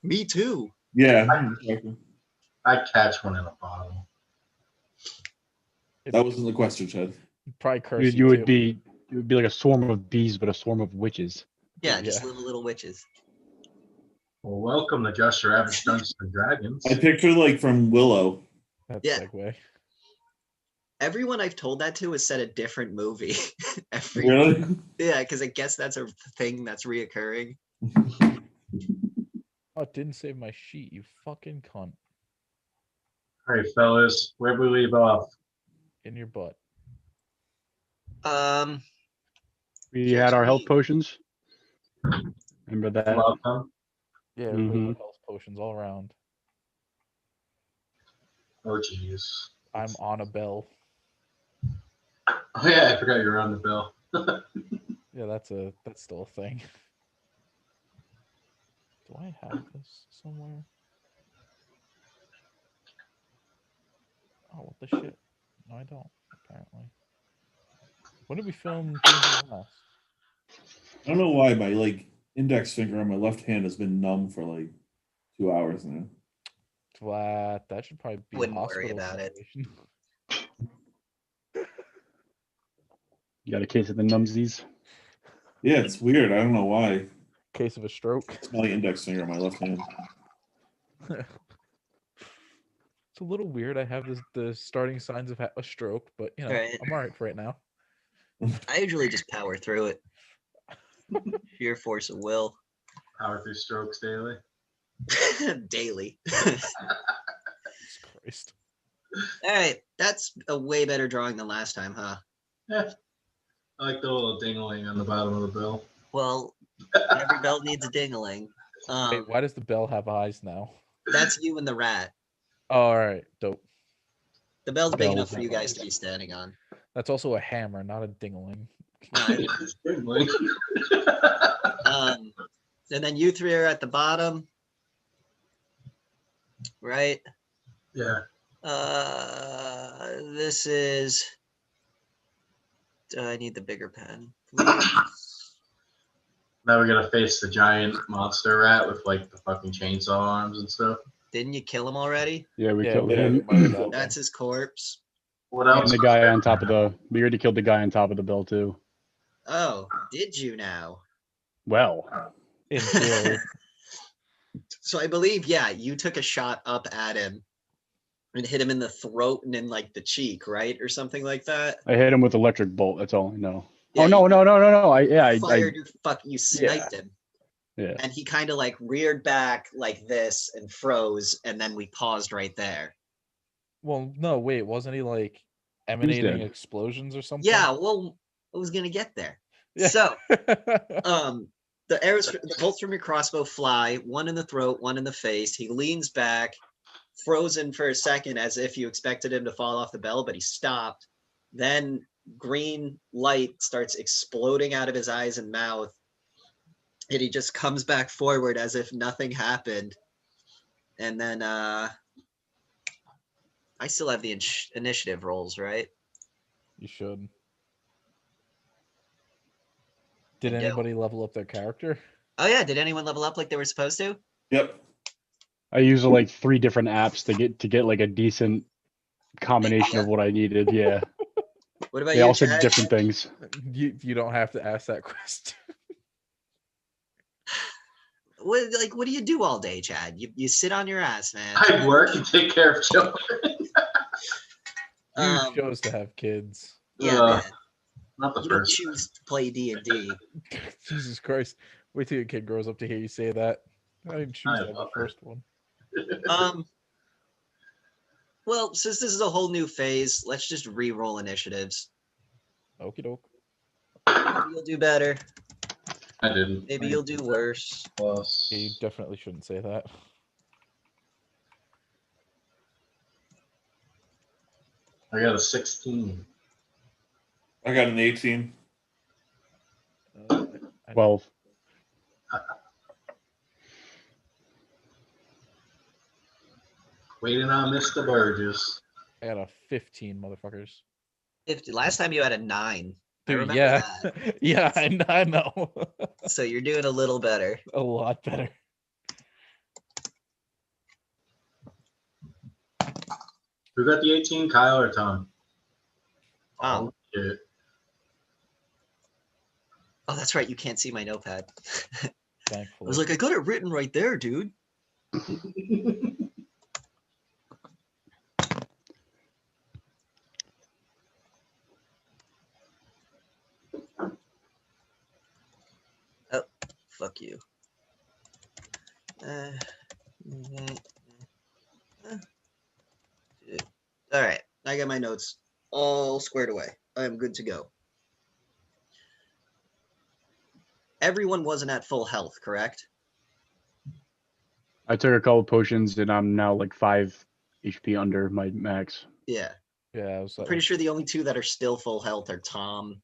Me too. Yeah. I'd catch one in a bottle. That wasn't the question, Chad. Probably curse You would too. be it would be like a swarm of bees, but a swarm of witches. Yeah, just little witches. Well, welcome to Just Your Average Dungeons and Dragons. I picture like from Willow. That's Yeah. segue. Everyone I've told that to has said a different movie. Really? Yeah, because I guess that's a thing that's reoccurring. Oh, it didn't save my sheet, you fucking cunt. All right, fellas, where we leave off? In your butt. We had our health potions. Remember that? Welcome. Yeah, everybody got health potions all around. Oh, jeez. I'm on a bell. Oh, yeah, I forgot you were on the bill. Yeah, that's still a thing. Do I have this somewhere? Oh, what the shit? No, I don't, apparently. When did we film Dungeons last? I don't know why my like index finger on my left hand has been numb for like 2 hours now. That should probably be Wouldn't a worry hospital about it. situation. You got a case of the numsies. Yeah, it's weird. I don't know why. Case of a stroke. It's my index finger on my left hand. It's a little weird. I have the starting signs of a stroke, but you know, Right. I'm all right for right now. I usually just power through it. Sheer force of will. Power through strokes daily. Daily. Jesus Christ. All right, that's a way better drawing than last time, huh? Yeah. I like the little dingling on the bottom of the bill. Well, every belt needs a dingling. Wait, why does the bell have eyes now? That's you and the rat. Oh, all right, dope. The bell's big enough Bells for you have guys to eyes. be standing on. That's also a hammer, not a dingling. It's dingling. And then you three are at the bottom, right? Yeah. This is. I need the bigger pen. Now we're gonna face the giant monster rat with like the fucking chainsaw arms and stuff. Didn't you kill him already? Yeah, we Yeah, killed we him. might have. That's his corpse. What And else? the guy on top of the. We already killed the guy on top of the bill too. Oh, did you now? Well, In theory. So I believe, yeah, you took a shot up at him and hit him in the throat and in like the cheek, right, or something like that. I hit him with electric bolt. That's all I know. Yeah, Oh no, you no, no, no, no! I fired your you sniped him, yeah. and he kind of like reared back like this and froze, and then we paused right there. Well, no, wait, wasn't he like emanating dead. explosions or something? Yeah, well, I was gonna get there. Yeah. So, the arrows, the bolts from your crossbow fly, one in the throat, one in the face. He leans back, frozen for a second, as if you expected him to fall off the bell, but he stopped. Then green light starts exploding out of his eyes and mouth, and he just comes back forward as if nothing happened. And then I still have the initiative rolls, right? You should. Did I do. anybody level up their character? Oh yeah, did anyone level up like they were supposed to? Yep. I used like 3 different apps to get like a decent combination of what I needed. Yeah, What about they you, all said Chad? different things. You don't have to ask that question. What do you do all day, Chad? You sit on your ass, man. I work and take care of children. You chose to have kids. Yeah, Uh, man. Not the You don't first. choose to play D&D. Jesus Christ. Wait till your kid grows up to hear you say that. I didn't choose to have the love it. first one. Well, since this is a whole new phase, let's just re-roll initiatives. Okie doke. Maybe you'll do better. I didn't. Maybe you'll do worse. Plus. Yeah, you definitely shouldn't say that. I got a 16. I got an 18. 12. Waiting on Mr. Burgess. I got a 15, motherfuckers. Last time you had a 9. I Dude, remember yeah. that. Yeah, I know. So you're doing a little better. A lot better. Who got the 18, Kyle or Tom? Tom. Shit. Oh, that's right. You can't see my notepad. I Thankfully. was like, I got it written right there, dude. Oh, fuck you. All right, I got my notes all squared away. I am good to go. Everyone wasn't at full health, correct? I took a couple potions and I'm now like 5 HP under my max. Yeah. Yeah, I was I'm pretty sure the only two that are still full health are Tom.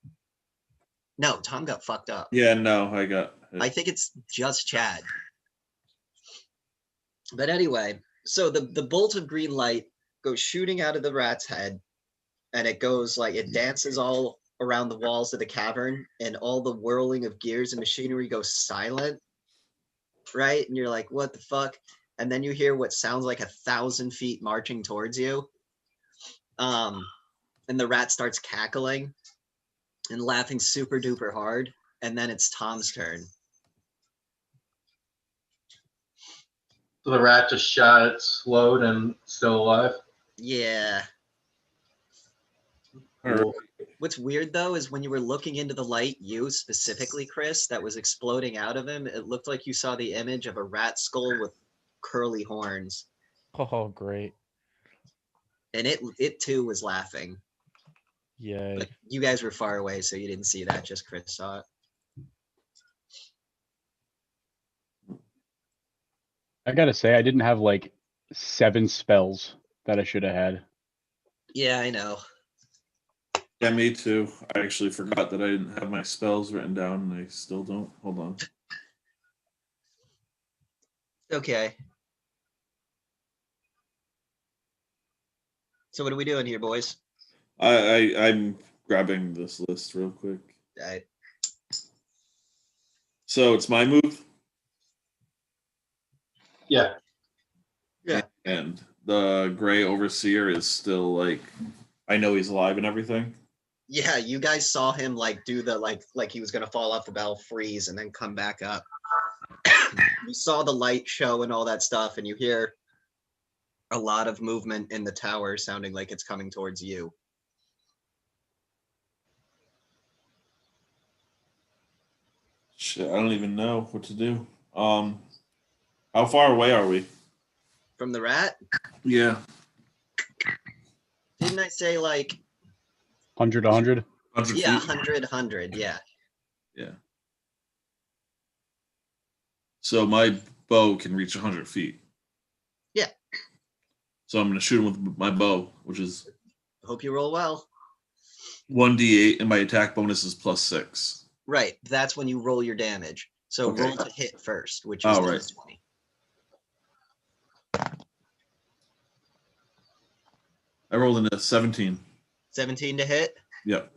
No, Tom got fucked up. Yeah, no, I got. I think it's just Chad. But anyway, so the bolt of green light goes shooting out of the rat's head, and it goes like it dances all around the walls of the cavern, and all the whirling of gears and machinery goes silent, right? And you're like, what the fuck? And then you hear what sounds like 1,000 feet marching towards you. And the rat starts cackling and laughing super duper hard. And then it's Tom's turn. So the rat just shot its load and still alive. Yeah. All right. What's weird though is when you were looking into the light, you specifically, Chris, that was exploding out of him, it looked like you saw the image of a rat skull with curly horns. Oh, great. And it too was laughing. Yay. But you guys were far away, so you didn't see that, just Chris saw it. I gotta say, I didn't have like 7 spells that I should have had. Yeah, I know. Yeah, me too. I actually forgot that I didn't have my spells written down, and I still don't. Hold on. Okay. So what are we doing here, boys? I'm grabbing this list real quick. I, So it's my move, Yeah. Yeah. and the gray overseer is still like, I know he's alive and everything. yeah, you guys saw him like do the like he was gonna fall off the bell, freeze, and then come back up. You saw the light show and all that stuff, and you hear a lot of movement in the tower sounding like it's coming towards you. Shit, I don't even know what to do. How far away are we? From the rat? Yeah, Didn't I say like 100, 100. 100 yeah, feet. 100, yeah. Yeah. So my bow can reach 100 feet. Yeah. So I'm going to shoot him with my bow, which is Hope you roll well. 1d8, and my attack bonus is +6. Right, that's when you roll your damage. So Okay. roll to hit first, which is Oh, right. 20. I rolled in a 17. 17 to hit. Yep.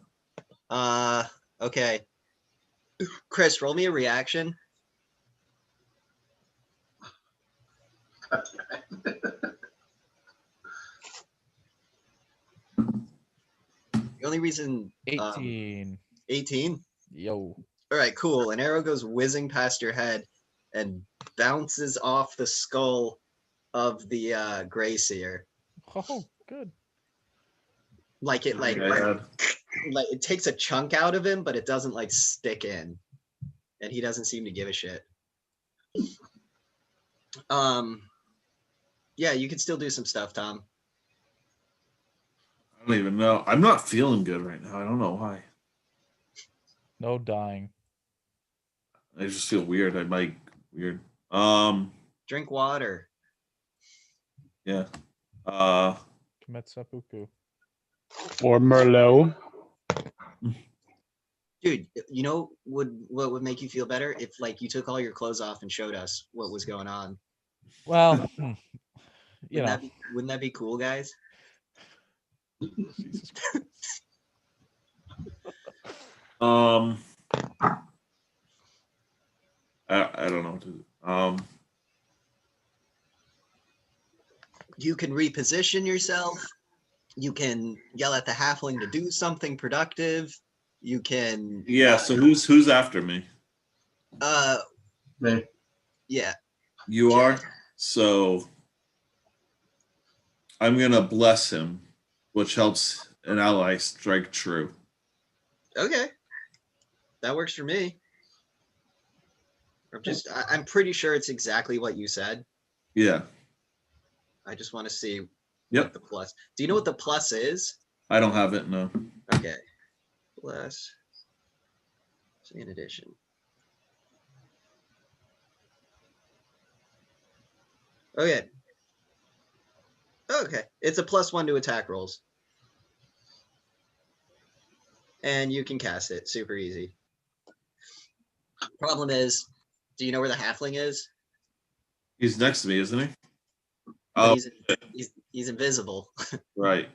Okay. Chris, roll me a reaction. The only reason 18. 18. Yo. All right, cool. An arrow goes whizzing past your head and bounces off the skull of the gray seer. Oh, good. Like it like it takes a chunk out of him, but it doesn't like stick in. And he doesn't seem to give a shit. Yeah, you can still do some stuff, Tom. I don't even know. I'm not feeling good right now. I don't know why. No dying. I just feel weird. I'm like weird. Drink water. Yeah. Commit seppuku. Or Merlot. Dude, you know what would make you feel better if like you took all your clothes off and showed us what was going on. Well, you know. Wouldn't that be cool, guys? Jesus I don't know what to do. You can reposition yourself. You can yell at the halfling to do something productive. You can. Yeah. So who's after me? Me. Yeah. You Chad. are. So I'm gonna bless him, which helps an ally strike true. Okay. That works for me. I'm pretty sure it's exactly what you said. Yeah. I just want to see Yep. what the plus. Do you know what the plus is? I don't have it. No. Okay. Plus. In addition. Okay. Okay. It's a +1 to attack rolls. And you can cast it. Super easy. Problem is, do you know where the halfling is? He's next to me, isn't he? But Oh, he's invisible. right.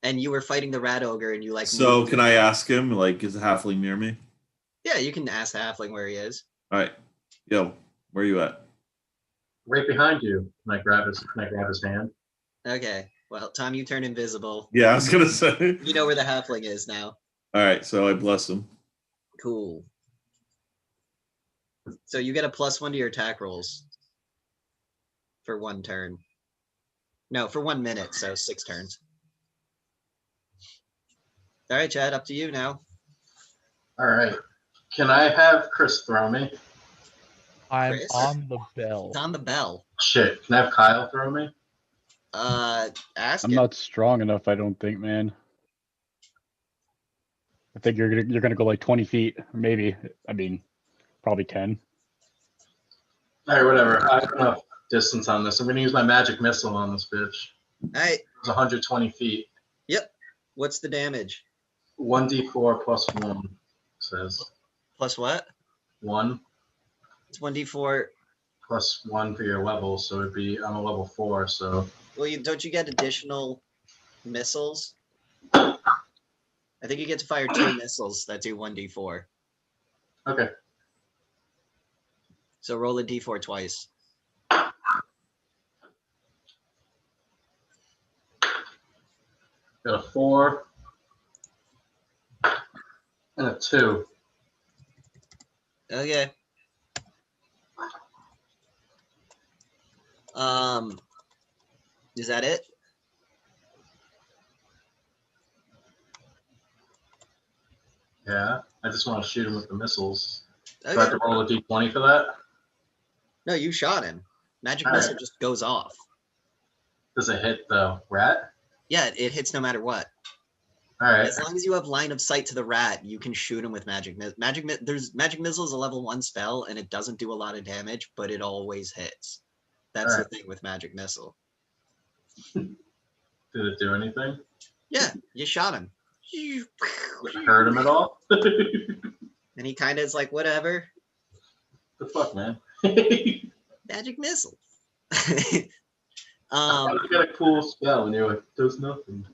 And you were fighting the rat ogre and you like So moved can him. I ask him, like, is the halfling near me? Yeah, you can ask the halfling where he is. All right. Yo, where you at? Right behind you. Can I grab his hand? Okay. Well, Tom, you turn invisible. Yeah, I was gonna say. You know where the halfling is now. All right, so I bless him. Cool. So you get a +1 to your attack rolls for 1 turn. No, for 1 minute, so 6 turns. All right, Chad, up to you now. All right. Can I have Chris throw me? I'm Chris? on the bell. It's on the bell. Shit. Can I have Kyle throw me? Ask I'm him. not strong enough, I don't think, man. I think you're gonna go like 20 feet, or maybe. I mean, probably 10. All right, whatever. I have enough distance on this. I'm gonna use my magic missile on this bitch. All right. It's 120 feet. Yep. What's the damage? 1d4 plus 1 says. Plus what? 1 It's 1d4. plus 1 for your level, so it'd be I'm a level 4, so Well, don't you get additional missiles? I think you get to fire 2 missiles that do 1d4. okay. So roll a d4 twice. Got a 4 and a 2. Okay. Is that it? Yeah. I just want to shoot him with the missiles. Do I Okay. have to roll a d20 for that? No, you shot him. Magic All right. missile just goes off. Does it hit the rat? Yeah, it hits no matter what. All right. As long as you have line of sight to the rat, you can shoot him with magic missile is a level 1 spell and it doesn't do a lot of damage, but it always hits. That's the Alright. thing with magic missile. Did it do anything? Yeah, you shot him. Did it hurt him at all? And he kind of is like, whatever, The fuck, man? magic missile. I got a cool spell, and you're like, does nothing.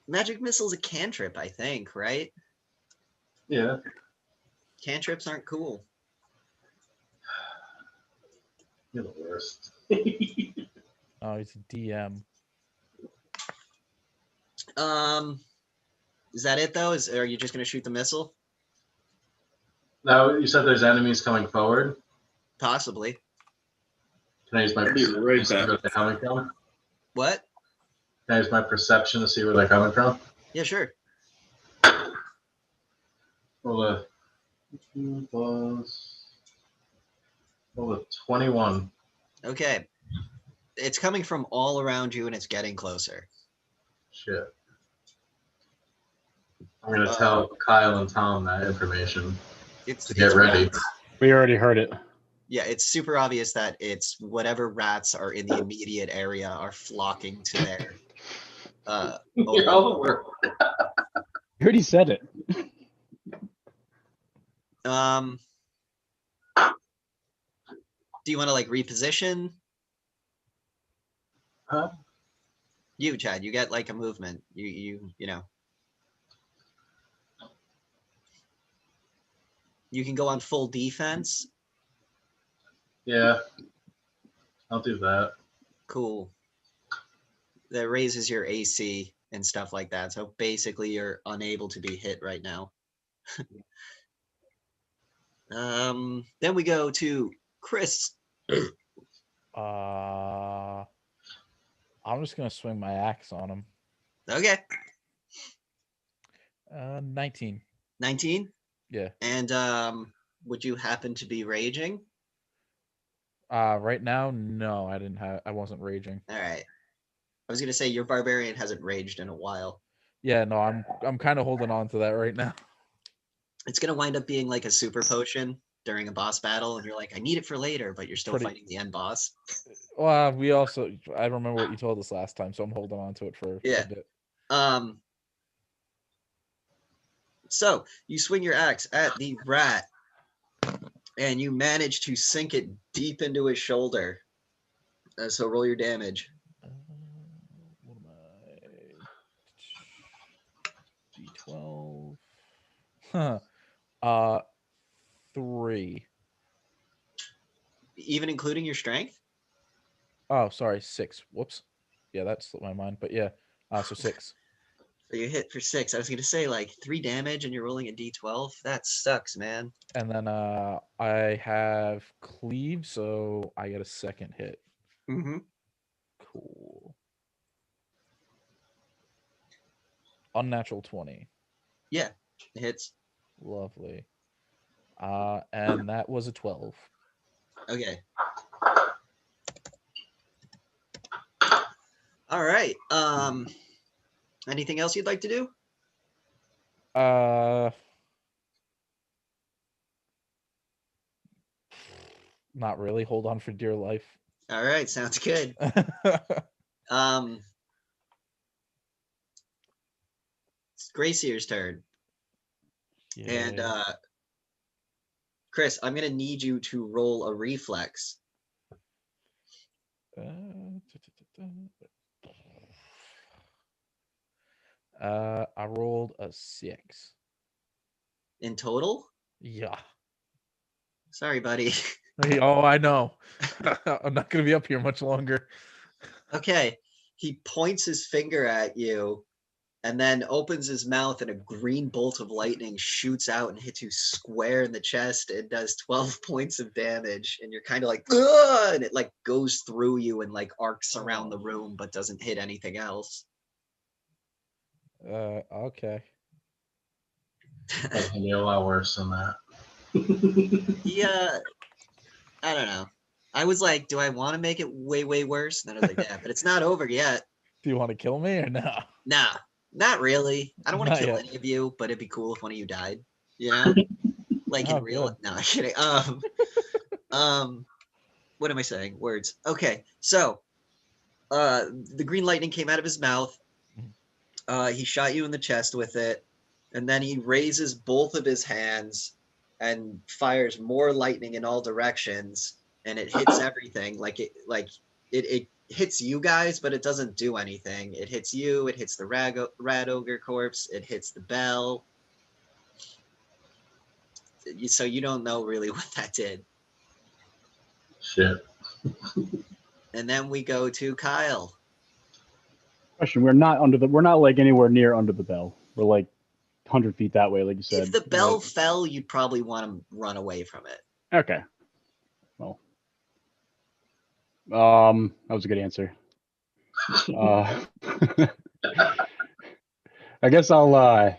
Magic missile's a cantrip, I think, right? Yeah. Cantrips aren't cool. You're the worst. Oh, he's a DM. Is that it though? Are you just gonna shoot the missile? Now, you said there's enemies coming forward. Possibly. Can I use my I'll be perception right to see back. where they're coming from? What? Can I use my perception to see where they're coming from? Yeah, sure. Roll a 2 plus. Roll a 21. Okay. It's coming from all around you and it's getting closer. Shit. I'm gonna tell Kyle and Tom that information It's to get ready. rats. We already heard it. Yeah, it's super obvious that it's whatever rats are in the immediate area are flocking to their You're all the work. You already said it. Do you want to like reposition? Huh? You, Chad, you get like a movement. You know. You can go on full defense. Yeah. I'll do that. Cool. that raises your AC and stuff like that. So basically, you're unable to be hit right now. Then we go to Chris. I'm just gonna swing my axe on him. Okay, 19. 19. Yeah. And would you happen to be raging? Right now, no, I wasn't raging. All right. I was gonna say your barbarian hasn't raged in a while. Yeah, no, I'm kind of holding on to that right now. It's gonna wind up being like a super potion during a boss battle, and you're like, I need it for later, but you're still Pretty- fighting the end boss. Well, I remember what you told us last time, so I'm holding on to it for Yeah. a bit. So you swing your axe at the rat, and you manage to sink it deep into his shoulder. So roll your damage. What am I? D12. Huh. 3. Even including your strength? Oh, sorry, 6. Whoops. Yeah, that slipped my mind. But yeah, so 6. So you hit for 6. I was gonna say like 3 damage and you're rolling a d12. That sucks, man. And then I have cleave, so I get a second hit. Mm-hmm. Cool. Unnatural 20. Yeah, it hits. Lovely. And that was a 12. Okay. All right. Anything else you'd like to do? Not really. Hold on for dear life. All right, sounds good. It's Gracier's turn. And Yay. Chris, I'm gonna need you to roll a reflex. I rolled a 6. In total? Yeah. Sorry, buddy. Hey, oh, I know. I'm not gonna be up here much longer. Okay. He points his finger at you and then opens his mouth, and a green bolt of lightning shoots out and hits you square in the chest. It does 12 points of damage, and you're kind of like, ugh, and it like goes through you and like arcs around the room, but doesn't hit anything else. Okay. That can be a lot worse than that. Yeah, I don't know. I was like, do I want to make it way, way worse? And then I was like, yeah, but it's not over yet. Do you want to kill me or no? Nah, not really. I don't want to Not kill yet. any of you, but it'd be cool if one of you died. You know? Like in Oh, real. good. No, I'm kidding. What am I saying? Words. Okay, so the green lightning came out of his mouth. He shot you in the chest with it, and then he raises both of his hands and fires more lightning in all directions, and it hits everything. It hits you guys, but it doesn't do anything. It hits you, it hits the rat ogre corpse, it hits the bell. So you don't know really what that did. Shit. And then we go to Kyle. Question: we're not like anywhere near under the bell. We're like 100 feet that way, like you said. If the bell right? fell, you'd probably want to run away from it. Okay. Well, that was a good answer. I guess I'll.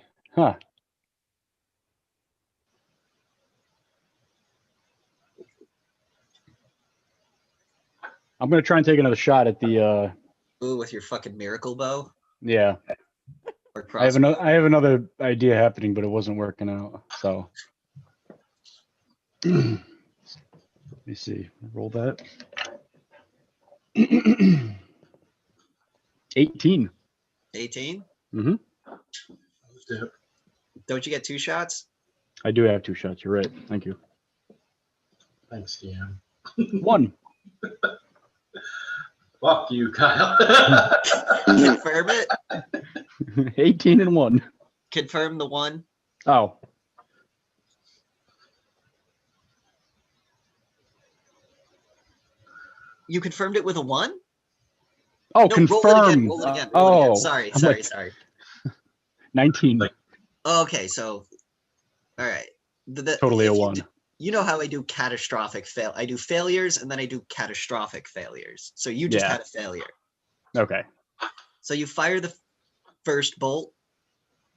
I'm gonna try and take another shot at the. Ooh, with your fucking miracle bow Yeah. or I have crossbow. another idea happening, but it wasn't working out. So. Let me see. Roll that. 18. 18? Mm-hmm. Don't you get 2 shots? I do have 2 shots. You're right. Thank you. Thanks, DM. 1. Fuck you, Kyle. Confirm it. 18 and 1. Confirm the 1. Oh. You confirmed it with a 1? Oh, No, confirm. roll it again. Oh, Sorry, I'm sorry, like sorry. 19. Like- Okay, so, all right. Totally a if you 1. you know how I do catastrophic fail. I do failures and then I do catastrophic failures. So you just Yeah. had a failure. Okay. So you fire the first bolt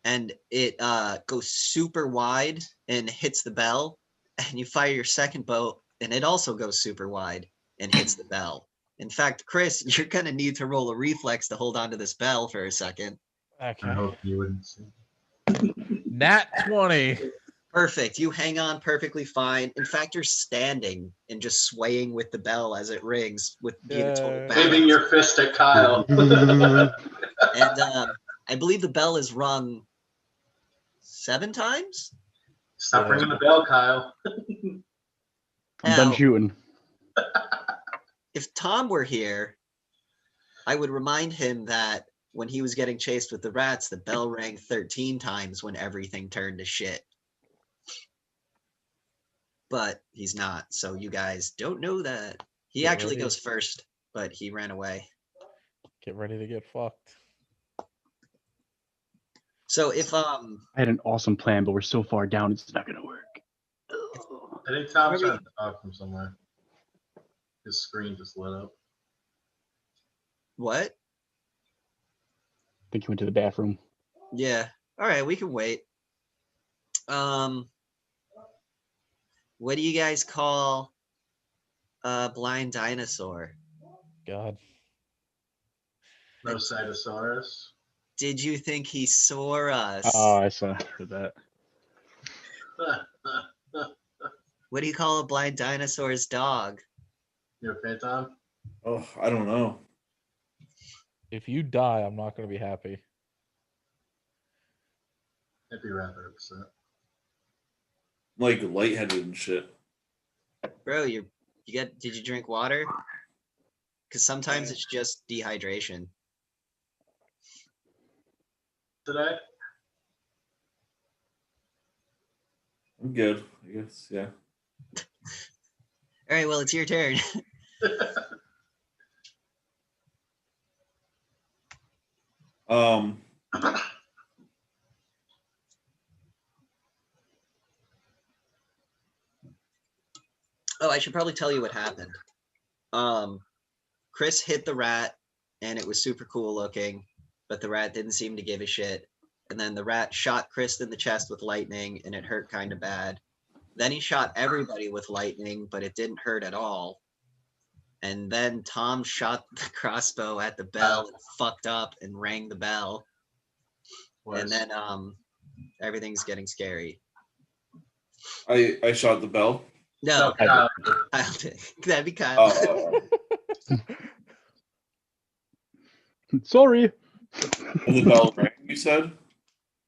and it goes super wide and hits the bell. And you fire your second bolt and it also goes super wide and hits the bell. In fact, Chris, you're going to need to roll a reflex to hold on to this bell for a second. I Okay. hope you wouldn't see. Nat 20. Perfect. You hang on perfectly fine. In fact, you're standing and just swaying with the bell as it rings with being a total Yay. Waving badass. your fist at Kyle. And I believe the bell is rung 7 times. Stop Yeah. ringing the bell, Kyle. I'm Now, done shooting. if Tom were here, I would remind him that when he was getting chased with the rats, the bell rang 13 times when everything turned to shit. But he's not, so you guys don't know that. He Get actually ready. goes first, but he ran away. Get ready to get fucked. So if I had an awesome plan, but we're so far down, it's not gonna work. I think Tom's trying to talk from somewhere. His screen just lit up. what? I think he went to the bathroom. Yeah. All right, we can wait. What do you guys call a blind dinosaur? God. No Cytosaurus. Did you think he saw us? Oh, I saw heard that. What do you call a blind dinosaur's dog? You okay, Tom? Oh, I don't know. If you die, I'm not going to be happy. I'd be rather upset. Like lightheaded and shit. Bro, did you drink water? Because sometimes it's just dehydration. Today? I'm good, I guess. Yeah. All right, well, it's your turn. Um. Oh, I should probably tell you what happened. Chris hit the rat and it was super cool looking, but the rat didn't seem to give a shit. And then the rat shot Chris in the chest with lightning and it hurt kind of bad. Then he shot everybody with lightning, but it didn't hurt at all. And then Tom shot the crossbow at the bell and fucked up and rang the bell. And then everything's getting scary. I shot the bell. No, Kyle. Kyle did. That'd be Kyle. Sorry. And the bell rang, you said?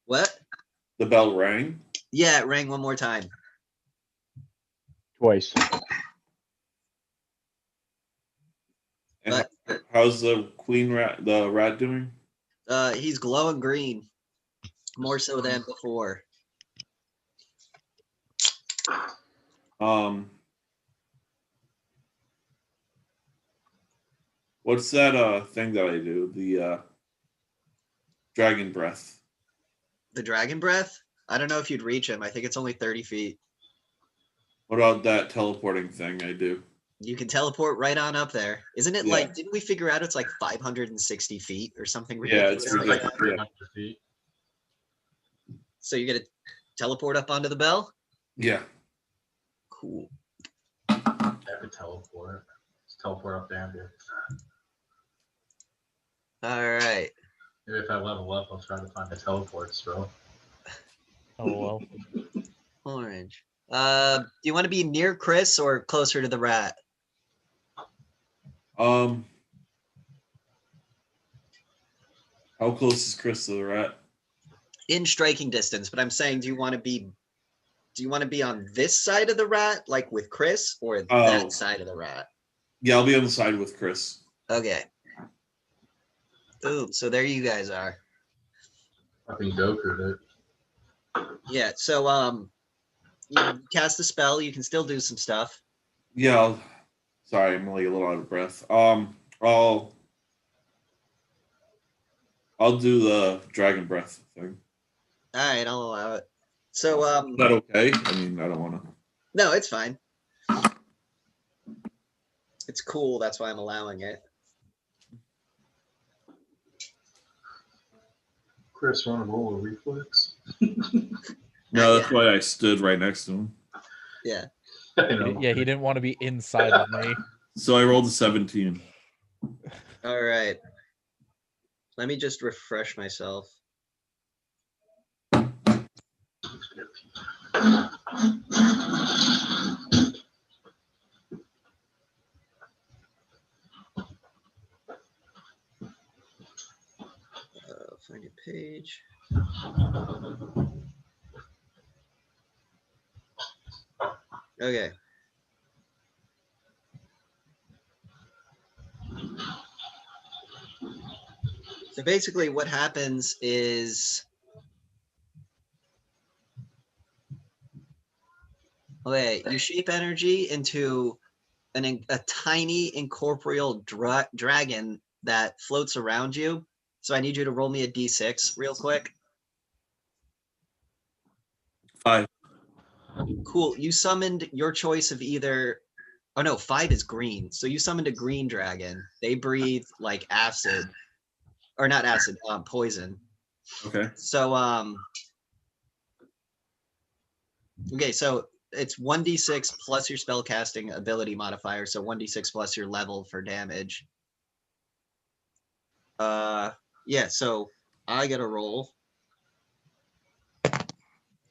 What? The bell rang? Yeah, it rang one more time. Twice. And But how's the rat doing? he's glowing green, more so than before. What's that thing that I do? The dragon breath. The dragon breath? I don't know if you'd reach him. I think it's only 30 feet. What about that teleporting thing I do? You can teleport right on up there. Isn't it Yeah. like, didn't we figure out it's like 560 feet or something Yeah, ridiculous? it's It's like ridiculous. 300 feet. So you're going to teleport up onto the bell? Yeah. Cool. I could teleport. Just teleport up there. Dude. All right. Maybe if I level up, I'll try to find a teleport spell. Oh, well. Orange. Do you want to be near Chris or closer to the rat? How close is Chris to the rat? In striking distance, but I'm saying, do you want to be on this side of the rat, like with Chris, or that side of the rat? Yeah, I'll be on the side with Chris. Okay. Boom. So there you guys are. Fucking Goku, dude. Yeah. So you cast the spell. You can still do some stuff. Yeah. Sorry, I'm like a little out of breath. I'll I'll do the dragon breath thing. All right, I'll allow it. So, Is that okay? I mean, I don't want to. no, it's fine. It's cool. That's why I'm allowing it. Chris, want to roll a reflex? No, that's why I stood right next to him. Yeah. Yeah, he didn't want to be inside of me. So I rolled a 17. All right. Let me just refresh myself. Find your page. Okay. So basically what happens is, okay, you shape energy into a tiny incorporeal dragon that floats around you. So I need you to roll me a d6 real quick. 5. Cool. You summoned your choice of either. Oh no, 5 is green. So you summoned a green dragon. They breathe like acid, or not acid, poison. Okay. So okay, so it's 1d6 plus your spellcasting ability modifier, so 1d6 plus your level for damage. Yeah, so I get a roll.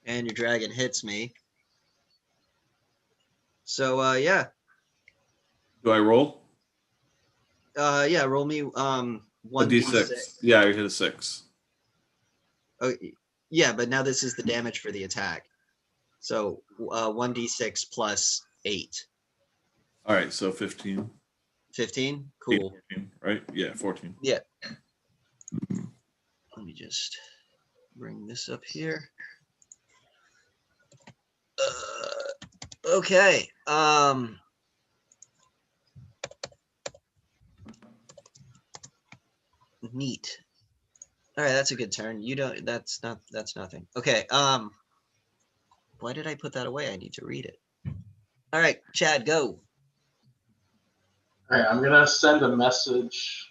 And your dragon hits me. So yeah. Do I roll? Yeah, roll me A 1d6. D6. Yeah, I hit a 6. Oh, yeah, but now this is the damage for the attack. So 1d6 plus 8. All right, so 15. 15? Cool. 14, right? Yeah, 14. Yeah. Let me just bring this up here. Okay. Neat. All right, that's a good turn. You don't. That's nothing. Okay. Why did I put that away? I need to read it. All right, Chad, go. All right, I'm gonna send a message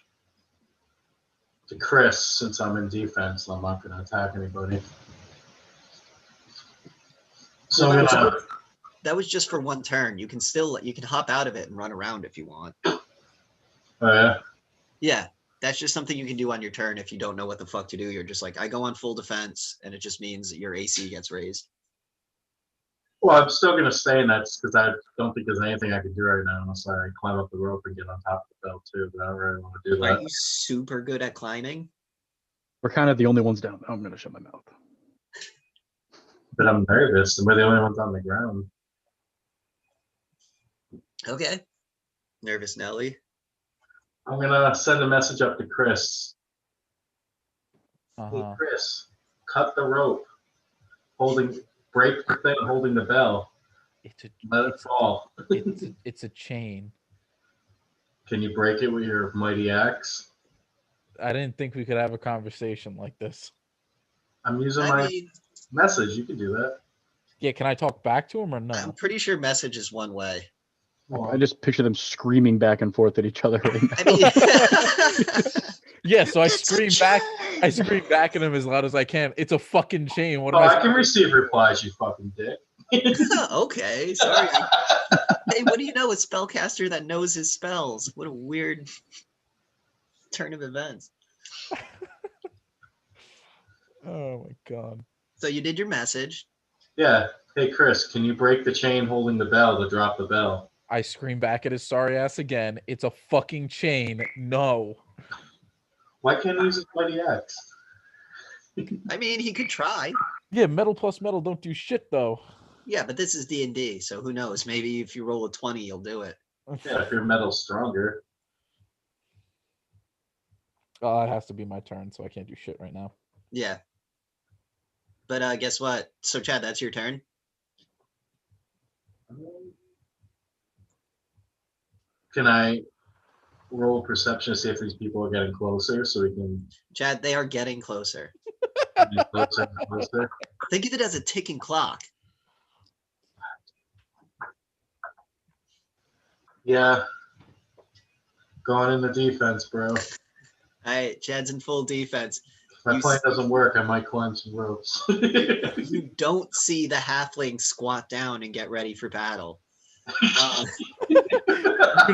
to Chris since I'm in defense. I'm not gonna attack anybody. So I'm gonna. That was just for one turn. You can hop out of it and run around if you want. Oh yeah. Yeah, that's just something you can do on your turn if you don't know what the fuck to do. You're just like, I go on full defense, and it just means that your AC gets raised. Well, I'm still gonna stay in that because I don't think there's anything I can do right now unless I climb up the rope and get on top of the belt too. But I don't really want to do that. Aren't you super good at climbing? We're kind of the only ones down. Oh, I'm gonna shut my mouth. But I'm nervous, and we're the only ones on the ground. Okay. Nervous Nelly. I'm gonna send a message up to Chris. Hey, Uh-huh. Chris, cut the rope. Break the thing holding the bell. Let it fall. It's a chain. Can you break it with your mighty axe? I didn't think we could have a conversation like this. I'm using I my mean, message. You can do that. Yeah, can I talk back to him or no? I'm pretty sure message is one way. I just picture them screaming back and forth at each other right now. I mean, Yeah, so I It's a scream back. I chain! scream back at him as loud as I can. It's a fucking chain. What Oh, am I can receive replies, you fucking dick. Okay, sorry. Hey, what do you know? A spellcaster that knows his spells. What a weird turn of events. Oh my god. So you did your message. Yeah. Hey, Chris, can you break the chain holding the bell to drop the bell? I scream back at his sorry ass again. It's a fucking chain. No. Why can't he use his mighty axe? I mean, he could try. Yeah, metal plus metal don't do shit though. Yeah, but this is D&D, so who knows? Maybe if you roll a 20, you'll do it. Yeah, if your metal's stronger. It has to be my turn, so I can't do shit right now. Yeah. But guess what? So Chad, that's your turn. Can I roll perception to see if these people are getting closer, so we can Chad, they are getting closer. get closer and closer. Think of it as a ticking clock. Yeah. Going into defense, bro. If All right, Chad's in full defense. my You plan s- doesn't work, I might climb some ropes. You don't see the halfling squat down and get ready for battle. You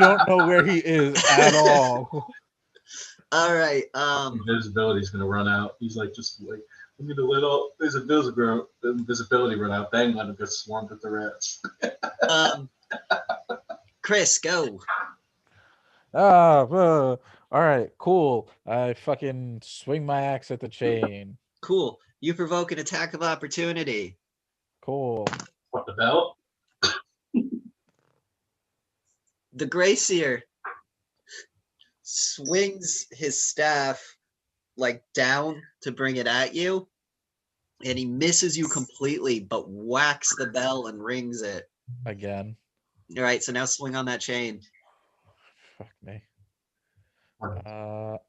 don't know where he is at all. All right. Invisibility's gonna run out. He's like, just like, I'm gonna let all his invisibility run out. Then let him get swarmed with the rats. Chris, go. All right, cool. I fucking swing my axe at the chain. Cool. You provoke an attack of opportunity. Cool. What the bell? The Gracier swings his staff like down to bring it at you, and he misses you completely, but whacks the bell and rings it. Again. All right, so now swing on that chain. Fuck me.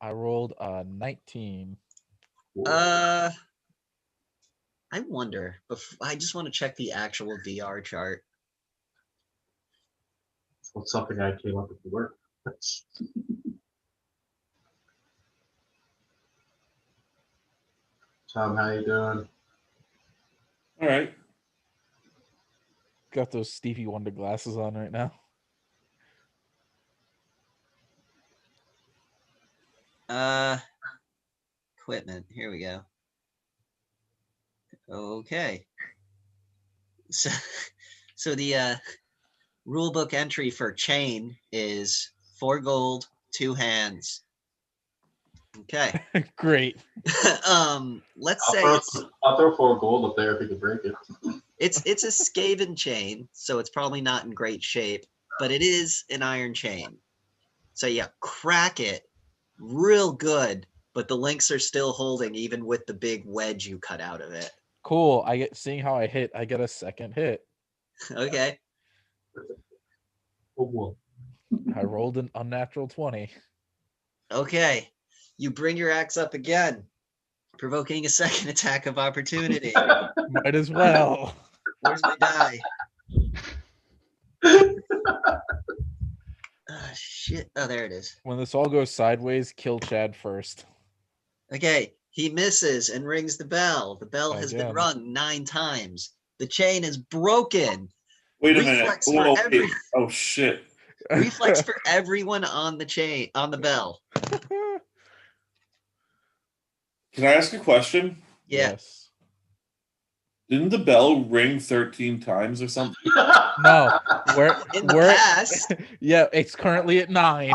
I rolled a 19. I wonder. I just want to check the actual VR chart. It's something I came up with to work. Tom, how you doing? All right. Got those Stevie Wonder glasses on right now. Equipment. Here we go. Okay. So the rule book entry for chain is 4 gold, 2 hands. Okay. Great. Let's say I'll throw 4 gold up there if you can break it. it's a Skaven chain, so it's probably not in great shape, but it is an iron chain. So yeah, crack it real good, but the links are still holding even with the big wedge you cut out of it. Cool. Seeing how I hit, I get a second hit. Okay. Oh, whoa. I rolled an unnatural 20. Okay. You bring your axe up again, provoking a second attack of opportunity. Might as well. Where's my die? Shit. Oh, there it is. When this all goes sideways, kill Chad first. Okay. He misses and rings the bell. The bell has been Again. rung 9 times. The chain is broken. Wait a minute. Reflex for Whoa, every- wait. Oh shit. Reflex for everyone on the chain, on the bell. Can I ask a question? Yeah. Yes. Didn't the bell ring 13 times or something? No. In the past. Yeah, it's currently at 9.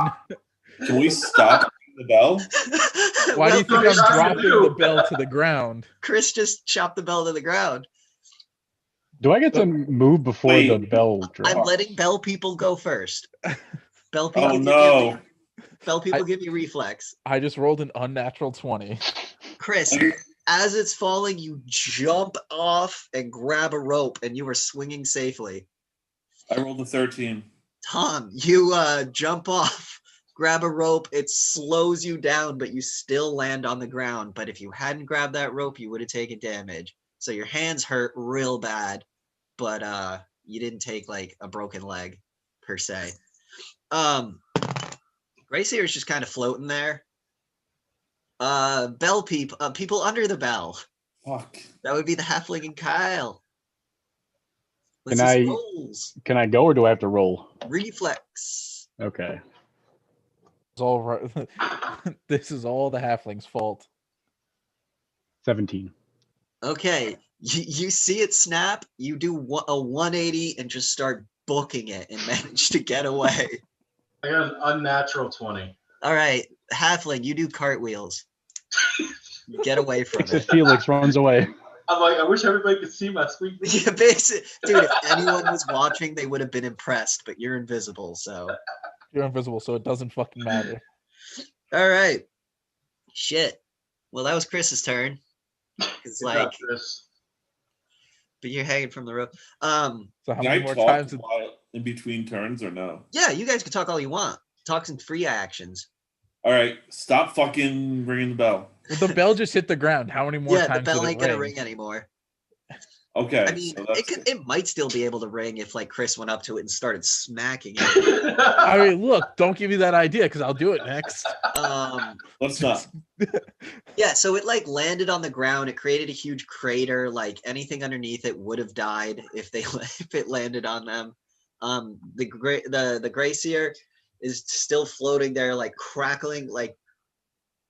Can we stop the bell? Why do you think what I'm I'm trying to dropping do. the bell to the ground? Chris just chopped the bell to the ground. Do I get to move before the Wait. bell I'm drops? letting bell people go first. Bell people Oh give no. Bell people give you reflex. I just rolled an unnatural 20. Chris, as it's falling, you jump off and grab a rope, and you are swinging safely. I rolled a 13. Tom, you jump off, grab a rope. It slows you down, but you still land on the ground. But if you hadn't grabbed that rope, you would have taken damage. So your hands hurt real bad, but you didn't take like a broken leg per se. Gracier is just kind of floating there. Bell people under the bell. Fuck. That would be the halfling and Kyle. Let's Can see I- some rolls. Can I go or do I have to roll? Reflex. Okay. It's all right. This is all the halfling's fault. 17. Okay, you see it snap. You do a 180 and just start booking it and manage to get away. I got an unnatural 20. All right, halfling, you do cartwheels. You get away from Exit it. Felix runs away. I'm like, I wish everybody could see my sweet. Yeah, basically, dude. If anyone was watching, they would have been impressed. But you're invisible, so. You're invisible, so it doesn't fucking matter. All right. Shit. Well, that was Chris's turn. It's like, Chris. but you're hanging from the rope. So how Can I many more talk times? while in between turns or no? Yeah, you guys can talk all you want. talking free actions. All right, stop fucking ringing the bell. Well, the bell just hit the ground. How many more Yeah, times the bell did it ain't gonna ring? ring anymore. Okay, I mean, so that's it might still be able to ring if like Chris went up to it and started smacking it. I mean, look, don't give me that idea because I'll do it next. let's not. Yeah, so it like landed on the ground. It created a huge crater. Like anything underneath it would have died if they if it landed on them. The glacier is still floating there, like crackling. Like,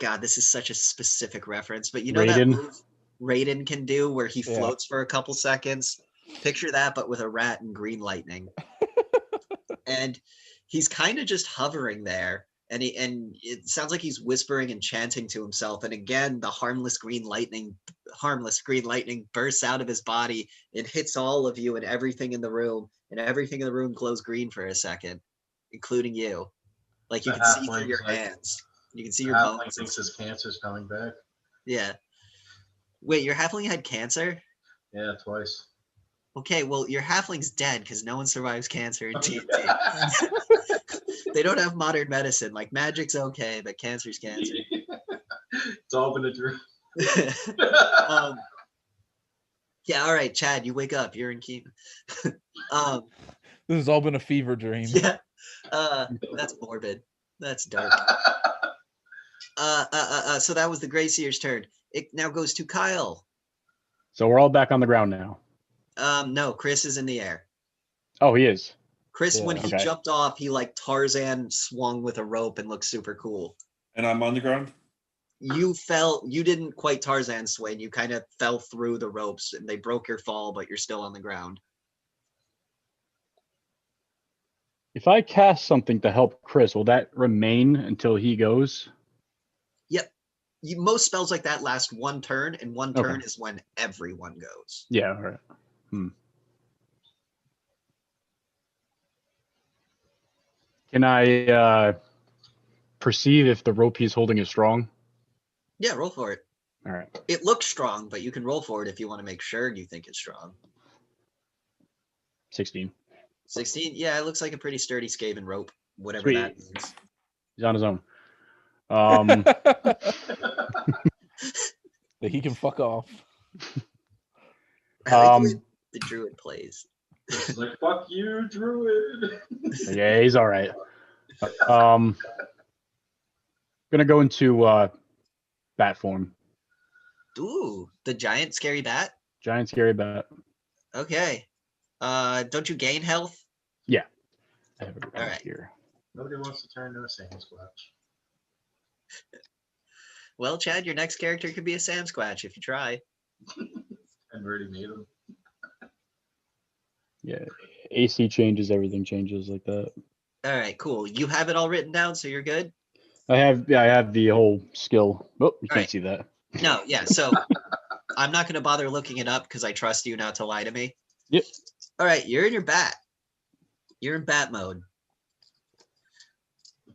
God, this is such a specific reference, but you know that Raiden? move Raiden can do where he Yeah. floats for a couple seconds. Picture that, but with a rat and green lightning. And he's kind of just hovering there. And it sounds like he's whispering and chanting to himself. And again, the harmless green lightning bursts out of his body and hits all of you and everything in the room. And everything in the room glows green for a second, including you. Like you The can see through halfling's your like- hands. You can see your Halfling bones. thinks his cancer's coming back. Yeah. Wait, your halfling had cancer? Yeah, twice. Okay, well, your halfling's dead because no one survives cancer in D&D. They don't have modern medicine. Like magic's okay, but cancer's cancer. It's all been a dream. Yeah, all right, Chad, you wake up. You're in Keem. This has all been a fever dream. Yeah, that's morbid. That's dark. So that was the Gracier's turn. It now goes to Kyle. So we're all back on the ground now. No, Chris is in the air. Oh, he is. Chris, when Yeah. he Okay. jumped off, he like Tarzan swung with a rope and looked super cool. And I'm on the ground. You didn't quite Tarzan swing. You kind of fell through the ropes and they broke your fall, but you're still on the ground. If I cast something to help Chris, will that remain until he goes? Yep. Most spells like that last one turn, and one turn is when everyone goes. Yeah. All right. Can I perceive if the rope he's holding is strong? Yeah, roll for it. All right. It looks strong, but you can roll for it if you want to make sure you think it's strong. 16. 16? Yeah, it looks like a pretty sturdy Skaven rope, whatever Sweet. that means. He's on his own. That he can fuck off. I like the way the druid plays. It's like, fuck you, druid. Yeah, he's all right. Gonna go into bat form. Ooh, the giant scary bat? Giant scary bat. Okay. Don't you gain health? I have it All right. here. Nobody wants to turn into a Sasquatch. Well, Chad, your next character could be a Sam Squatch if you try. And already made him. Yeah. AC changes, everything changes like that. All right, cool. You have it all written down, so you're good? I have the whole skill. Oh, you can't Right. see that. No, yeah, so I'm not going to bother looking it up because I trust you not to lie to me. Yep. All right, you're in your bat. You're in bat mode.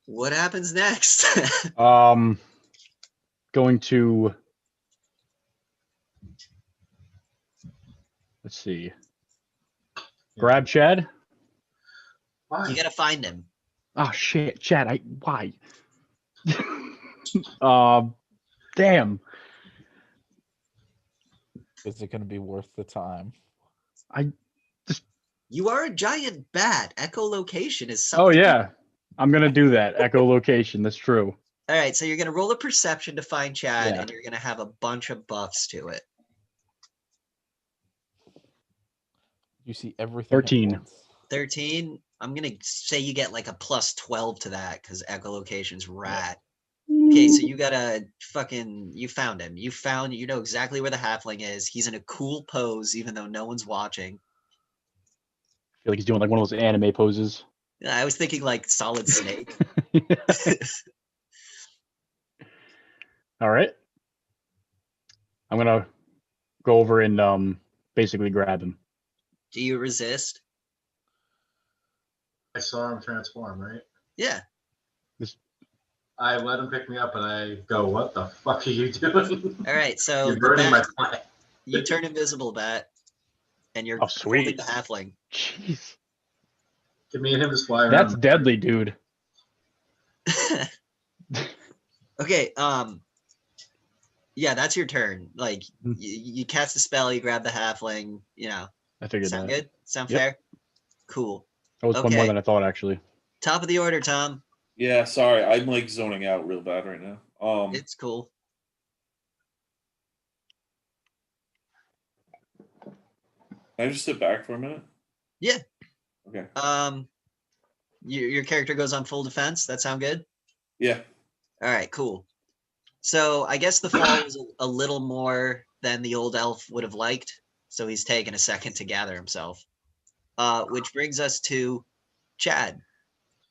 What happens next? Going to, let's see. Grab Chad. Why? You got to find him. Oh shit, Chad, why? Damn. Is it going to be worth the time? You are a giant bat. Echolocation is something. Oh yeah. I'm gonna do that. Echolocation, that's true. All right, so you're going to roll a perception to find Chad, Yeah. and you're going to have a bunch of buffs to it. You see everything. at 13. once. 13. I'm going to say you get like a plus 12 to that because echolocation's rat. Mm. Okay, so you got a you found him. You know exactly where the halfling is. He's in a cool pose, even though no one's watching. I feel like he's doing like one of those anime poses. I was thinking like Solid Snake. All right. I'm gonna go over and basically grab him. Do you resist? I saw him transform, right? Yeah. I let him pick me up and I go, what the fuck are you doing? All right, so You're the burning my bat, planet. you turn invisible, bat, and you're Oh, sweet. holding the halfling. Jeez. Give me and him just fly around. That's deadly, dude. Okay, yeah, that's your turn. Like, Hmm. you cast a spell, you grab the halfling, I figured sound that. good? Sound Yep. fair? Cool. That was one more Okay. than I thought, actually. Top of the order, Tom. Yeah, sorry, I'm like zoning out real bad right now. It's cool. Can I just sit back for a minute? Yeah. Okay. Your character goes on full defense. That sound good? Yeah. All right, cool. So I guess the fall was a little more than the old elf would have liked. So he's taken a second to gather himself. Which brings us to Chad,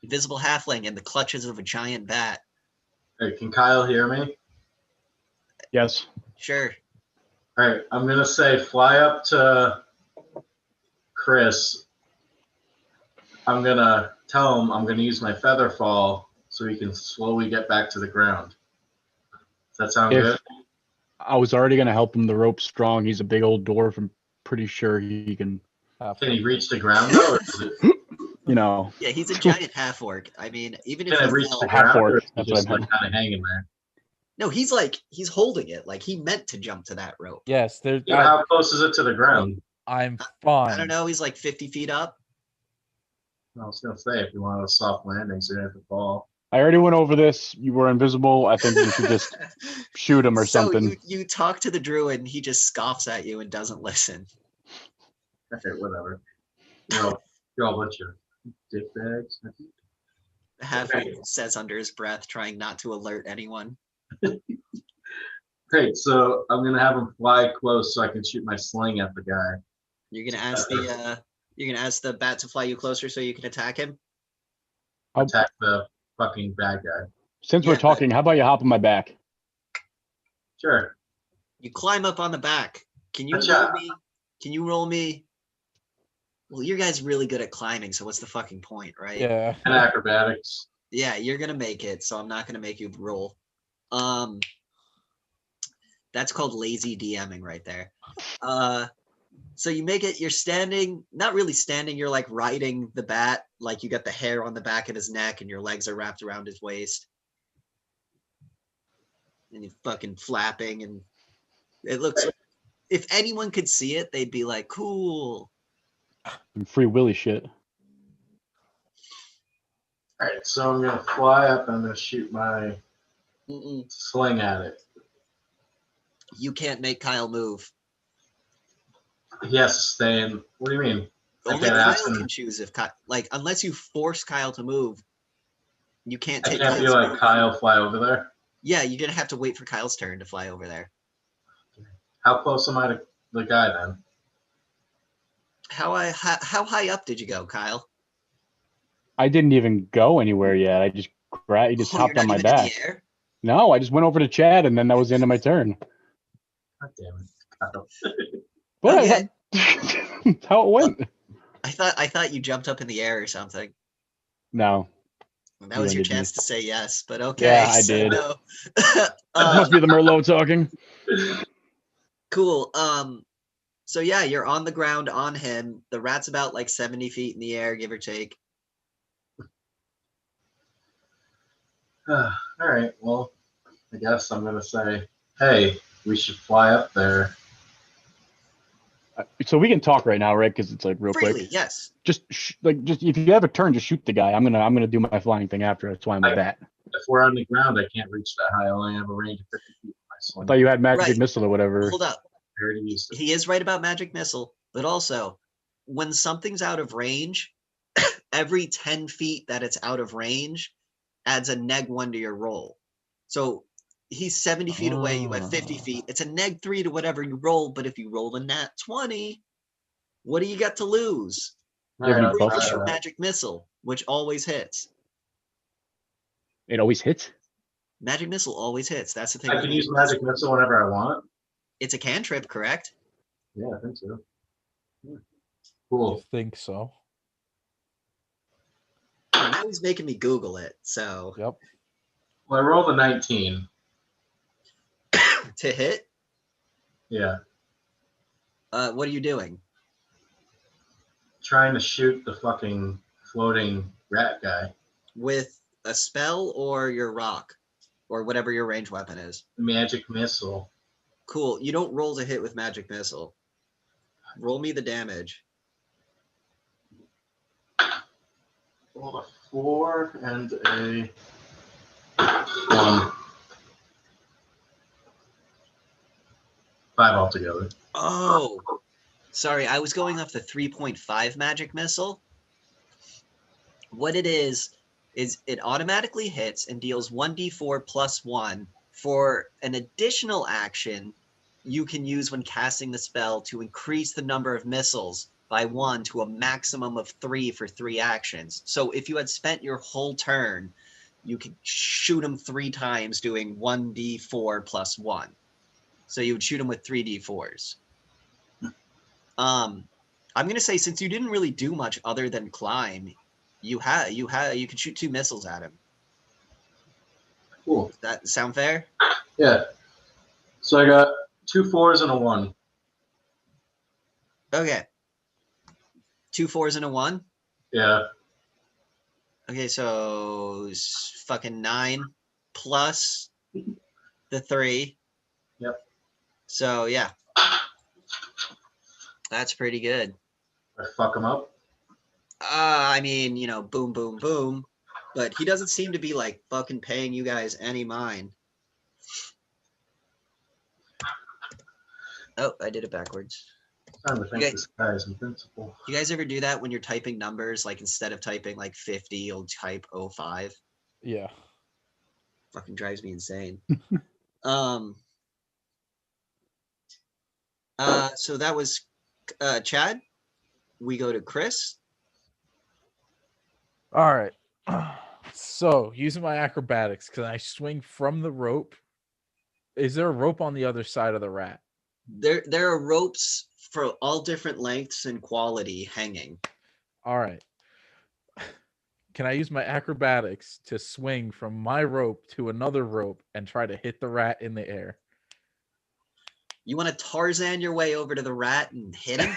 invisible halfling in the clutches of a giant bat. Hey, can Kyle hear me? Yes. Sure. All right, I'm gonna say fly up to Chris. I'm gonna tell him I'm gonna use my feather fall so he can slowly get back to the ground. Does that sound If good? I was already gonna help him, the rope's strong. He's a big old dwarf. I'm pretty sure he can. Can he reach the ground though, or is it, You know, Yeah, he's a giant half orc. I mean, even if can he it reach the fell, Half ground, orc, or is he that's what I just like meant. kind of hanging there? no, he's holding it. Like he meant to jump to that rope. Yes, there's. Yeah, how close is it to the ground? I'm I don't fine. know. He's like 50 feet up. I was gonna say if you want a soft landing, so you have to fall. I already went over this. You were invisible. I think we should just shoot him or So something. you talk to the druid and he just scoffs at you and doesn't listen. Okay, whatever. You're all bunch of dickbags. The half Okay. says under his breath, trying not to alert anyone. Great, so I'm gonna have him fly close so I can shoot my sling at the guy. You're gonna ask the bat to fly you closer so you can attack him. Attack the fucking bad guy. Since Yeah, we're but- talking, how about you hop on my back? Sure. You climb up on the back. Can you Gotcha. roll me? Can you roll me? Well, your guy's really good at climbing, so what's the fucking point, right? Yeah. And acrobatics. Yeah, you're gonna make it, so I'm not gonna make you roll. That's called lazy DMing right there. So you make it, you're standing, not really standing, you're like riding the bat, like you got the hair on the back of his neck and your legs are wrapped around his waist. And you're fucking flapping, and it looks, if anyone could see it, they'd be like, cool. Free Willy shit. All right, so I'm gonna fly up and I'm gonna shoot my Mm-mm. sling at it. You can't make Kyle move. He has to stay in. What do you mean? I Only can't ask Kyle him. can choose if Kyle, like, unless you force Kyle to move, you can't I take can't be Kyle's like move. Kyle fly over there. Yeah, you're gonna have to wait for Kyle's turn to fly over there. How close am I to the guy then? How high up did you go, Kyle? I didn't even go anywhere yet. I just he just Oh, hopped you're on not my even in back. the air? No, I just went over to Chad, and then that was the end of my turn. God damn it, Kyle. But Okay. that's how it went. I thought you jumped up in the air or something. No, That You was your ended me. chance to say yes, but okay. Yeah, I so did. No. that must be the Merlot talking. Cool. So yeah, you're on the ground on him. The rat's about like 70 feet in the air, give or take. All right, well, I guess I'm gonna say, hey, we should fly up there. So we can talk right now, right? Because it's like real Freely, quick. yes. Just if you have a turn, just shoot the guy. I'm gonna do my flying thing after. That's why I'm a bat. If we're on the ground, I can't reach that high. I only have a range of 50 feet with my I sling. thought you had magic Right. missile or whatever. Hold up. I already used it. He is right about magic missile, but also when something's out of range, every 10 feet that it's out of range adds a -1 to your roll. So he's 70 feet away, you have 50 feet. It's a -3 to whatever you roll, but if you roll a nat 20, what do you got to lose? All right, you I'll buff try Push your that. magic missile, which always hits. It always hits. Magic missile always hits. That's the thing. I with can use magic missile whenever I want. It's a cantrip, correct? Yeah, I think so. Yeah. I Cool. think so. Now he's making me Google it. So Yep. Well, I rolled a 19. to hit, Yeah, what are you doing? trying to shoot the fucking floating rat guy. With a spell or your rock or whatever your range weapon is. Magic missile. Cool. You don't roll to hit with magic missile. Roll me the damage. Roll a 4 and a 1. 5 altogether. Oh, sorry. I was going off the 3.5 magic missile. What it is it automatically hits and deals 1d4 plus 1 for an additional action you can use when casting the spell to increase the number of missiles by 1 to a maximum of 3 for 3 actions. So if you had spent your whole turn, you could shoot them 3 times doing 1d4 plus 1. So you would shoot them with 3d4s. I'm gonna say, since you didn't really do much other than climb, you could shoot 2 missiles at him. Cool. Does that sound fair? Yeah. So I got 2 4s and a 1. Okay. 2 4s and a 1. Yeah. Okay, so fucking 9 plus the 3. Yep. So yeah, that's pretty good. I fuck him up. I mean, boom, boom, boom. But he doesn't seem to be like fucking paying you guys any mind. Oh, I did it backwards. Time to think Okay. this guy is invincible. You guys ever do that when you're typing numbers? Like instead of typing like 50, you'll type 05? Yeah. Fucking drives me insane. So that was Chad. We go to Chris. All right. So using my acrobatics, can I swing from the rope? Is there a rope on the other side of the rat? There are ropes for all different lengths and quality hanging. All right. Can I use my acrobatics to swing from my rope to another rope and try to hit the rat in the air? You want to Tarzan your way over to the rat and hit him?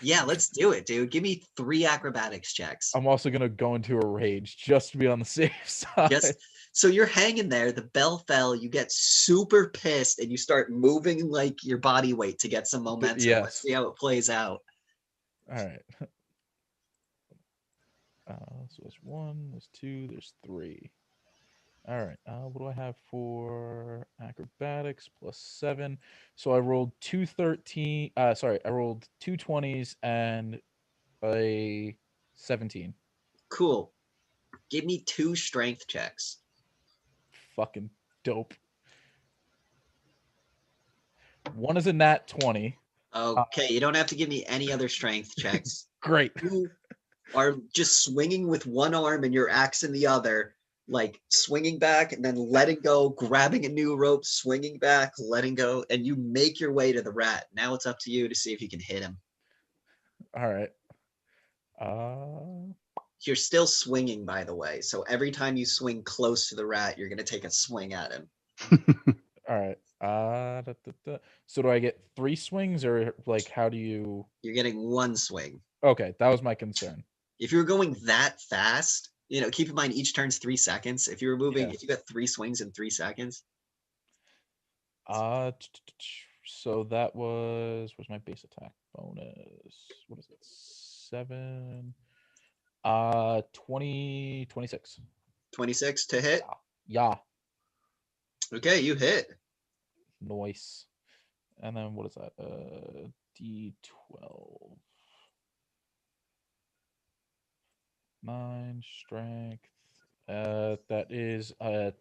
Yeah, let's do it, dude. Give me 3 acrobatics checks. I'm also going to go into a rage just to be on the safe side. So you're hanging there, the bell fell, you get super pissed, and you start moving like your body weight to get some momentum. Yes. Let's see how it plays out. All right. So there's 1, there's 2, there's 3. All right. What do I have for acrobatics? +7. So I rolled 2 13. I rolled 2 20s and a 17. Cool. Give me 2 strength checks. Fucking dope. 1 is a nat 20. Okay, you don't have to give me any other strength checks. Great. You are just swinging with one arm and your axe in the other, like swinging back and then letting go, grabbing a new rope, swinging back, letting go, and you make your way to the rat. Now it's up to you to see if you can hit him. All right. You're still swinging, by the way. So every time you swing close to the rat, you're going to take a swing at him. All right. So do I get 3 swings, or like how do you? You're getting 1 swing. Okay, that was my concern. If you're going that fast, keep in mind each turn's 3 seconds. If you're moving, Yeah. if you got 3 swings in 3 seconds. So that was, where's my base attack bonus? What is it? 7. 26. 26 to hit. Yeah. Okay, you hit. Nice. And then what is that? D12. 9 strength. That is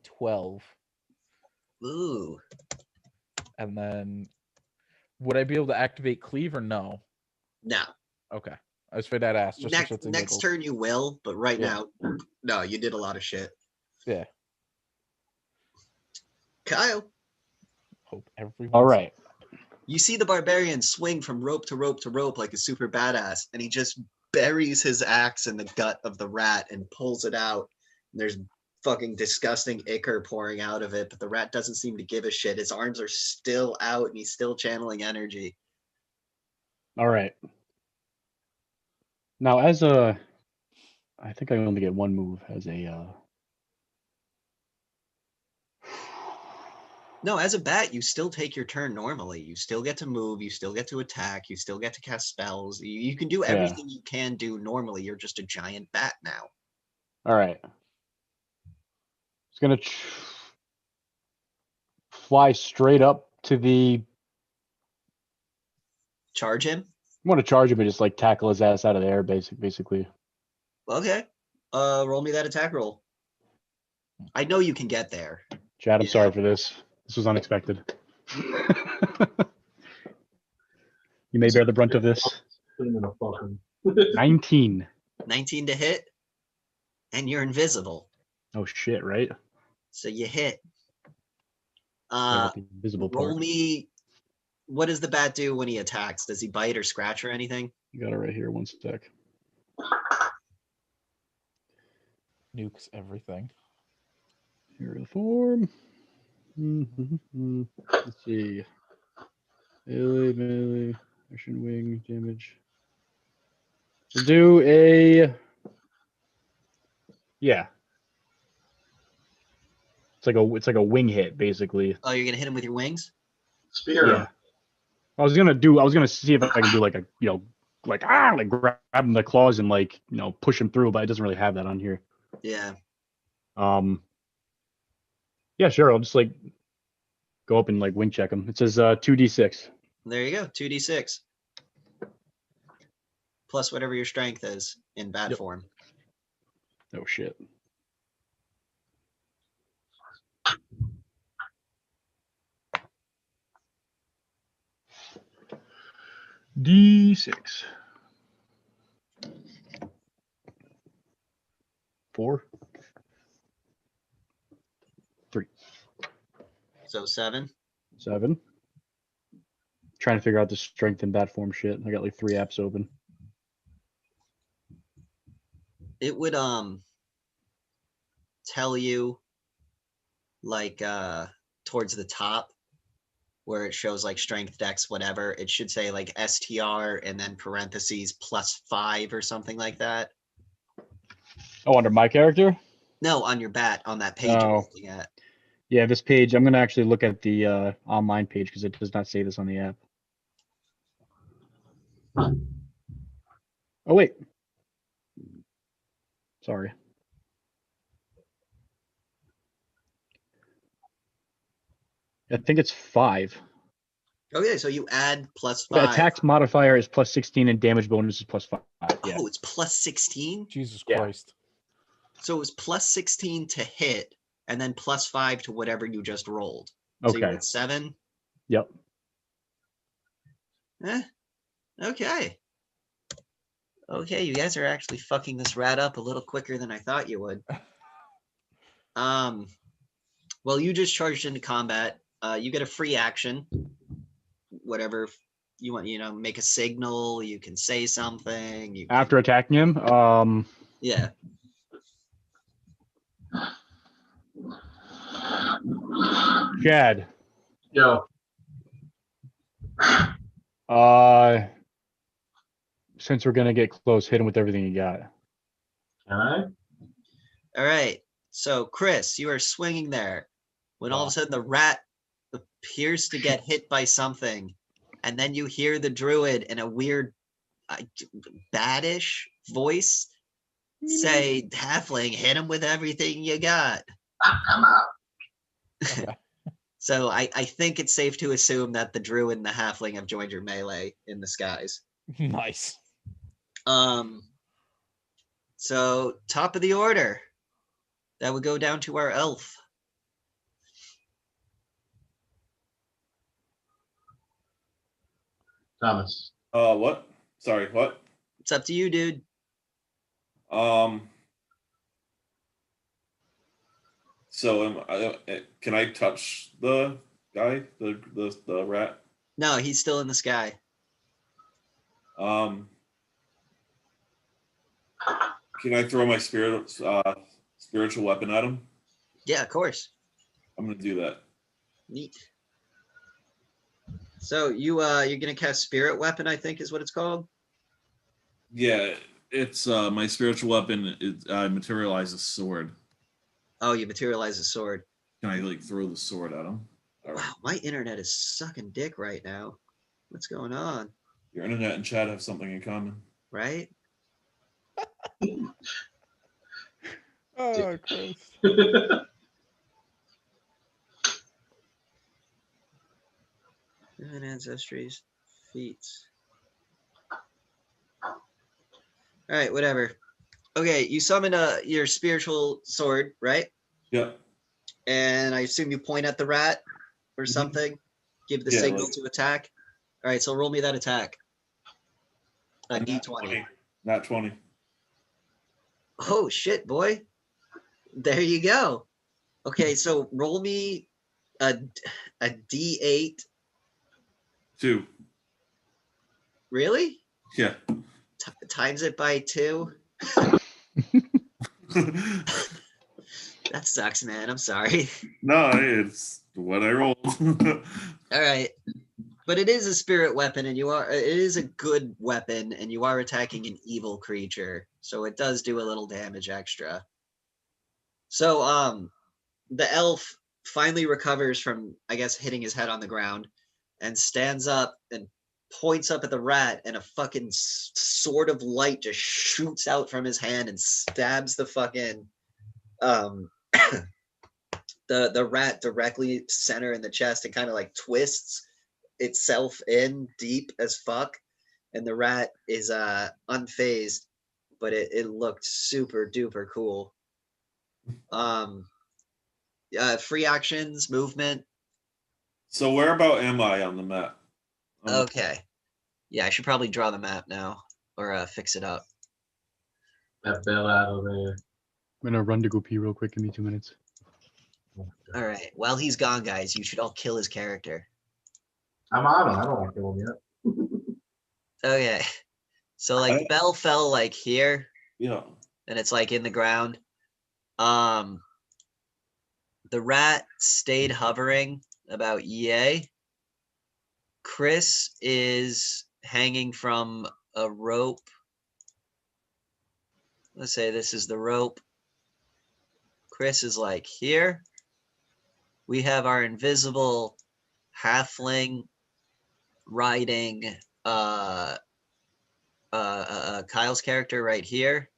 12. Ooh. And then would I be able to activate cleave or no? No. Okay. I was afraid I'd ask. Just for shits and Next giggles. turn you will, but right Yeah. now, no, you did a lot of shit. Yeah. Kyle, Hope everyone. All right. you see the barbarian swing from rope to rope to rope like a super badass, and he just buries his axe in the gut of the rat and pulls it out. And there's fucking disgusting ichor pouring out of it, but the rat doesn't seem to give a shit. His arms are still out and he's still channeling energy. All right. Now, I think I only get 1 move as a No, as a bat, you still take your turn normally. You still get to move, you still get to attack, you still get to cast spells. You can do everything you can do normally. You're just a giant bat now. All right. It's gonna fly straight up to the. Charge him? I want to charge him and just like tackle his ass out of the air, basically. Okay. Roll me that attack roll. I know you can get there. Chad, I'm Yeah. sorry for this. This was unexpected. You may bear the brunt of this. Put him in a fucking. 19. 19 to hit, and you're invisible. Oh shit! Right? So you hit. Yeah, the invisible Roll part. me. What does the bat do when he attacks? Does he bite or scratch or anything? You got it right here. One sec. Nukes everything. Here is the form. Let's see. Melee, action wing damage. We'll do a. Yeah. It's like a wing hit, basically. Oh, you're gonna hit him with your wings? Spear him. Yeah. I was gonna see if I can do like a like grab him in the claws and like push him through, but it doesn't really have that on here. Yeah. Yeah, sure. I'll just like go up and like wing check him. It says 2d6. There you go. 2d6. Plus whatever your strength is in bat form. Oh shit. D6. 4. 3. So 7. 7. Trying to figure out the strength in bat form shit. I got like 3 apps open. It would tell you like towards the top where it shows like strength, dex, whatever. It should say like STR and then parentheses +5 or something like that. Oh, under my character? No, on your bat on that page you're Oh. looking at. Yeah, this page. I'm gonna actually look at the online page because it does not say this on the app. Oh wait. Sorry. I think it's 5. Okay, so you add +5. The attack's modifier is +16 and damage bonus is +5. Yeah. Oh, it's +16? Jesus Yeah. Christ. So it was +16 to hit and then +5 to whatever you just rolled. So you Okay. rolled 7? Yep. Okay. Okay, you guys are actually fucking this rat up a little quicker than I thought you would. Well, you just charged into combat. You get a free action. Whatever you want, make a signal, you can say something. You can, After attacking him, yeah. Chad. Yo. Since we're gonna get close, hit him with everything you got. Can I? All right. So, Chris, you are swinging there when all of a sudden the rat appears to get hit by something, and then you hear the druid in a weird, badish voice say, "Halfling, hit him with everything you got." Come out. Okay. So I think it's safe to assume that the druid and the halfling have joined your melee in the skies. Nice. So top of the order, that would go down to our elf. Thomas. What? Sorry, what? It's up to you, dude. So can I touch the guy, the rat? No, he's still in the sky. Can I throw my spiritual weapon at him? Yeah, of course. I'm gonna do that. Neat. So you're gonna cast spirit weapon, I think is what it's called. Yeah, it's my spiritual weapon. I materialize a sword. Oh, you materialize a sword. Can I like throw the sword at him? All right. Wow, my internet is sucking dick right now. What's going on? Your internet and chat have something in common. Right? Oh, Christ. Human ancestries, feats. All right, whatever. Okay, you summon your spiritual sword, right? Yep. And I assume you point at the rat or Mhm. something. Give the Yeah, signal like- to attack. All right, so roll me that attack. A A nat D20. Not 20. Oh shit, boy. There you go. Okay, so roll me a D8. 2. Really? Yeah. Times it by 2. That sucks, man. I'm sorry. No, it's what I rolled. All right. But it is a spirit weapon, and it is a good weapon, and you are attacking an evil creature. So it does do a little damage extra. So the elf finally recovers from, I guess, hitting his head on the ground and stands up and points up at the rat, and a fucking sword of light just shoots out from his hand and stabs the fucking the rat directly center in the chest and kind of like twists itself in deep as fuck, and the rat is unfazed, but it looked super duper cool. Free actions, movement. So where about am I on the map? Okay, yeah, I should probably draw the map now or fix it up. That bell out of there. I'm gonna run to go pee real quick. Give me 2 minutes. All right, while he's gone, guys, you should all kill his character. I'm on him. I don't want to kill him yet. Okay, so like the bell fell like here, Yeah. and it's like in the ground. The rat stayed hovering about yay. Chris is hanging from a rope. Let's say this is the rope. Chris is like here. We have our invisible halfling riding Kyle's character right here.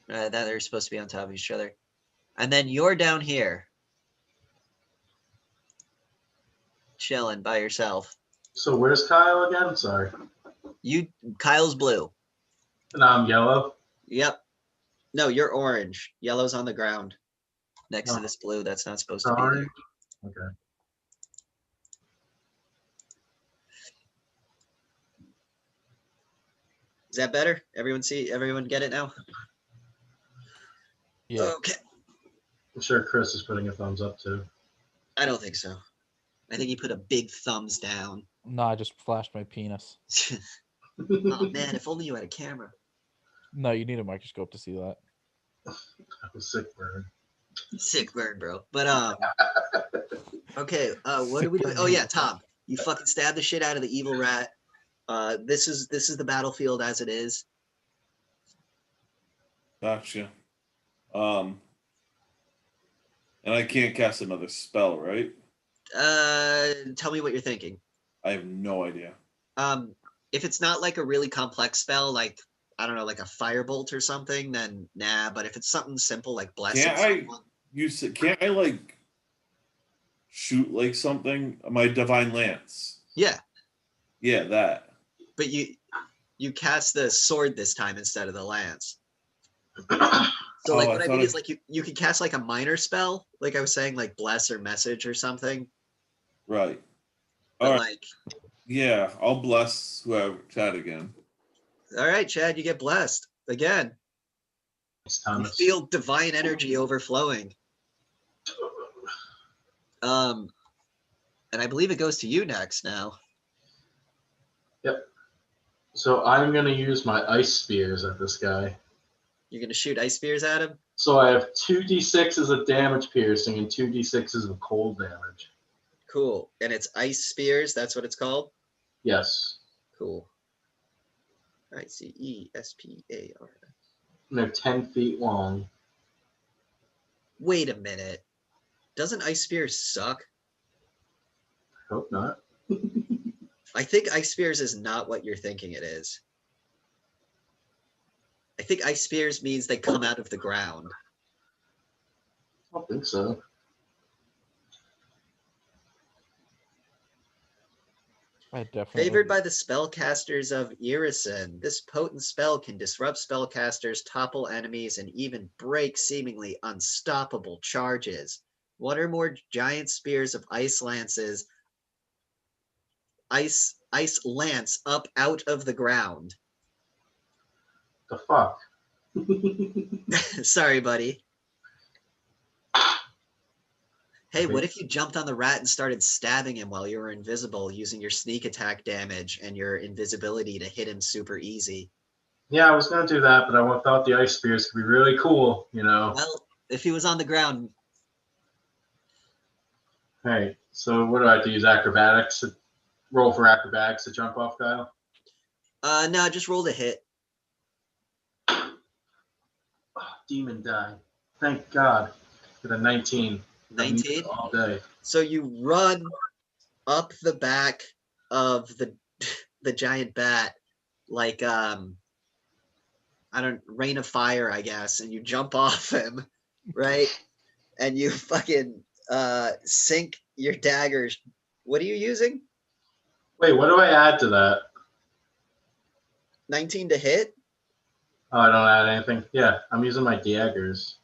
That they're supposed to be on top of each other. And then you're down here. Chilling by yourself. So where's Kyle again? Sorry. Kyle's blue. And I'm yellow. Yep. No, you're orange. Yellow's on the ground. Next to Oh. this blue that's not supposed to be Sorry. there. Okay. Is that better? Everyone get it now? Yeah. Okay. I'm sure Chris is putting a thumbs up too. I don't think so. I think he put a big thumbs down. No, I just flashed my penis. Oh man, if only you had a camera. No, you need a microscope to see that. That was sick burn. Sick burn, bro. But okay, what are we doing? Oh yeah, Tom. You fucking stabbed the shit out of the evil rat. This is the battlefield as it is. Gotcha. And I can't cast another spell, right? Tell me what you're thinking. I have no idea. If it's not like a really complex spell, like I don't know, like a firebolt or something, then nah. But if it's something simple like blessing someone, Can't I like shoot like something? My divine lance. yeah. Yeah, that. But you cast the sword this time instead of the lance. So like what I mean is like you could cast like a minor spell, like I was saying, like bless or message or something. Right. But All right. like, Yeah, I'll bless whoever Chad again. all right, Chad, you get blessed again. It's You Thomas. feel divine energy overflowing. And I believe it goes to you next now. Yep. So I'm gonna use my ice spears at this guy. You're gonna shoot ice spears at him? So I have 2d6s of damage piercing and 2d6s of cold damage. Cool. And it's ice spears, that's what it's called? Yes. Cool. ICESPAR. And they're 10 feet long. Wait a minute. Doesn't Ice Spears suck? Hope not. I think Ice Spears is not what you're thinking it is. I think Ice Spears means they come out of the ground. I don't think so. I definitely. Favored by the spellcasters of Irison, this potent spell can disrupt spellcasters, topple enemies, and even break seemingly unstoppable charges. One or more giant spears of ice lances, ice lance up out of the ground. The fuck? Sorry, buddy. Hey, Okay. what if you jumped on the rat and started stabbing him while you were invisible using your sneak attack damage and your invisibility to hit him super easy? Yeah, I was gonna do that, but I thought the ice spears could be really cool, you know. Well, if he was on the ground, Hey, so what do I have to use? Acrobatics? Roll for acrobatics to jump off, Kyle? no, just roll to hit. Oh, demon die. Thank God. With a 19. I'm using 19. it all day. So you run up the back of the giant bat like I don't rain of fire, I guess, and you jump off him, right? And you fucking sink your daggers. What are you using? Wait, what do I add to that? 19 to hit? Oh, I don't add anything. Yeah, I'm using my daggers.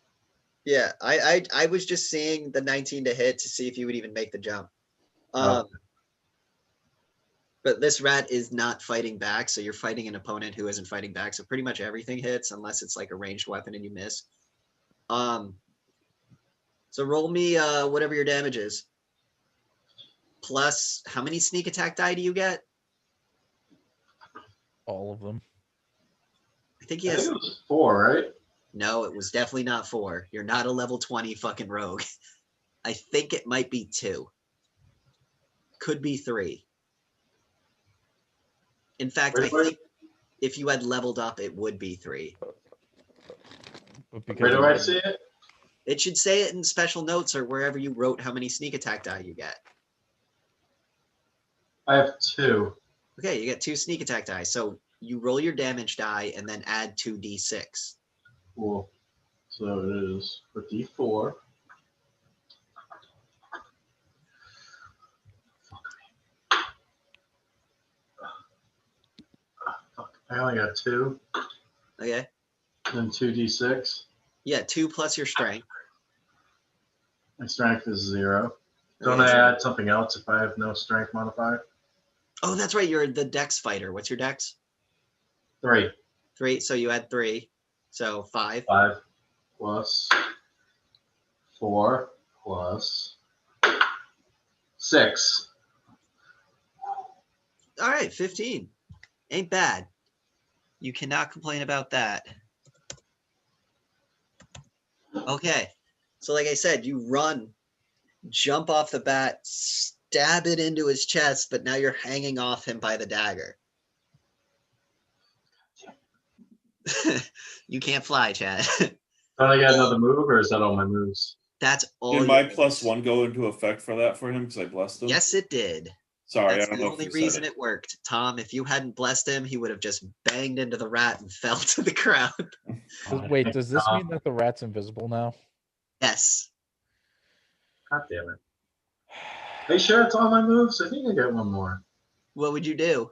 Yeah, I was just seeing the 19 to hit to see if you would even make the jump. Oh. But this rat is not fighting back, so you're fighting an opponent who isn't fighting back. So pretty much everything hits unless it's like a ranged weapon and you miss. So roll me whatever your damage is. Plus, how many sneak attack die do you get? All of them. I think he I has. think it was 4, right? No, it was definitely not 4. You're not a level 20 fucking rogue. I think it might be 2. Could be 3. In fact, I think if you had leveled up, it would be 3. But because Where do you I didn't- see it? It should say it in special notes or wherever you wrote how many sneak attack die you get. I have 2. Okay, you get 2 sneak attack die. So you roll your damage die and then add 2d6. Cool. So it is a D4. Fuck. I only got 2. Okay. Then 2d6. Yeah, 2 plus your strength. My strength is 0. Don't Okay, I so- add something else if I have no strength modifier? Oh, that's right. You're the dex fighter. What's your dex? 3. 3. So you add 3. So 5. 5 plus 4 plus 6. All right, 15. Ain't bad. You cannot complain about that. Okay. So like I said, you run, jump off the bat, stab it into his chest, but now you're hanging off him by the dagger. You can't fly, Chad. Don't I get another move, or is that all my moves? That's all. Did my your plus moves. 1 go into effect for that for him because I blessed him? Yes, it did. Sorry, That's I don't the know only if you reason said it. it worked. Tom, if you hadn't blessed him, he would have just banged into the rat and fell to the ground. Wait, does this mean that the rat's invisible now? Yes. God damn it. Are you sure it's all my moves? I think I get one more. What would you do?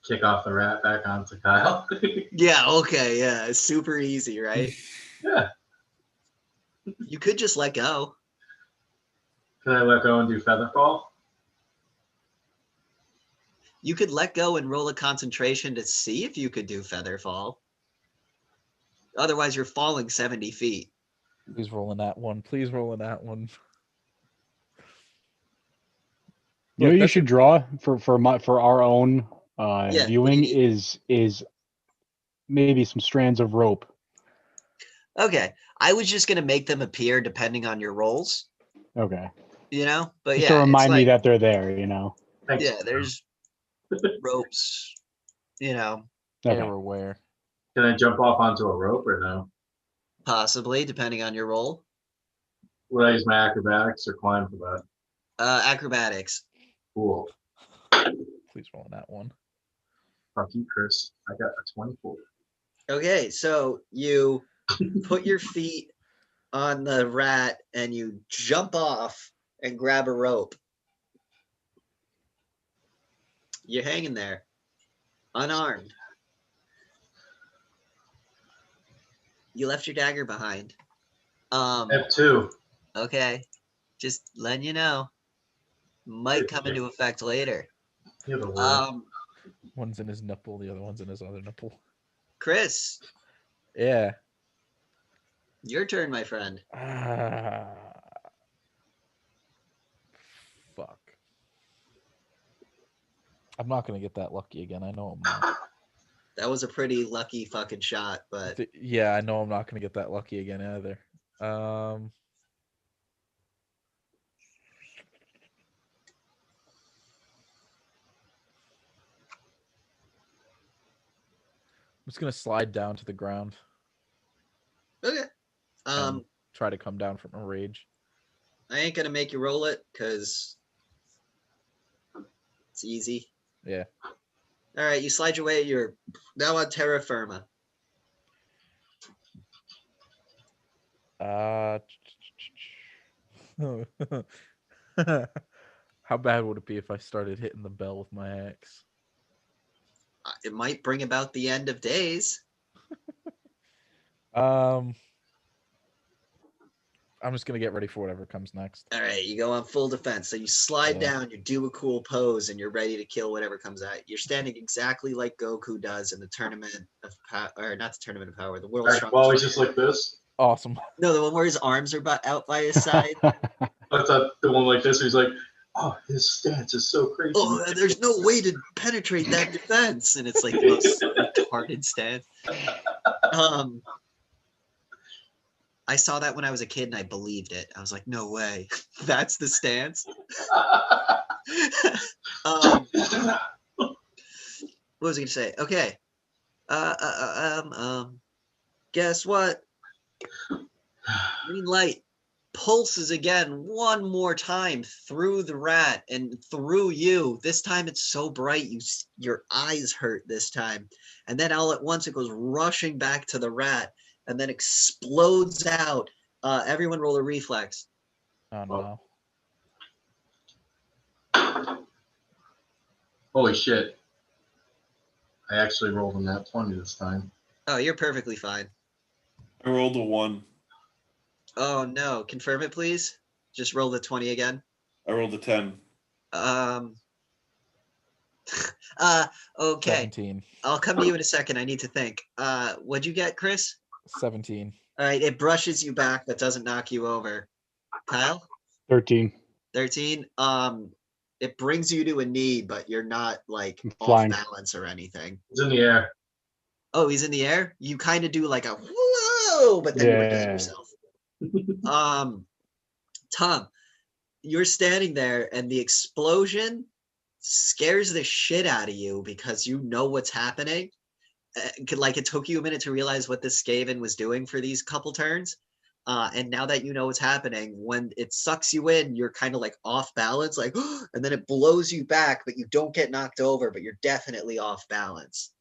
Kick off the rat back onto Kyle. Yeah, okay, yeah. It's super easy, right? Yeah. You could just let go. Can I let go and do Featherfall? You could let go and roll a concentration to see if you could do Featherfall. Otherwise, you're falling 70 feet. Please roll in that one. Please roll in that one. You know, Look, you that's- should draw for our own Yeah, viewing what do you is maybe some strands of rope. Okay. I was just going to make them appear depending on your rolls, Okay, you know? But just yeah, to it's remind me like- that they're there. You know. Thanks. yeah, there's ropes, you know, Okay. Everywhere. Can I jump off onto a rope or no? possibly depending on your roll. Would I use my acrobatics or climb for that? Acrobatics. Cool. Please roll on that one. Fuck you, Chris. I got a 24. Okay, so you put your feet on the rat and you jump off and grab a rope. You're hanging there, unarmed. You left your dagger behind. I have 2. Okay, just letting you know. Might come into effect later. You're the worst. One's in his nipple, the other one's in his other nipple. Chris, Yeah. your turn, my friend. Fuck. I'm not gonna get that lucky again. I know I'm not. That was a pretty lucky fucking shot, but Yeah, I know I'm not gonna get that lucky again either. I'm just gonna slide down to the ground. okay. And try to come down from a rage. I ain't gonna make you roll it because it's easy. Yeah. All right, you slide your way. You're now on terra firma. How bad would it be if I started hitting the bell with my axe? It might bring about the end of days. I'm just gonna get ready for whatever comes next. All right, you go on full defense. So you slide Yeah. down, you do a cool pose, and you're ready to kill whatever comes at you. You're standing exactly like Goku does in the tournament of power, or not the tournament of power, the world's Alright, well, he's strongest. just like this. Awesome. No, the one where his arms are out by his side. I thought the one like this, he's like, oh, his stance is so crazy. Oh, there's no way to penetrate that defense, and it's like the most retarded stance. I saw that when I was a kid and I believed it. I was like, no way, that's the stance. What was I gonna say? Okay. Guess what? Green light pulses again one more time through the rat and through you. This time it's so bright your eyes hurt this time. And then all at once it goes rushing back to the rat and then explodes out. Everyone roll a reflex. Oh no. Holy shit. I actually rolled a nat 20 this time. Oh, you're perfectly fine. I rolled a 1. Oh no, confirm it please. Just roll the 20 again. I rolled a 10. Okay. 17. I'll come to you in a second. I need to think. What'd you get, Chris? 17. All right, it brushes you back, but doesn't knock you over. Kyle? 13. 13. It brings you to a knee, but you're not like off Flying. balance or anything. It's in the air. Oh, he's in the air? You kind of do like a whoa, but then you regain Yeah. yourself. Tom, you're standing there and the explosion scares the shit out of you because you know what's happening. Like it took you a minute to realize what this Skaven was doing for these couple turns. And now that you know what's happening, when it sucks you in, you're kind of like off balance, like, and then it blows you back, but you don't get knocked over, but you're definitely off balance.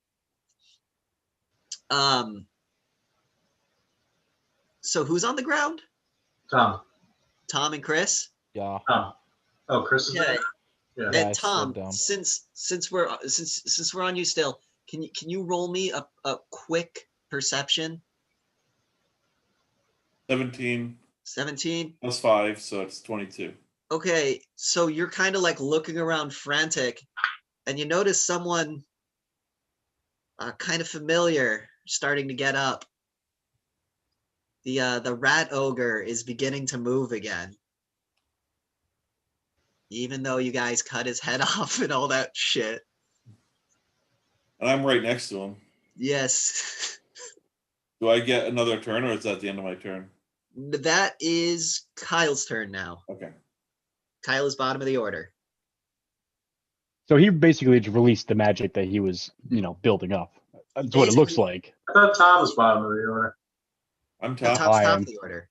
So who's on the ground? Tom. Tom and Chris? Yeah. Tom. Oh, Chris is Okay. there? Yeah. Yeah, I And slid Tom, down. since we're on you still, can you roll me a quick perception? 17 17. plus 5, so it's 22. Okay, so you're kind of like looking around frantic, and you notice someone kind of familiar starting to get up. The rat ogre is beginning to move again. Even though you guys cut his head off and all that shit. And I'm right next to him. Yes. Do I get another turn, or is that the end of my turn? That is Kyle's turn now. Okay. Kyle is bottom of the order. So he basically just released the magic that he was, building up. That's what it looks Basically- like. I thought Tom was bottom of the order. I'm Tom's top. I top am. of the order.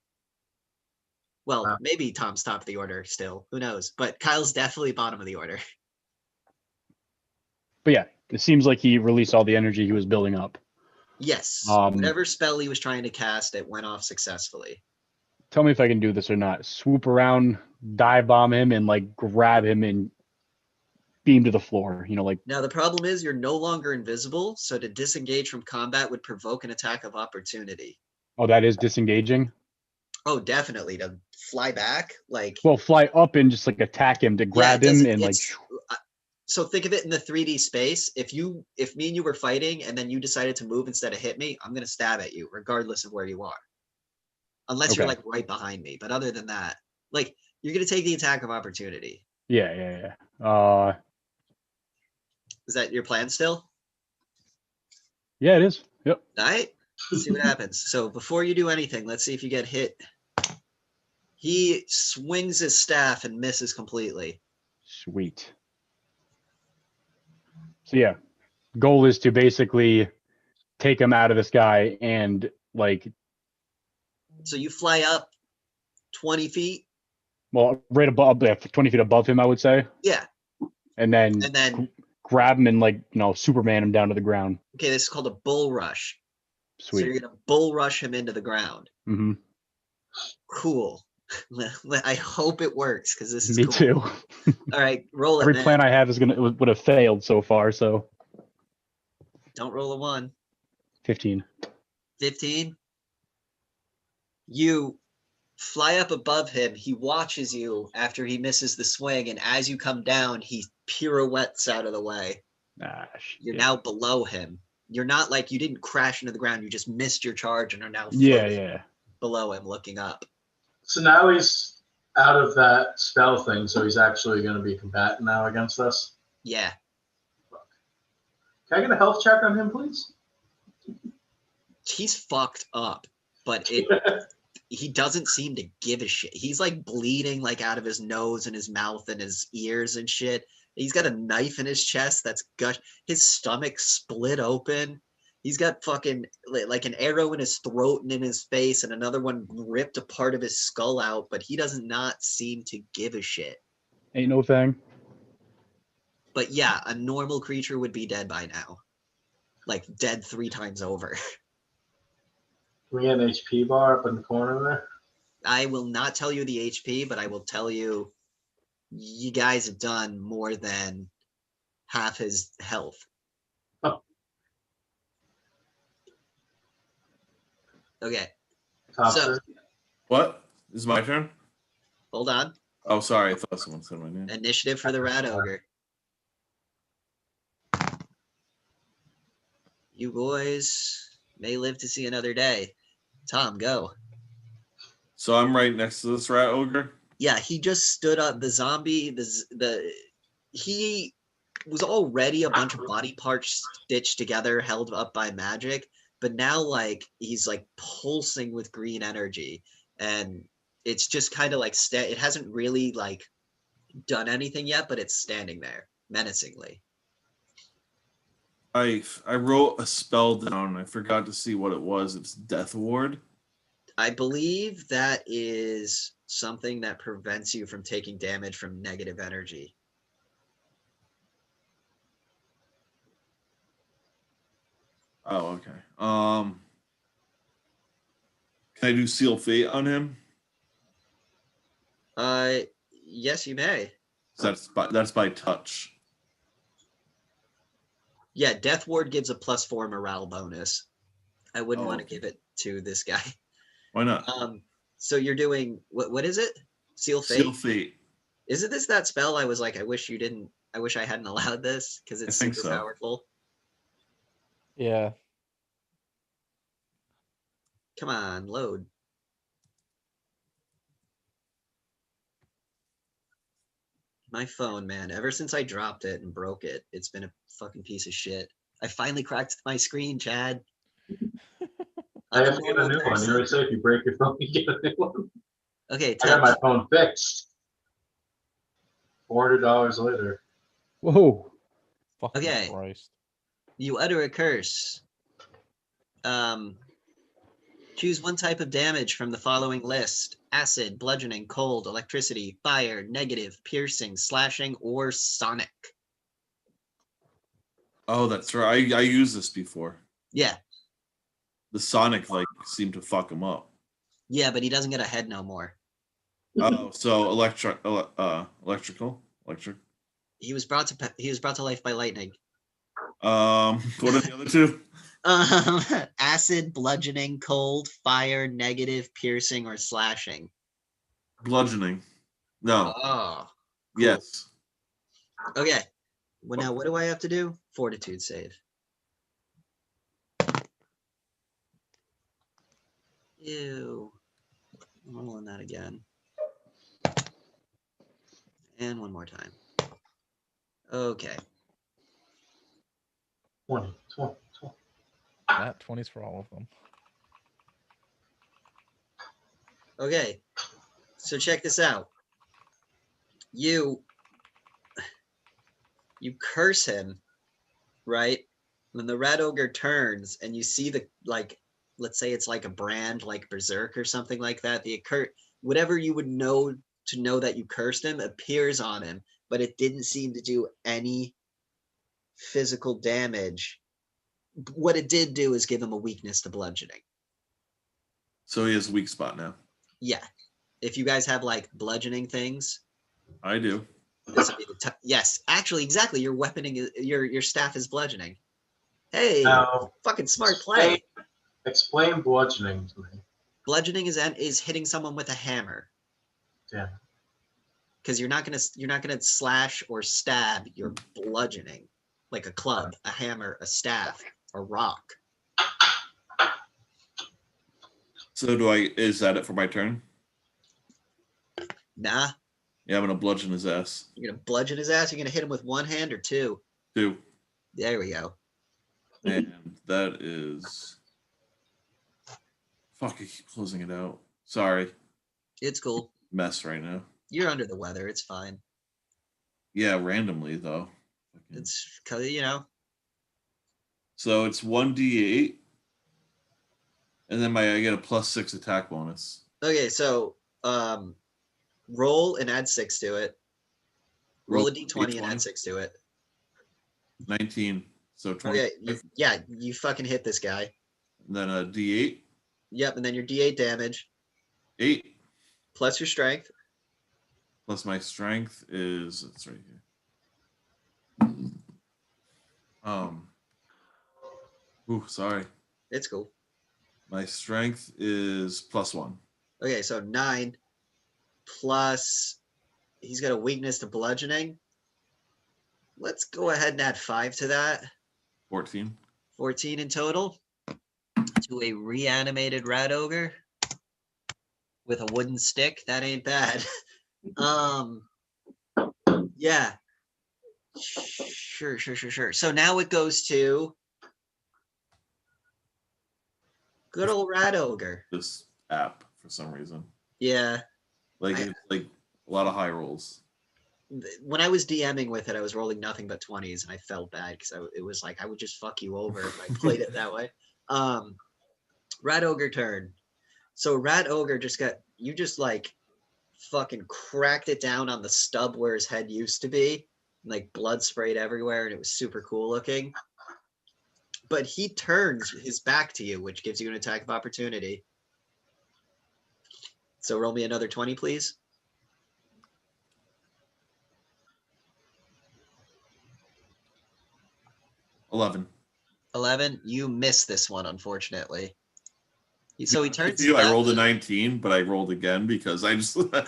Well, Wow. maybe Tom's top of the order still. Who knows? But Kyle's definitely bottom of the order. But yeah, it seems like he released all the energy he was building up. Yes. Um, Whatever spell he was trying to cast, it went off successfully. Tell me if I can do this or not. Swoop around, dive bomb him, and like grab him and beam to the floor. You know, like Now, the problem is you're no longer invisible, so to disengage from combat would provoke an attack of opportunity. oh, that is disengaging. Oh, definitely. To fly back, like, Well, fly up and just like attack him to yeah, grab it him doesn't, and like. it's, so think of it in the 3D space. If me and you were fighting and then you decided to move instead of hit me, I'm going to stab at you regardless of where you are. Unless you're Okay. like right behind me. But other than that, like, you're going to take the attack of opportunity. Yeah. Is that your plan still? Yeah, it is. Yep. All right. Let's see what happens. So before you do anything, let's see if you get hit. He swings his staff and misses completely. Sweet. So yeah, goal is to basically take him out of the sky and like, So you fly up 20 feet. well, right above, 20 feet above him, I would say, Yeah. and then And then, grab him and like, Superman him down to the ground. okay, this is called a bull rush. So Sweet. you're going to bull rush him into the ground. Mm-hmm. Cool. I hope it works because this is Me cool. too. All right, roll it, Every man. plan I have would have failed so far. So Don't roll a 1. 15. 15. You fly up above him. He watches you after he misses the swing, and as you come down, he pirouettes out of the way. Ah, shit. You're now below him. You're not like you didn't crash into the ground. You just missed your charge and are now floating Yeah. below him, looking up. So now he's out of that spell thing, so he's actually going to be combatant now against us. Yeah. Can I get a health check on him, please? He's fucked up, but he doesn't seem to give a shit. He's like bleeding like out of his nose and his mouth and his ears and shit. He's got a knife in his chest that's gush. His stomach split open. He's got fucking like an arrow in his throat and in his face, and another one ripped a part of his skull out, but he does not seem to give a shit. Ain't no thing. But yeah, a normal creature would be dead by now. Like dead 3 times over. Can we get an HP bar up in the corner there? I will not tell you the HP, but I will tell you you guys have done more than half his health. Oh. Okay, Top So- three? What? This is my turn? hold on. Oh, sorry. I thought someone said my name. Initiative for the rat ogre. You boys may live to see another day. Tom, go. So I'm right next to this rat ogre. Yeah, he just stood up. The zombie, he was already a bunch of body parts stitched together, held up by magic, but now like he's like pulsing with green energy, and it's just kind of like it hasn't really like done anything yet, but it's standing there menacingly. I wrote a spell down. I forgot to see what it was. It's Death Ward. I believe that is something that prevents you from taking damage from negative energy. Oh, okay. Can I do Seal Fate on him? Yes, you may. That's by touch. Yeah, Death Ward gives a +4 morale bonus. I wouldn't Oh, want to okay. give it to this guy. Why not? So you're doing what is it? Seal Fate? Seal Fate. Isn't this that spell I was like, I wish I hadn't allowed this because it's I think super so. powerful. Yeah. Come on, load. My phone, man, ever since I dropped it and broke it, it's been a fucking piece of shit. I finally cracked my screen, Chad. I I'm have to get a normal new one. You person. always say if you break your phone, you get a new one. Okay, I got my Ted, phone fixed. $400 later. Whoa. Fucking Okay. Christ. you utter a curse. Choose one type of damage from the following list: acid, bludgeoning, cold, electricity, fire, negative, piercing, slashing, or sonic. Oh, that's right. I used this before. Yeah. The Sonic like seemed to fuck him up. Yeah, but he doesn't get a head no more. Oh, so electric. He was brought to life by lightning. What are the other two? Acid, bludgeoning, cold, fire, negative, piercing, or slashing. Bludgeoning. No. Oh. Cool. Yes. Okay. Well, now what do I have to do? Fortitude save. Ew. I'm rolling that again. And one more time. Okay. 20. That 20s for all of them. Okay. So check this out. You curse him, right? When the rat ogre turns and you see the, like, let's say it's like a brand like Berserk or something like that, whatever you would know to know that you cursed him appears on him, but it didn't seem to do any physical damage. What it did do is give him a weakness to bludgeoning. So he has a weak spot now. Yeah. If you guys have like bludgeoning things, I do. this would be yes, actually, exactly. Your weaponing, your staff is bludgeoning. Hey, Now, fucking smart play. Explain bludgeoning to me. Bludgeoning is hitting someone with a hammer. Yeah. Because you're not gonna slash or stab. You're bludgeoning, like a club, a hammer, a staff, a rock. So is that it for my turn? Nah, Yeah, I'm gonna bludgeon his ass. you're gonna bludgeon his ass. You're gonna hit him with one hand or two. 2. There we go. And that is fuck, I keep closing it out. Sorry. It's cool. Mess right now. You're under the weather. It's fine. Yeah, randomly though. It's because you know. So it's 1d8. And then I get a +6 attack bonus. Okay, so roll and add 6 to it. Roll a d20 and add 6 to it. 19. So 20. Okay, you fucking hit this guy. And then a d8. Yep, and then your d8 damage 8 plus your strength. plus my strength is, it's right here. Sorry. It's cool. My strength is +1. Okay, so 9 plus he's got a weakness to bludgeoning. Let's go ahead and add 5 to that. 14. 14 in total to a reanimated rat ogre with a wooden stick. That ain't bad. Yeah. Sure. So now it goes to good old rat ogre. This app for some reason. Yeah. It's like a lot of high rolls. When I was DMing with it, I was rolling nothing but 20s, and I felt bad because it was like I would just fuck you over if I played it that way. Rat ogre turn. So rat ogre just like fucking cracked it down on the stub where his head used to be, and like blood sprayed everywhere, and it was super cool looking. But he turns his back to you, which gives you an attack of opportunity. So roll me another 20, please. $11. 11. You miss this one, unfortunately. So he turns. I rolled a 19, but I rolled again because I just I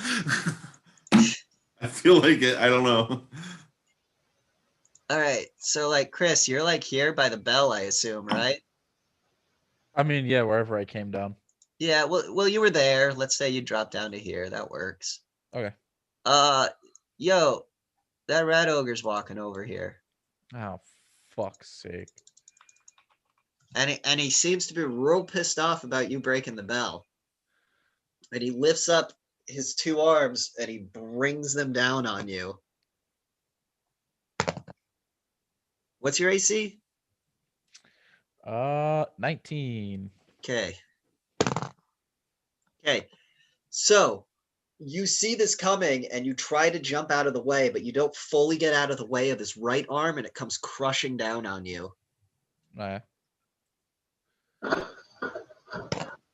feel like it. I don't know. All right. So like Chris, you're like here by the bell, I assume, right? I mean, yeah, wherever I came down. Yeah. Well, you were there. Let's say you dropped down to here. That works. Okay. Yo, that rat ogre's walking over here. Oh, fuck's sake. And he seems to be real pissed off about you breaking the bell. And he lifts up his 2 arms and he brings them down on you. What's your AC? 19. Okay. Okay, so you see this coming and you try to jump out of the way, but you don't fully get out of the way of this right arm and it comes crushing down on you.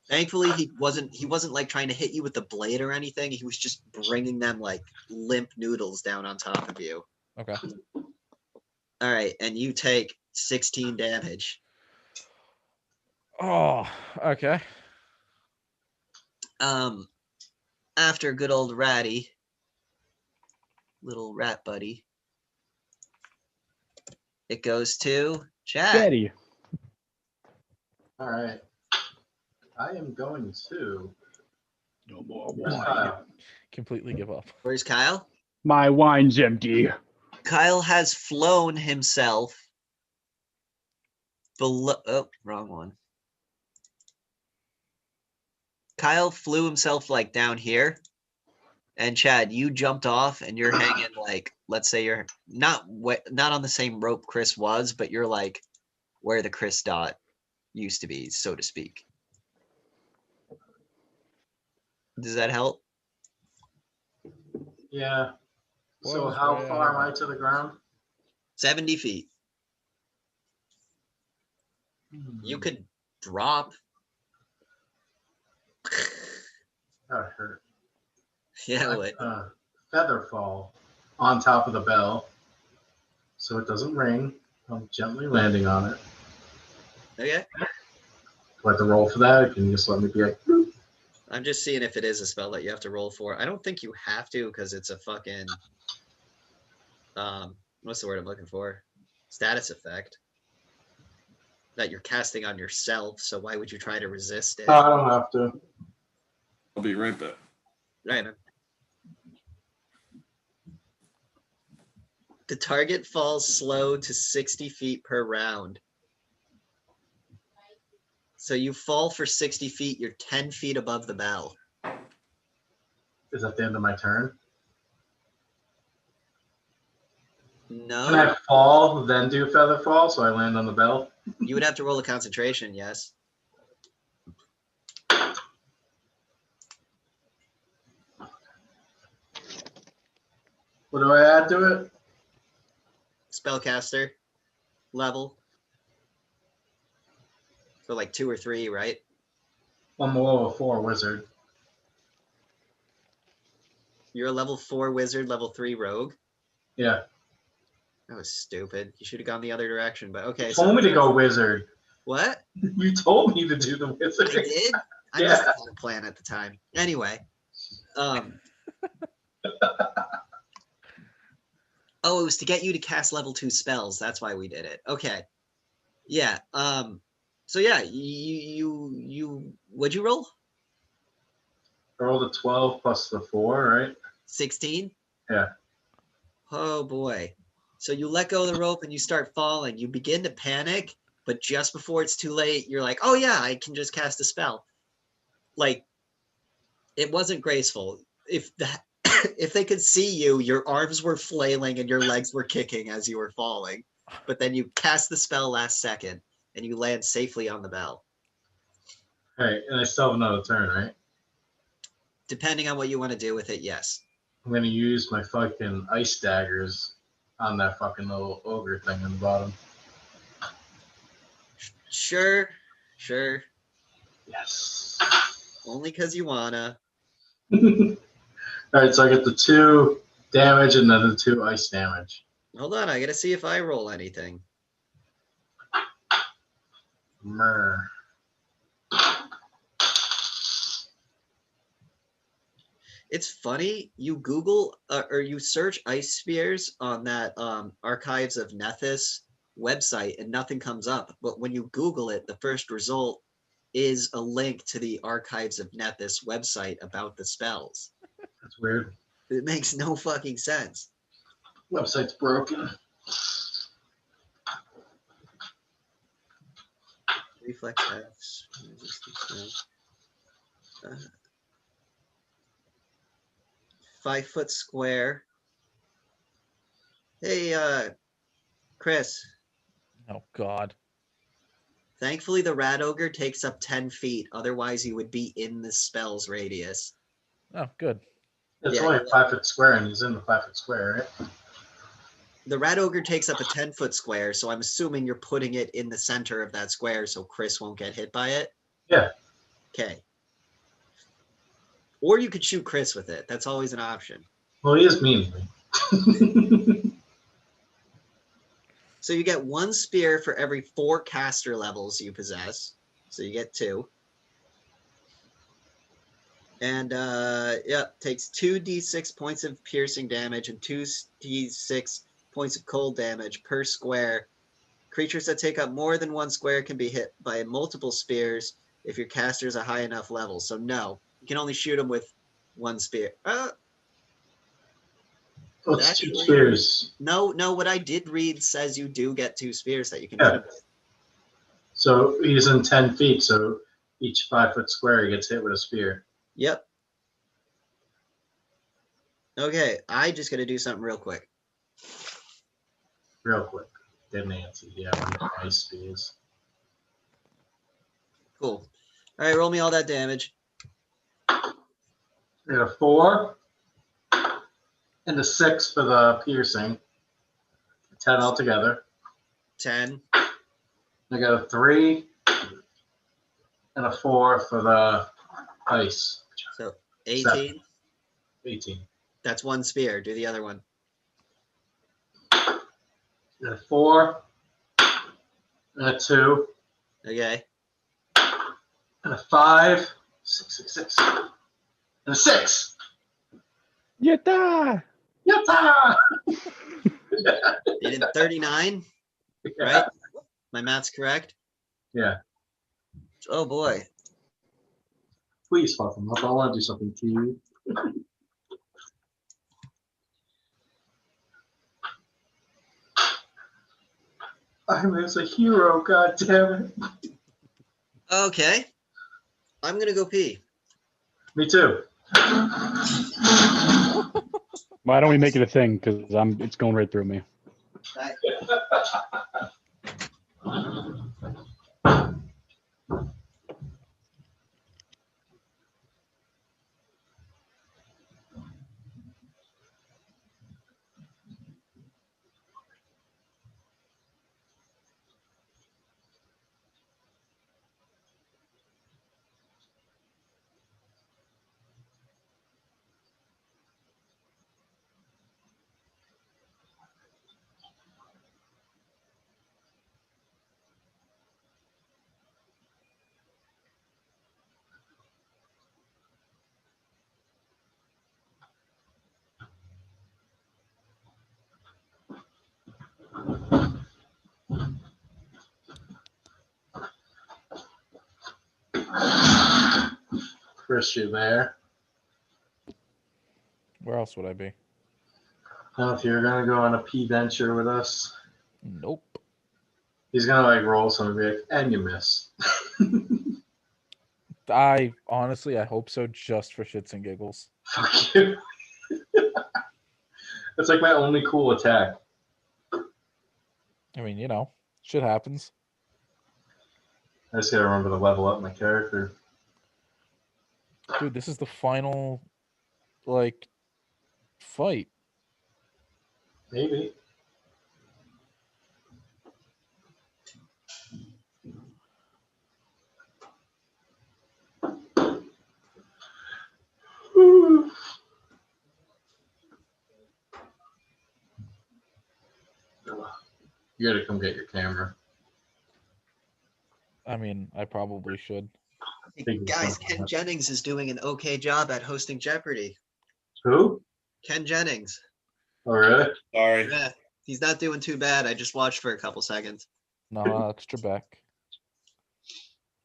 Thankfully, he wasn't like trying to hit you with the blade or anything. He was just bringing them like limp noodles down on top of you. Okay. All right, and you take 16 damage. Oh, okay. After good old Ratty, little rat buddy, it goes to Chad. Daddy. All right. I am going to. No more Where's wine. Kyle? Completely give up. Where's Kyle? My wine's empty. Kyle has flown himself below. Oh, wrong one. Kyle flew himself like down here. And Chad, you jumped off and you're hanging like, let's say you're not on the same rope Chris was, but you're like where the Chris dot used to be, so to speak. Does that help? Yeah. So Was how way far out. am I to the ground? 70 feet. You could drop. That hurt. Yeah, it would. Feather fall on top of the bell, so it doesn't ring. I'm gently landing on it. Okay. Do I have to roll for that? Or can you just let me be like, bloop? I'm just seeing if it is a spell that you have to roll for. I don't think you have to because it's a fucking what's the word I'm looking for? Status effect that you're casting on yourself. So why would you try to resist it? I don't have to. I'll be right back. Right. The target falls slow to 60 feet per round. So you fall for 60 feet. You're 10 feet above the bell. Is that the end of my turn? No. Can I fall, then do feather fall, so I land on the bell? You would have to roll a concentration, yes. What do I add to it? Spellcaster level. So like 2 or 3, right? I'm a level 4 wizard. You're a level 4 wizard, level 3 rogue. Yeah. That was stupid. You should have gone the other direction, but okay. You told me to go wizard. What? You told me to do the wizard. I did? I Yeah. must have had a plan at the time. Anyway. Oh, it was to get you to cast level 2 spells. That's why we did it. Okay. Yeah. So yeah, you what'd you roll? I rolled a 12 plus the 4, right? 16? Yeah. Oh boy. So you let go of the rope and you start falling. You begin to panic, but just before it's too late, you're like, oh yeah, I can just cast a spell. Like, it wasn't graceful. If they could see you, your arms were flailing and your legs were kicking as you were falling. But then you cast the spell last second and you land safely on the bell. Hey, and I still have another turn, right? Depending on what you want to do with it, yes. I'm going to use my fucking ice daggers on that fucking little ogre thing on the bottom. Sure. Yes. Only because you wanna. All right, so I get the 2 damage and then the 2 ice damage. Hold on, I gotta see if I roll anything. Myrrh. It's funny, you Google or you search ice spears on that Archives of Nethys website and nothing comes up. But when you Google it, the first result is a link to the Archives of Nethys website about the spells. That's weird. It makes no fucking sense. Website's broken. Reflex X. Resistance, 5 foot square. Hey, Chris. Oh God. Thankfully, the rat ogre takes up 10 feet. Otherwise, he would be in the spell's radius. Oh, good. It's Yeah, only a 5-foot square, and he's in the 5-foot square, right? The rat ogre takes up a 10-foot square, so I'm assuming you're putting it in the center of that square so Chris won't get hit by it. Yeah. Okay. Or you could shoot Chris with it. That's always an option. Well, he is mean to me. So you get 1 spear for every 4 caster levels you possess. So you get 2. And takes 2d6 points of piercing damage and 2d6 points of cold damage per square. Creatures that take up more than 1 square can be hit by multiple spears if your caster is a high enough level. So no, you can only shoot them with 1 spear. Well, it's Actually, 2 spears. No, what I did read says you do get 2 spears that you can hit him with. So he's in 10 feet, so each 5-foot square he gets hit with a spear. Yep. Okay, I just got to do something real quick. Real quick. Dead Nancy. Yeah, one of the ice spears. Cool. All right, roll me all that damage. We got a 4 and a 6 for the piercing. 10 altogether. 10. I got a 3 and a 4 for the ice. So 18. 7. 18. That's 1 spear. Do the other one. And a 4 and a 2 Okay. and a 5. 6, 6, 6. And a 6. Yatta! Yatta! You did 39, right? My math's correct. Yeah. Oh boy. Please fuck him up. I want to do something to you. I'm as a hero, god damn it. Okay. I'm gonna go pee. Me too. Why don't we make it a thing? Because it's going right through me. Chris, you there? Where else would I be? I don't know if you're gonna go on a pee venture with us. Nope. He's gonna like roll some and be like, and you miss. I honestly, I hope so, just for shits and giggles. Fuck you. That's like my only cool attack. I mean, shit happens. I just gotta remember to level up my character. Dude, this is the final, fight. Maybe. You gotta come get your camera. I mean, I probably should. Hey, guys, Ken Jennings is doing an okay job at hosting Jeopardy. Who? Ken Jennings. Oh, really? Sorry. Yeah, he's not doing too bad. I just watched for a couple seconds. No, extra back.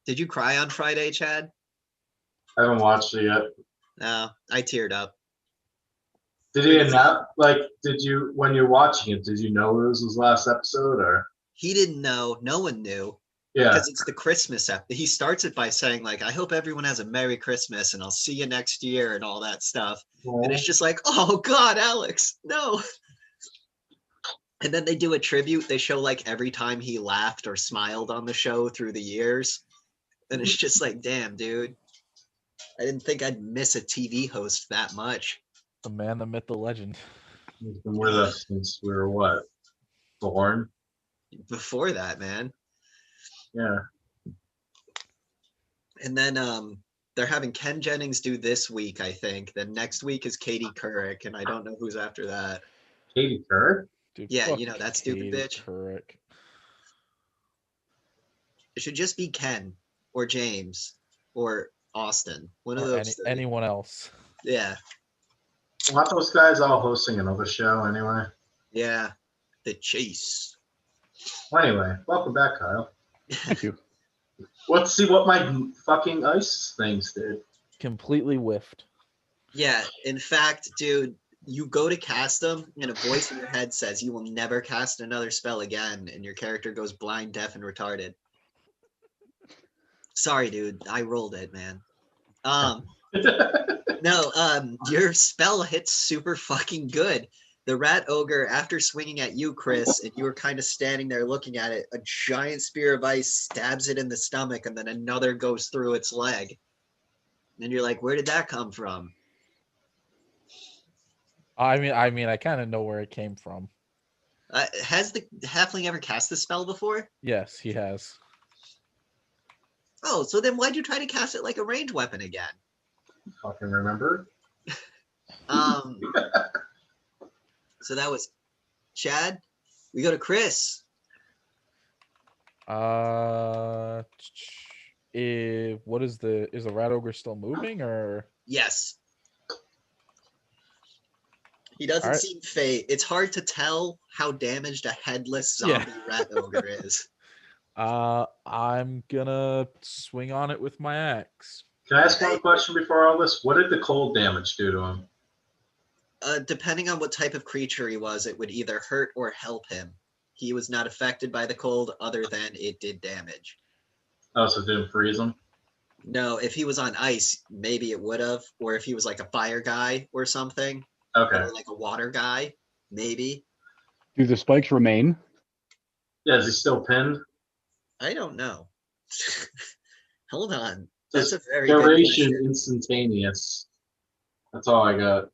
Did you cry on Friday, Chad? I haven't watched it yet. No, I teared up. Did he not did you, when you're watching it, did you know it was his last episode or? He didn't know. No one knew. Yeah. Because it's the Christmas episode. He starts it by saying, like, I hope everyone has a Merry Christmas and I'll see you next year and all that stuff. And it's just like, oh God, Alex, no. And then they do a tribute. They show like every time he laughed or smiled on the show through the years. And it's just like, damn, dude. I didn't think I'd miss a TV host that much. The man, the myth, the legend. He's been with us since we were what? Born? Before that, man. Yeah. And then they're having Ken Jennings do this week, I think. Then next week is Katie Couric, and I don't know who's after that. Katie Couric? Dude, Yeah, fuck you know that stupid Katie bitch. Couric. It should just be Ken or James or Austin. One of Or those three. anyone else. Yeah, Aren't those guys all hosting another show anyway? yeah. The Chase. Well, anyway, welcome back, Kyle. Thank you. Let's see what my fucking ice things did. Completely whiffed. Yeah, in fact, dude, you go to cast them, and a voice in your head says you will never cast another spell again, and your character goes blind, deaf, and retarded. Sorry, dude. I rolled it, man. No, your spell hits super fucking good. The rat ogre, after swinging at you, Chris, and you were kind of standing there looking at it, a giant spear of ice stabs it in the stomach, and then another goes through its leg. And you're like, where did that come from? I mean, I kind of know where it came from. Has the halfling ever cast this spell before? Yes, he has. Oh, so then why'd you try to cast it like a ranged weapon again? Fucking remember? So that was Chad. We go to Chris. What is the rat ogre still moving or? Yes. He doesn't Alright. seem fate. It's hard to tell how damaged a headless zombie rat ogre is. I'm gonna swing on it with my axe. Can I ask one question before all this? What did the cold damage do to him? Depending on what type of creature he was, it would either hurt or help him. He was not affected by the cold other than it did damage. Oh, so it didn't freeze him? No, if he was on ice, maybe it would have. Or if he was like a fire guy or something. Okay. Or like a water guy, maybe. Do the spikes remain? Yeah, is he still pinned? I don't know. Hold on. That's Just a very good duration question. instantaneous. That's all I got.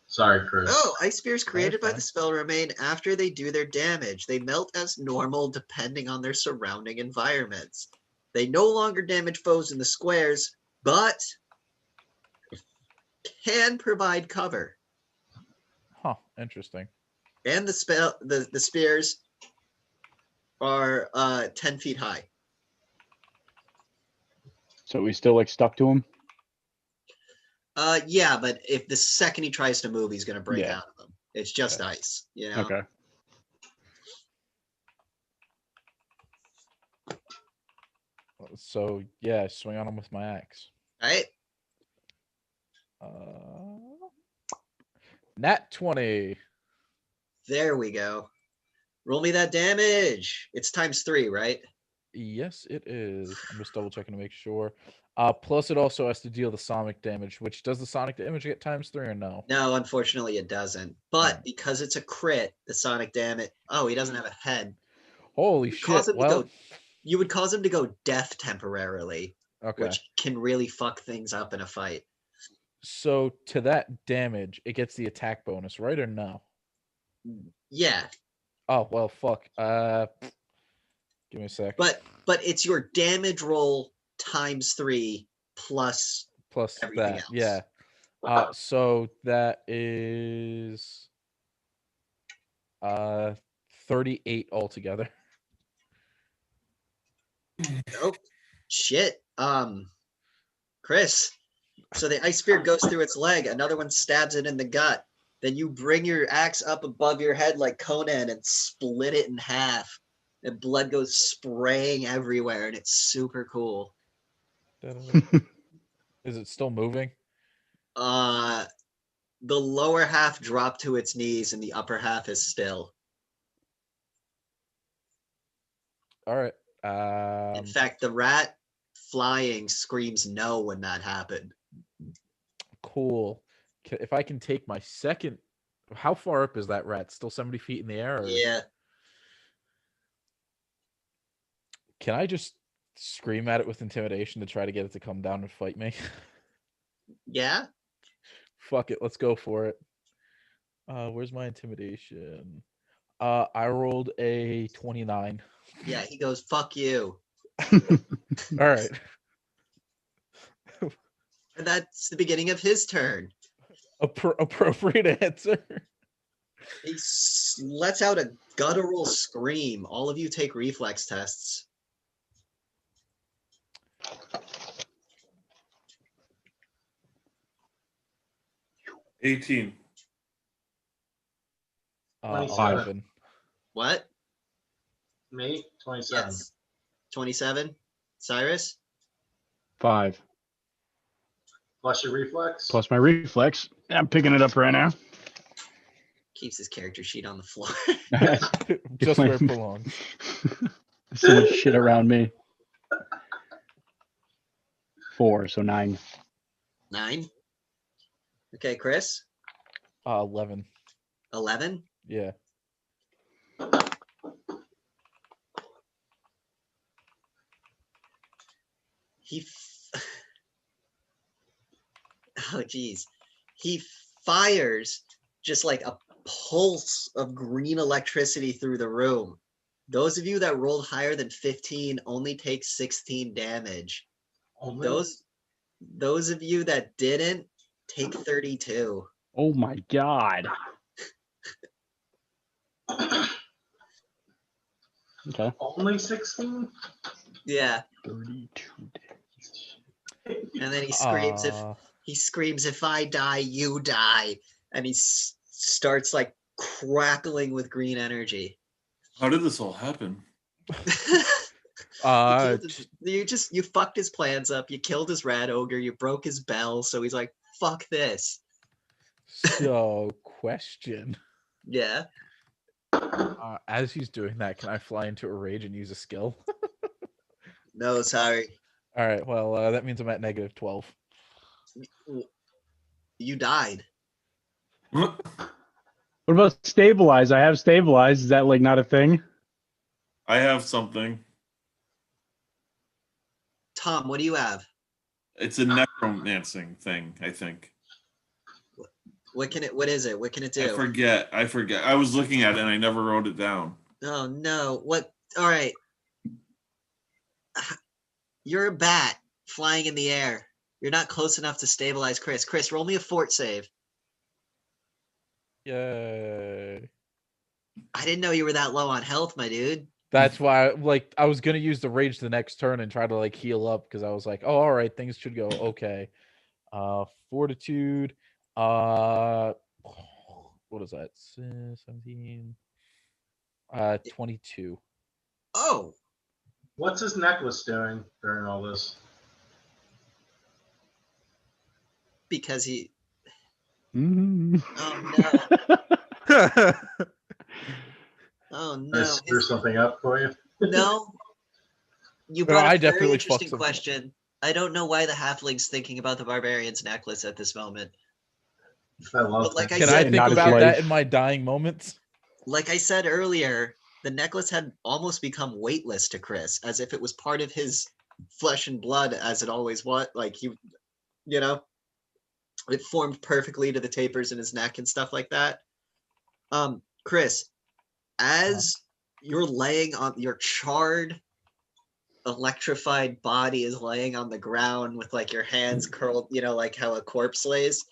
Sorry, Chris. Oh, ice spears created by fine. the spell remain after they do their damage. They melt as normal depending on their surrounding environments. They no longer damage foes in the squares, but can provide cover. Huh, interesting. And the spears are 10 feet high. So we still like stuck to him? Yeah, but if the second he tries to move, he's gonna break Yeah. out of them. It's just ice, you know. Okay. So yeah, swing on him with my axe. All right. Nat 20. There we go. Roll me that damage. It's ×3, right? Yes, it is. I'm just double checking to make sure. Plus it also has to deal the sonic damage, which does the sonic damage get ×3 or no? No, unfortunately it doesn't. But Alright. because it's a crit, the sonic damage. Oh, he doesn't have a head. Holy You cause shit. him to Well, go- You would cause him to go deaf temporarily, okay. which can really fuck things up in a fight. So to that damage, it gets the attack bonus, right or no? Yeah, Oh, well, fuck. Give me a sec. but it's your damage roll ×3 plus Plus everything that, else. yeah. So that is 38 altogether. Oh shit. Chris. So the ice spear goes through its leg, another one stabs it in the gut. Then you bring your axe up above your head like Conan and split it in half. And blood goes spraying everywhere, and it's super cool. Is it still moving? The lower half dropped to its knees, and the upper half is still. All right. In fact, the rat flying screams no when that happened. Cool. if I can take my second, how far up is that rat? Still 70 feet in the air? Or Yeah. can I just scream at it with intimidation to try to get it to come down and fight me? Yeah. Fuck it, let's go for it. Where's my intimidation? I rolled a 29. Yeah. He goes, "Fuck you," All right. and that's the beginning of his turn. Appropriate answer. He lets out a guttural scream. All of you take reflex tests. $18. 27. 11. What? Me, 27. Yes. 27. Cyrus? 5 Plus your reflex. plus my reflex. Yeah, I'm picking it up right now. Keeps his character sheet on the floor. Just where it belongs. So much shit around me. 4, so 9. 9. Okay, Chris? 11. 11. Yeah. Oh, geez. He fires just like a pulse of green electricity through the room. Those of you that rolled higher than 15 only take 16 damage. Those of you that didn't take 32. Oh my god. Okay. Only 16? Yeah. 32 days. And then he screams, if I die, you die. And he starts like crackling with green energy. How did this all happen? You fucked his plans up. You killed his rat ogre. You broke his bell. So he's like, fuck this. So, question. Yeah. As he's doing that, can I fly into a rage and use a skill? No, sorry. All right. Well, that means I'm at -12. You died. What about stabilize? I have stabilize. Is that like not a thing? I have something. Tom, what do you have? It's a necromancing thing, I think. What is it? What can it do? I forget. I was looking at it and I never wrote it down. Oh no. What? All right. You're a bat flying in the air. You're not close enough to stabilize Chris. Chris, roll me a fort save. Yay. I didn't know you were that low on health, my dude. That's why, I was gonna use the rage the next turn and try to heal up because I was like, oh, all right, things should go okay. Fortitude. What is that? 17. 22. Oh, What's his necklace doing during all this? because he. Mm. Oh no. Oh Did no. I screw something up for you? No. You No, brought I up a very definitely fucked interesting something up. question. I don't know why the halfling's thinking about the barbarian's necklace at this moment. I love But like that. I Can said, I Not think his about that life. in my dying moments? like I said earlier, the necklace had almost become weightless to Chris, as if it was part of his flesh and blood, as it always was. Like he, it formed perfectly to the tapers in his neck and stuff like that. Chris, as you're laying on your charred, electrified body is laying on the ground with your hands curled, like how a corpse lays,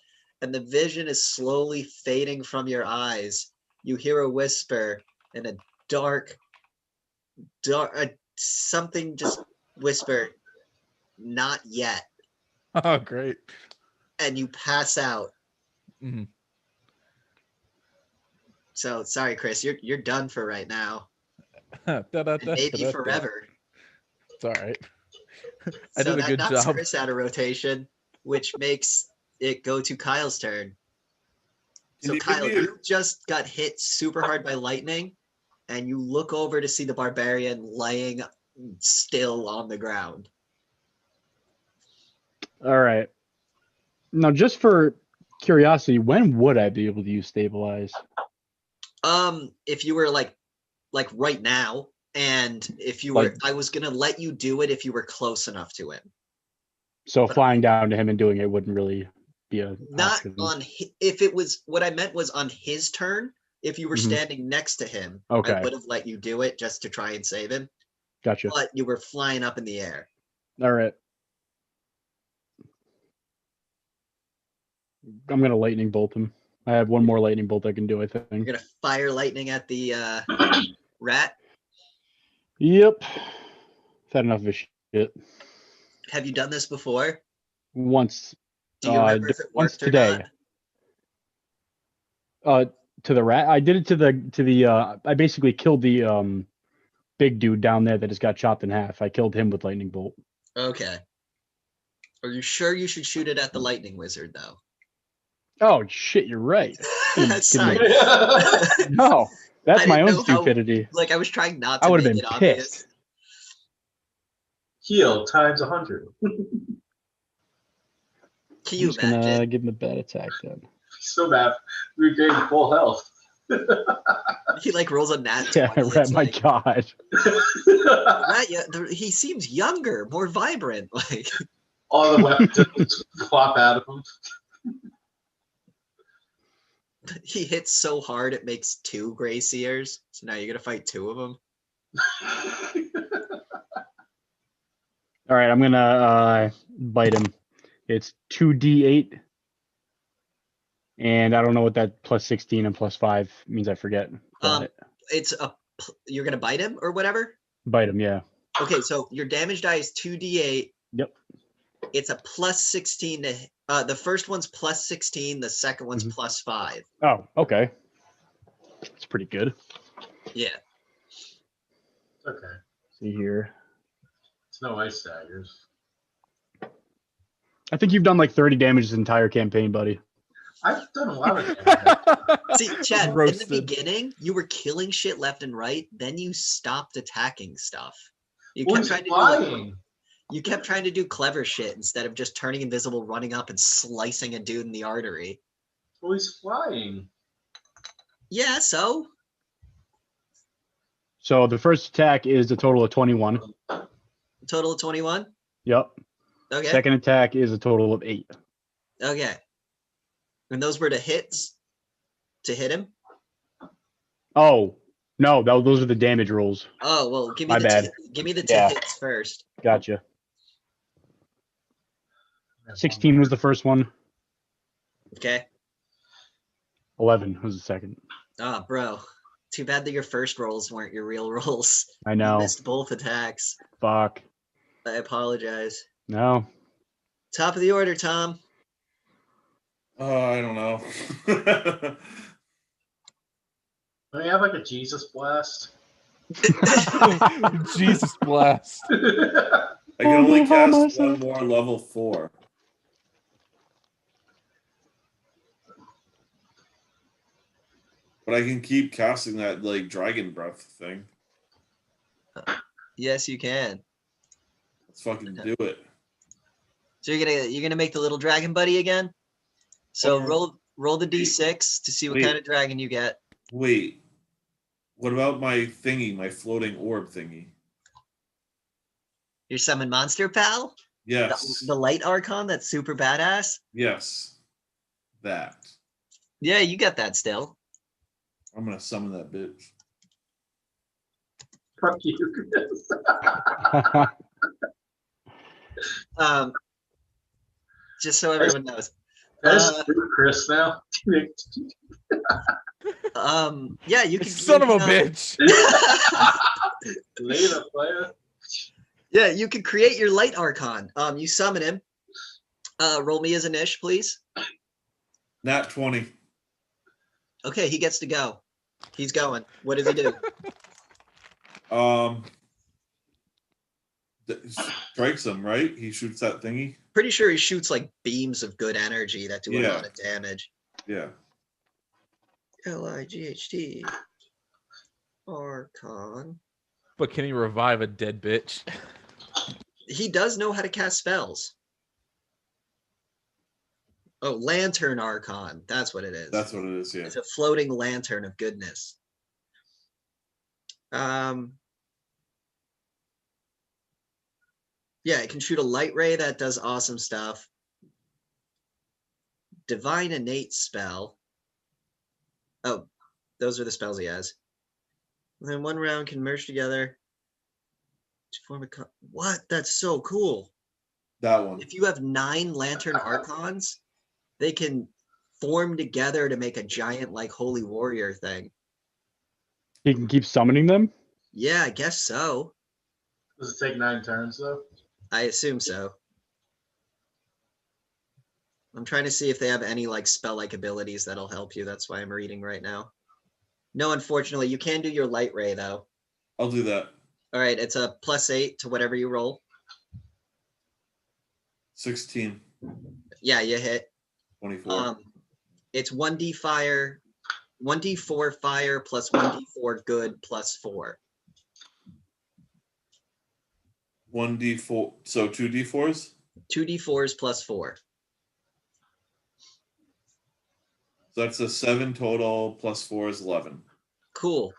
and the vision is slowly fading from your eyes. You hear a whisper in a dark, something just whisper, "Not yet," Oh, great. and you pass out. Mhm. So sorry, Chris, you're done for right now, and Da-da-da, maybe da-da-da. forever. It's all right. I So did a that good knocks job. Chris out of rotation, which makes it go to Kyle's turn. Can So you give Kyle, me a- you just got hit super hard by lightning, and you look over to see the barbarian laying still on the ground. All right. Now, just for curiosity, when would I be able to use stabilize? If you were like right now, and if you were, I was gonna let you do it if you were close enough to him. So But flying down to him and doing it wouldn't really be a not option. on if it was what I meant was on his turn. If you were Mhm. standing next to him, Okay. I would have let you do it just to try and save him. Gotcha. But you were flying up in the air. All right. I'm gonna lightning bolt him. I have one more lightning bolt I can do, I You're think. gonna fire lightning at the rat. Yep. I've had enough of this shit. Have you done this before? Once. Do you remember if it Once worked or today. not? To the rat. I did it to the I basically killed the big dude down there that just got chopped in half. I killed him with lightning bolt. Okay. Are you sure you should shoot it at the lightning wizard though? Oh shit, you're right. Sorry. No, that's I my didn't own know how- stupidity. Like I was trying not I to would have make been it obvious. pissed. Heal times 100. Can I'm you just imagine? gonna give him a bad attack then. Still have regained full health. He like rolls a nat Yeah, 20. rat. It's My like, God. Rat, yeah, he seems younger, more vibrant. Like All the weapons flop out of him. he hits so hard it makes 2 gray seers. So now you're gonna fight 2 of them. All right, I'm gonna bite him. It's 2d8, and I don't know what that plus 16 and plus 5 means. I forget. But You're gonna bite him or whatever. bite him, yeah. Okay, so your damage die is 2d8. Yep. It's a plus 16 to the first one's plus 16, the second one's Mhm. plus 5. Oh, okay. It's pretty good. Yeah. Okay. See here. It's no ice daggers. I think you've done like 30 damage this entire campaign, buddy. I've done a lot of damage. See, Chad, in the Roasted. beginning, you were killing shit left and right. Then you stopped attacking stuff. You Well, kept he's trying to do like, flying. you kept trying to do clever shit instead of just turning invisible, running up and slicing a dude in the artery. Well, he's flying. Yeah, so So the first attack is a total of 21. total of 21. Yep. Okay. Second attack is a total of 8. Okay. And those were the hits to hit him. Oh, no, those are the damage rolls. Oh well, give me My the bad. give me the 2 Yeah. hits first. Gotcha. 16 was the first one. Okay. 11 was the second. Ah, bro. Too bad that your first rolls weren't your real rolls. I You know. missed both attacks. Fuck. I apologize. No. Top of the order, Tom. I don't know. Do we have like a Jesus blast? Jesus blast. I can only cast one more level 4. But I can keep casting that like dragon breath thing. Yes, you can. Let's fucking do it. So you're gonna make the little dragon buddy again. So Okay. roll the d6 to see what Wait. kind of dragon you get. Wait. What about my thingy, my floating orb thingy? Your summon monster pal, Yes. the light archon that's super badass. Yes. That. Yeah, you got that still. I'm gonna summon that bitch. Fuck you, Chris. Just so everyone knows. That's Chris now. Yeah, you can. Son of a bitch. Later, player. Yeah, you can create your light archon. You summon him. Roll me as a niche, please. Nat 20. Okay, he gets to go. He's going. What does he do? Strikes him, right? He shoots that thingy. Pretty sure he shoots like beams of good energy that do a Yeah. lot of damage. Yeah. Light Archon. But can he revive a dead bitch? He does know how to cast spells. Oh, Lantern Archon. That's what it is. That's what it is. Yeah. It's a floating lantern of goodness. Yeah, it can shoot a light ray that does awesome stuff. Divine Innate spell. Oh, those are the spells he has. And then one round can merge together to form a. What? That's so cool. That one. If you have 9 Lantern Archons, they can form together to make a giant, like, holy warrior thing. He can keep summoning them. Yeah, I guess so. Does it take 9 turns though? I assume so. I'm trying to see if they have any like spell-like abilities that'll help you. That's why I'm reading right now. No, unfortunately, you can do your light ray though. I'll do that. All right, it's a +8 to whatever you roll. 16. Yeah, you hit. 24. It's 1d fire, 1d4 fire plus 1d4 good plus 4. 1d4. So 2d4s? 2d4s plus 4. So that's a 7 total, plus 4 is 11. Cool.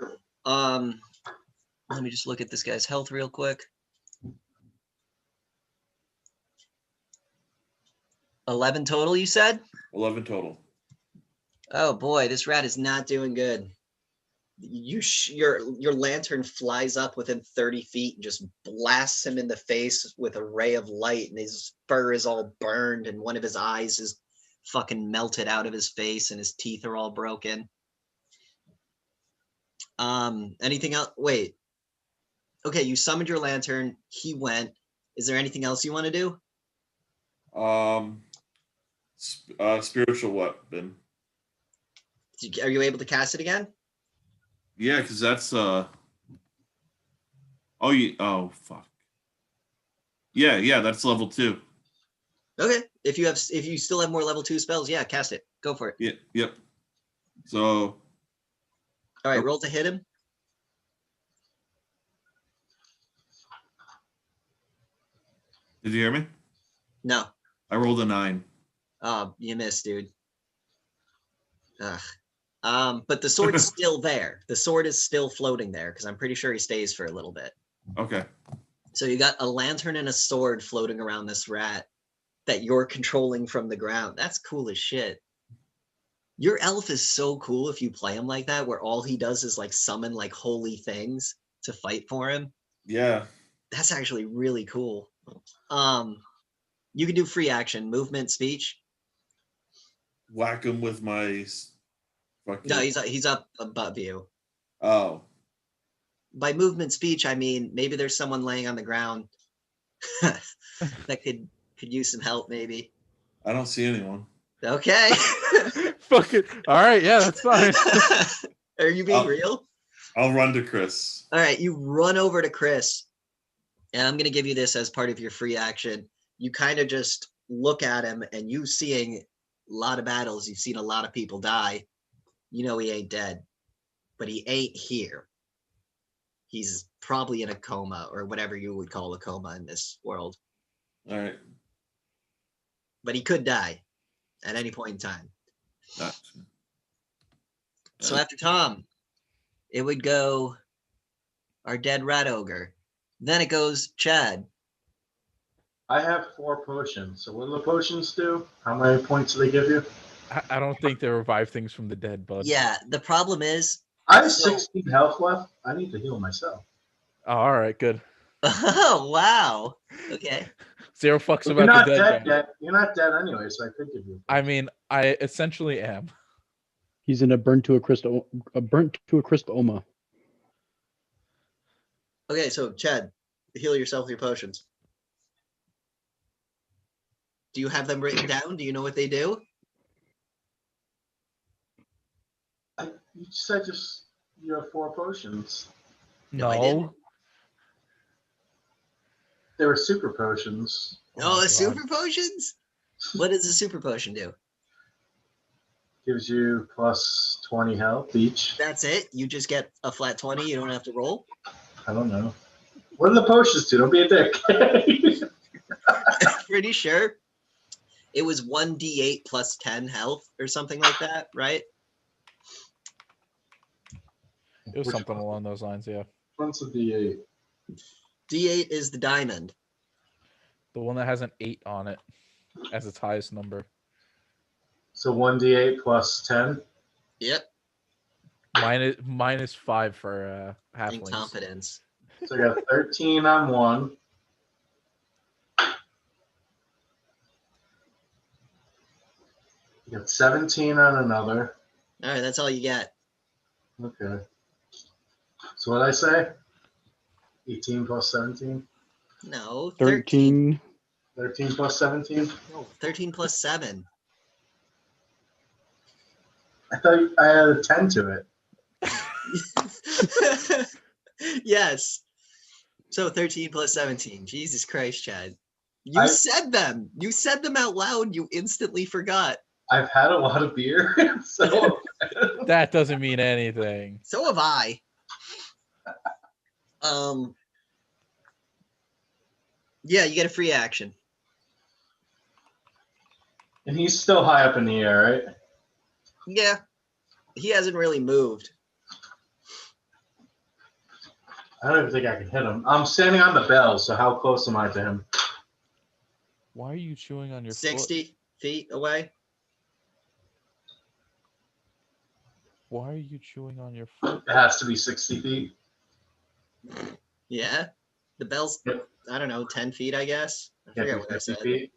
Let me just look at this guy's health real quick. 11 total, you said? 11 total. Oh boy, this rat is not doing good. Your lantern flies up within 30 feet and just blasts him in the face with a ray of light, and his fur is all burned, and one of his eyes is fucking melted out of his face, and his teeth are all broken. Anything else? Wait. Okay, you summoned your lantern. He went. Is there anything else you want to do? Spiritual weapon. Are you able to cast it again? Yeah, because that's oh fuck. Yeah, that's level 2. Okay. If you still have more level 2 spells, yeah, cast it. Go for it. Yeah, yep. So All right, roll to hit him. did you hear me? No. I rolled a 9. Oh, you missed, dude. Ugh. But the sword's still there. The sword is still floating there because I'm pretty sure he stays for a little bit. Okay. So you got a lantern and a sword floating around this rat that you're controlling from the ground. That's cool as shit. Your elf is so cool if you play him like that, where all he does is like summon like holy things to fight for him. Yeah. That's actually really cool. You can do free action, movement, speech. Whack him with my fucking... No, he's up above you. Oh. By movement speech, I mean maybe there's someone laying on the ground that could use some help, maybe. I don't see anyone. Okay. Fuck it. All right, yeah, that's fine. Are you being real? I'll run to Chris. All right, you run over to Chris, and I'm gonna give you this as part of your free action. You kind of just look at him, and you seeing a lot of battles, you've seen a lot of people die. You know he ain't dead, but he ain't here. He's probably in a coma, or whatever you would call a coma in this world. All right. But he could die at any point in time. So after Tom, it would go our dead rat ogre. Then it goes Chad. I have 4 potions. So what do the potions do? How many points do they give you? I don't think they revive things from the dead, bud. Yeah, the problem is... I have 16 health left. I need to heal myself. Oh, all right, good. Oh, wow. Okay. 0 fucks You're about not the dead dead guy. yet. You're not dead anyway, so I could give you. I mean, I essentially am. He's in a burnt to a crisp oma. Okay, so Chad, heal yourself with your potions. Do you have them written down? Do you know what they do? You said you have 4 potions. No, I No. didn't. They were super potions. Oh, my the God. super potions? What does a super potion do? Gives you plus 20 health each. That's it? You just get a flat 20, you don't have to roll? I don't know. What do the potions do? Don't be a dick. Pretty sure. It was 1d8 plus 10 health or something like that, right? It was Which something along those lines, yeah. one's a D8? D8 is the diamond. The one that has an 8 on it as its highest number. So 1d8 plus 10. Yep. Minus 5 for halflings. Incompetence. So I got 13 on one. You got 17 on another. All right, that's all you get. Okay. So what did I say? 18 plus 17? No, 13. 13. 13 plus 17? No, 13 plus 7. I thought I had a 10 to it. Yes. So 13 plus 17. Jesus Christ, Chad. You I- said them. You said them out loud. You instantly forgot. I've had a lot of beer, so That doesn't mean anything. So have I. Yeah, you get a free action. and he's still high up in the air, right? Yeah. He hasn't really moved. I don't even think I can hit him. I'm standing on the bell, so how close am I to him? Why are you chewing on your foot? 60 feet away. Why are you chewing on your foot? It has to be 60 feet. Yeah. The bell's, Yep. I don't know, 10 feet, I guess. I Can't forget be what I 50 said. feet.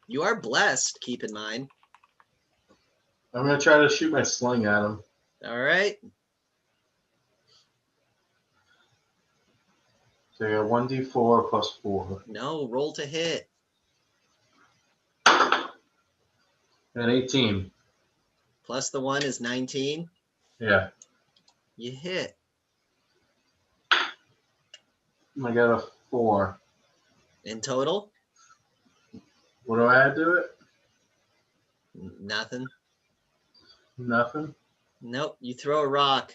You are blessed, keep in mind. I'm gonna try to shoot my sling at him. All right. So you got 1d4 plus 4. No, roll to hit. And 18. Plus the 1 is 19. Yeah. You hit. I got a 4. In total, What do I add to it? nothing. Nothing. Nope. You throw a rock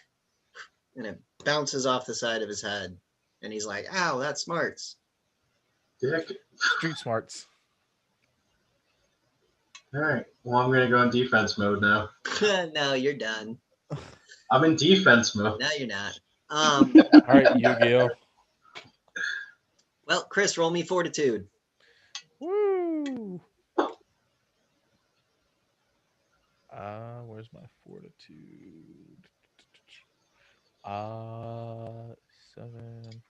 and it bounces off the side of his head. And he's like, ow, that smarts. Dick. Street smarts. All right. Well, I'm gonna go in defense mode now. No, you're done. I'm in defense mode. No, you're not. All right, Yu-Gi-Oh. Well, Chris, roll me fortitude. Woo! Where's my fortitude? 7,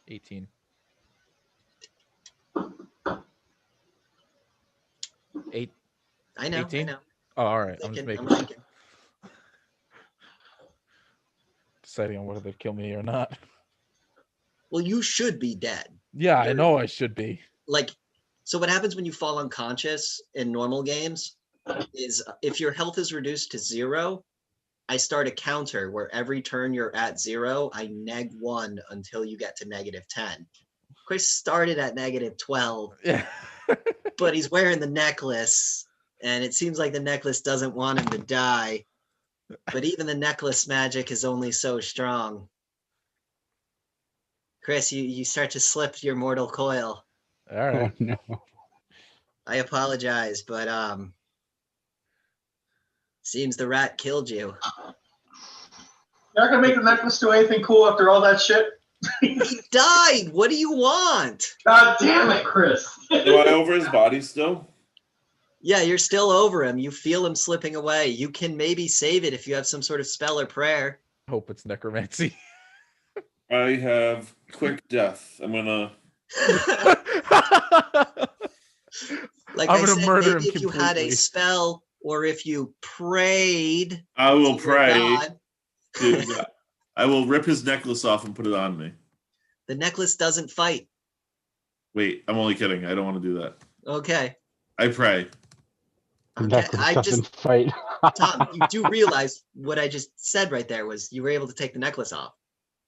18. 8. I know. 18? I know. Oh, all right. I'm just Thinking, making I'm thinking. deciding on whether to kill me or not. Well, you should be dead. Yeah, I know I should be. Like, so what happens when you fall unconscious in normal games is if your health is reduced to 0, I start a counter where every turn you're at 0, I neg 1 until you get to -10. Chris started at -12, Yeah. but he's wearing the necklace, and it seems like the necklace doesn't want him to die. But even the necklace magic is only so strong. Chris, you start to slip your mortal coil. All right. Oh no. I apologize, but seems the rat killed you. You're not gonna make the necklace do anything cool after all that shit? He died. What do you want? God damn it, Chris. Do I over his body still? Yeah, you're still over him. You feel him slipping away. You can maybe save it if you have some sort of spell or prayer. Hope it's necromancy. I have quick death. I'm gonna. Like I'm I gonna said, murder maybe him if you had a completely. spell or if you prayed. I will to your pray. god, To, I will rip his necklace off and put it on me. the necklace doesn't fight. Wait, I'm only kidding. I don't want to do that. Okay. I pray. The Okay. necklace I doesn't just, fight. Tom, you do realize what I just said right there was you were able to take the necklace off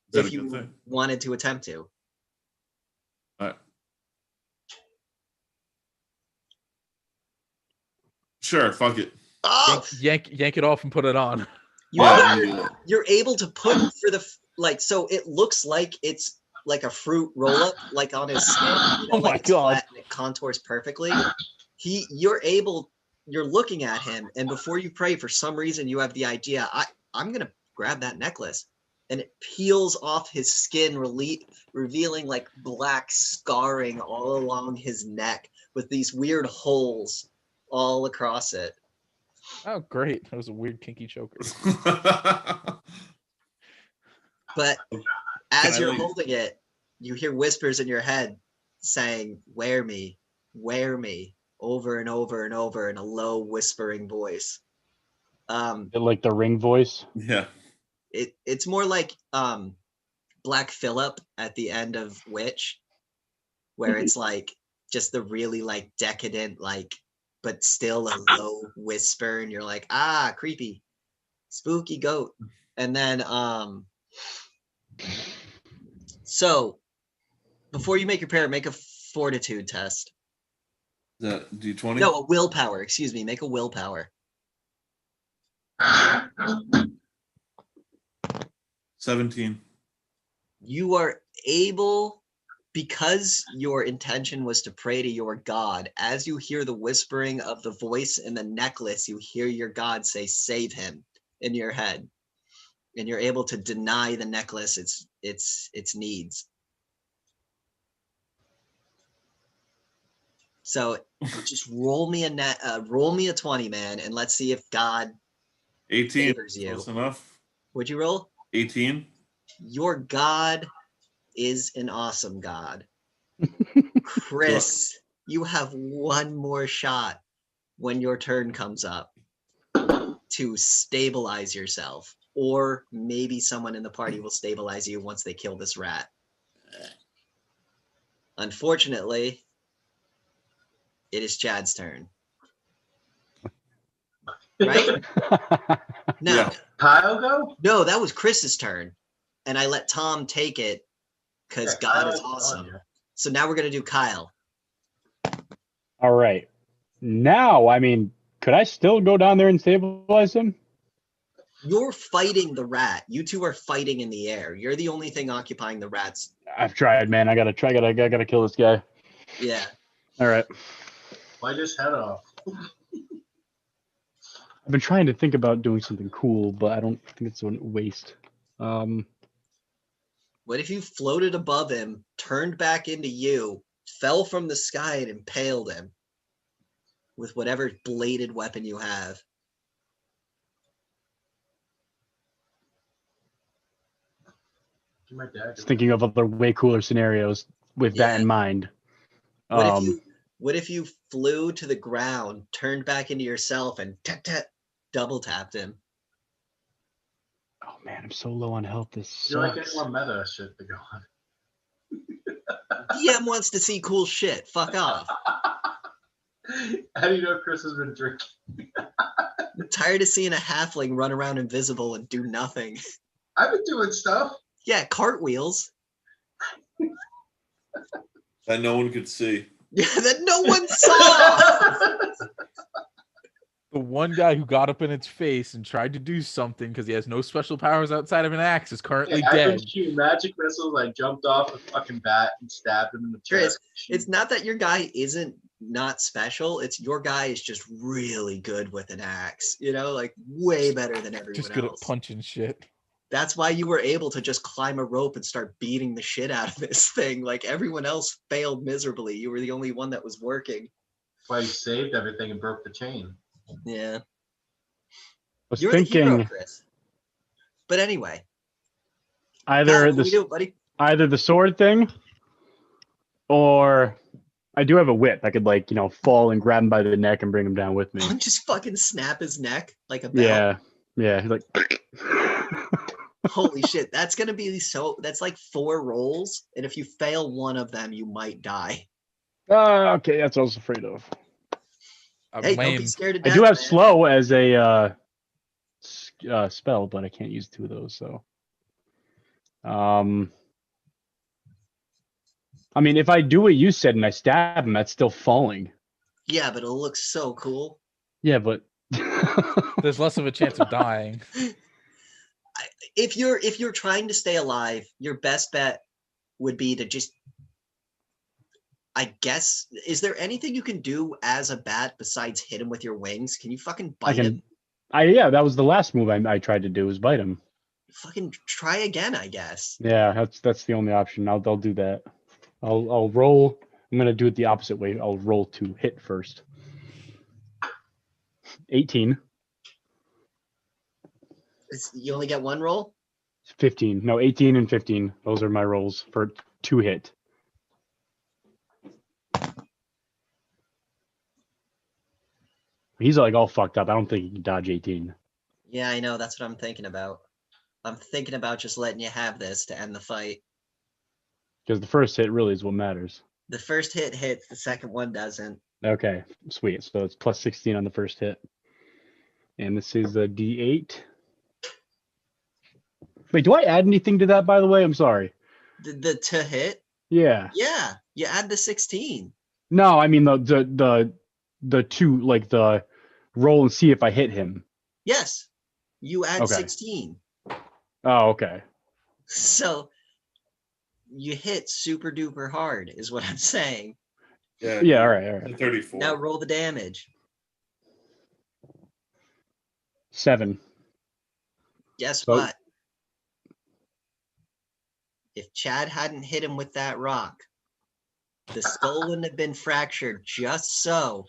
Is that if a good you thing? wanted to attempt to. Sure, fuck it. Oh, yank it off and put it on. you Yeah, put yeah. you're able to put for the like, so it looks like it's like a fruit roll up, like on his skin. You know, Oh my like it's God. flat and it contours perfectly. You're looking at him, and before you pray, for some reason, you have the idea, I'm gonna grab that necklace, and it peels off his skin, revealing like black scarring all along his neck with these weird holes all across it. Oh, great. That was a weird kinky choker. But as I, you're like- holding it, you hear whispers in your head saying, wear me, over and over and over in a low whispering voice. Like the ring voice. yeah. It's more like Black Phillip at the end of Witch, where it's like just the really like decadent, like, but still a low whisper, and you're like, ah, creepy, spooky goat. And then so before you make your prayer, make a fortitude test. Is that D20? No, a willpower, excuse me, make a willpower. 17. You are able, because your intention was to pray to your God, as you hear the whispering of the voice in the necklace, you hear your God say, save him, in your head. And you're able to deny the necklace its needs. So just roll me a 20, man, and let's see if God 18. favors you. Close enough. Would you roll? 18. Your God is an awesome God. Chris, you have one more shot when your turn comes up to stabilize yourself, or maybe someone in the party will stabilize you once they kill this rat. Unfortunately, it is Chad's turn. Right? No, Yeah. Kyle go? no, that was Chris's turn. And I let Tom take it because Yeah, God is Kyle's awesome. on you. So now we're going to do Kyle. All right. Now, I mean, could I still go down there and stabilize him? You're fighting the rat. You two are fighting in the air. You're the only thing occupying the rat's. I've tried, man. I gotta try. I gotta kill this guy. Yeah. All right. Bite his head off. I've been trying to think about doing something cool, but I don't think it's a waste. What if you floated above him, turned back into you, fell from the sky, and impaled him with whatever bladed weapon you have? Give my dad. Just thinking of other way cooler scenarios with that Yeah. in mind. What if you flew to the ground, turned back into yourself, and double tapped him? Oh man, I'm so low on health. This You like sucks. any more meta shit to go on? DM wants to see cool shit. Fuck off. How do you know Chris has been drinking? I'm tired of seeing a halfling run around invisible and do nothing. I've been doing stuff. Yeah, cartwheels. That no one could see. Yeah, that no one saw. The one guy who got up in its face and tried to do something because he has no special powers outside of an axe is currently I've been dead. shooting magic missiles. I jumped off a fucking bat and stabbed him in the Chris, chest. It's not that your guy isn't not special. It's your guy is just really good with an axe. You know, like way better than everyone Just good else. at punching shit. That's why you were able to just climb a rope and start beating the shit out of this thing. Like everyone else failed miserably. You were the only one that was working. That's why he saved everything and broke the chain. Yeah. was You're the thinking hero, Chris. But anyway, either Kyle, what do we do, buddy? either the sword thing, or I do have a whip. I could fall and grab him by the neck and bring him down with me. Just fucking snap his neck like a bell. Yeah, yeah. He's like, Holy shit, that's gonna be that's like 4 rolls, and if you fail one of them, you might die. okay, that's what I was afraid of. Hey, don't Lame. be scared to I death. do have man. slow as a spell, but I can't use 2 of those. So, I mean, if I do what you said and I stab him, that's still falling. Yeah, but it'll look so cool. Yeah, but There's less of a chance of dying. If you're trying to stay alive, your best bet would be to just, I guess, is there anything you can do as a bat besides hit him with your wings? Can you fucking I bite him? can. Yeah, that was the last move I tried to do was bite him. Fucking try again, I guess. Yeah, that's the only option. I'll do that. I'll roll. I'm gonna do it the opposite way. I'll roll to hit first. 18, You only get one roll? 15. No, 18 and 15. Those are my rolls for 2 hit. He's like all fucked up. I don't think he can dodge 18. Yeah, I know. That's what I'm thinking about. I'm thinking about just letting you have this to end the fight. Because the first hit really is what matters. The first hit hits, the second one doesn't. Okay, sweet. So it's plus 16 on the first hit. And this is a D8. Wait, do I add anything to that, by the way? I'm sorry. The to hit? Yeah. Yeah, you add the 16. No, I mean the two, like the roll and see if I hit him. Yes, you add Okay. 16. Oh, okay. So you hit super duper hard, is what I'm saying. Yeah, all right. 34. Now roll the damage. 7. Guess So- what? If Chad hadn't hit him with that rock, the skull wouldn't have been fractured just so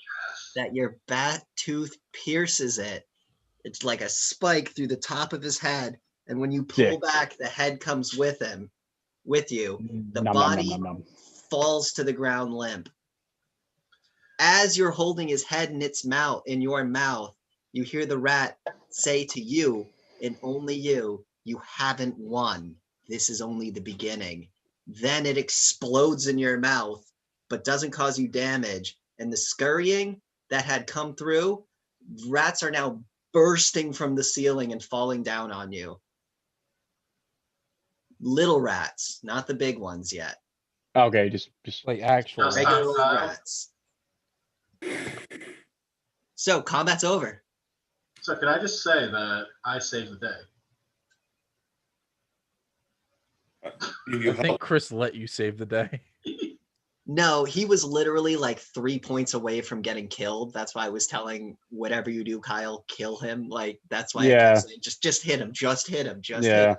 that your bat tooth pierces it. It's like a spike through the top of his head. And when you pull Sick. back, the head comes with him, with you. The Nom, nom, body nom, nom, nom. falls to the ground limp. As you're holding his head in your mouth, you hear the rat say to you, and only you haven't won. This is only the beginning. Then it explodes in your mouth, but doesn't cause you damage. And the scurrying that had come through, rats are now bursting from the ceiling and falling down on you. Little rats, not the big ones yet. Okay, just Like actual. Just- Regular old Hostile. rats. So combat's over. So can I just say that I saved the day? You I think Chris let you save the day. No, he was literally like 3 points away from getting killed. That's why I was telling whatever you do, Kyle, kill him. Like that's why I Yeah. kept saying, just hit him, just hit him, just hit yeah.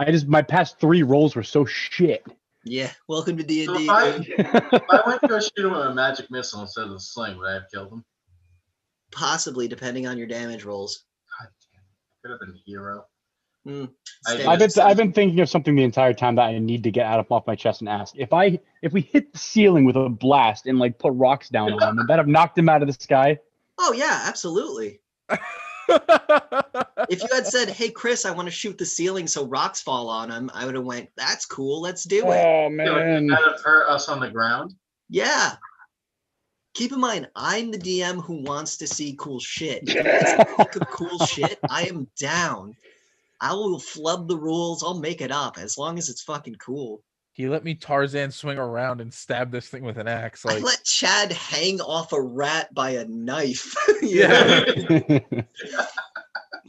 him. My past 3 rolls were so shit. Yeah, welcome to D&D. So if I, dude. if I went to go shoot him with a magic missile instead of the sling, would I have killed him? Possibly, depending on your damage rolls. God damn it. Could have been a hero. Hmm. I did. I've been thinking of something the entire time that I need to get off my chest and ask. If we hit the ceiling with a blast and like put rocks down on him, would that have knocked him out of the sky? Oh yeah, absolutely. If you had said, "Hey Chris, I want to shoot the ceiling so rocks fall on him," I would have went, "That's cool, let's do it." Oh Would that have hurt us on the ground? Yeah. Keep in mind, I'm the DM who wants to see cool shit. If you guys think of cool shit, I am down. I will flub the rules. I'll make it up as long as it's fucking cool. He let me Tarzan swing around and stab this thing with an axe. I Like, let Chad hang off a rat by a knife. Yeah.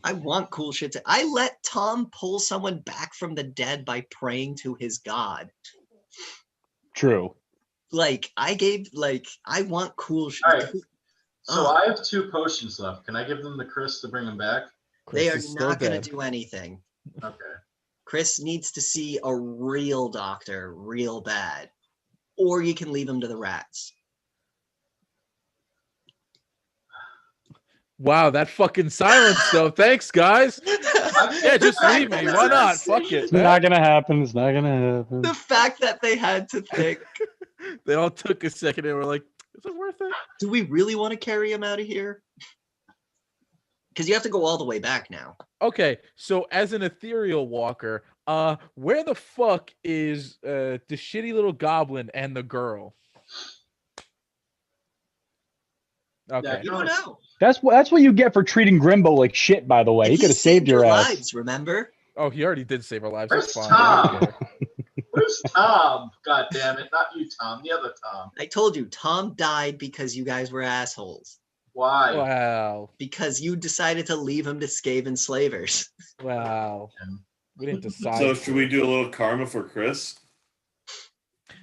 I want cool shit. I let Tom pull someone back from the dead by praying to his god. True. Like I want cool shit. All right. So Oh. I have 2 potions left. Can I give them to Chris to bring them back? Chris They are is still not going dead. to do anything. Okay. Chris needs to see a real doctor real bad. Or you can leave him to the rats. Wow, that fucking silence though. Thanks, guys. Yeah, just leave me. Why not? Fuck it. It's not gonna happen. It's not gonna happen. The fact that they had to think, They all took a second and were like, is it worth it? do we really want to carry him out of here? Because you have to go all the way back now. Okay, so as an ethereal walker, where the fuck is the shitty little goblin and the girl? Okay. You don't know. That's what you get for treating Grimbo like shit. By the way, And he could have saved your ass. lives, remember? Oh, he already did save our lives. That's Where's fine. I don't Tom? care. Where's Tom? God damn it. Not you, Tom. The other Tom. I told you, Tom died because you guys were assholes. Why? Wow. Because you decided to leave him to Skaven slavers. Wow. We didn't decide. So should for we it. do a little karma for Chris?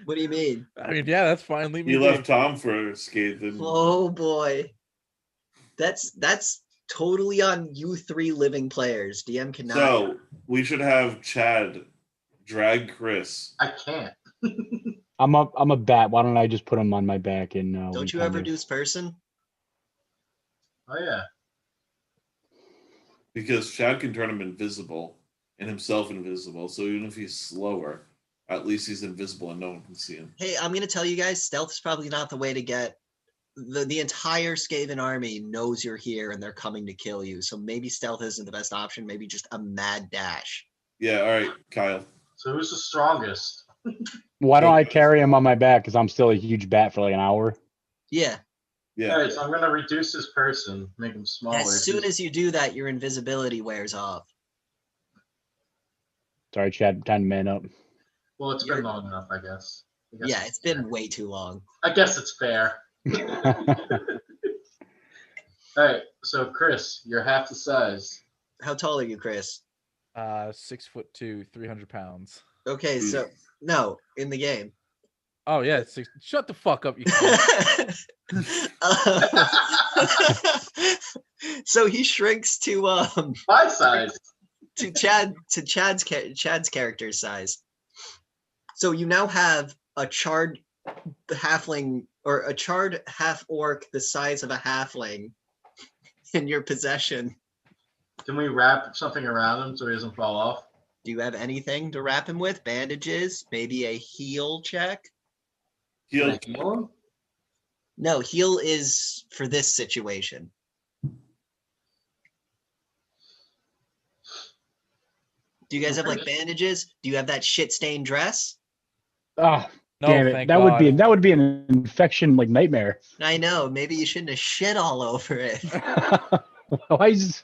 What do you mean? I mean, yeah, that's fine. Leave me You be. left Tom for scathing. Oh boy. That's totally on you three living players. DM cannot. So we should have Chad drag Chris. I can't. I'm a bat. Why don't I just put him on my back and we Don't you kind ever of- do person? Oh yeah. Because Chad can turn him invisible and himself invisible. So even if he's slower, at least he's invisible and no one can see him. Hey, I'm gonna tell you guys, stealth is probably not the way to get. The entire Skaven army knows you're here and they're coming to kill you. So maybe stealth isn't the best option. Maybe just a mad dash. Yeah, all right, Kyle. So who's the strongest? Why don't I carry him on my back? Because I'm still a huge bat for like an hour. Yeah. Yeah. All right, so I'm gonna reduce this person, make him smaller. As soon as you do that, your invisibility wears off. Sorry, Chad. Time to man up. Well, it's been long enough, I guess. Yeah, it's been way too long. I guess it's fair. All right, so Chris, you're half the size. How tall are you, Chris? 6'2", 300 pounds. Okay, so no, in the game. Oh yeah, shut the fuck up, you. cunt. So he shrinks to My size. to Chad's character's size. So you now have a charred halfling or a charred half orc the size of a halfling in your possession. Can we wrap something around him so he doesn't fall off? Do you have anything to wrap him with? Bandages? Maybe a heal check? Can Heal. I heal him? No, heal is for this situation. Do you guys have like bandages? Do you have that shit stained dress? Oh, No, damn it! thank That would be God. that would be an infection like nightmare. I know. Maybe you shouldn't have shit all over it. Why is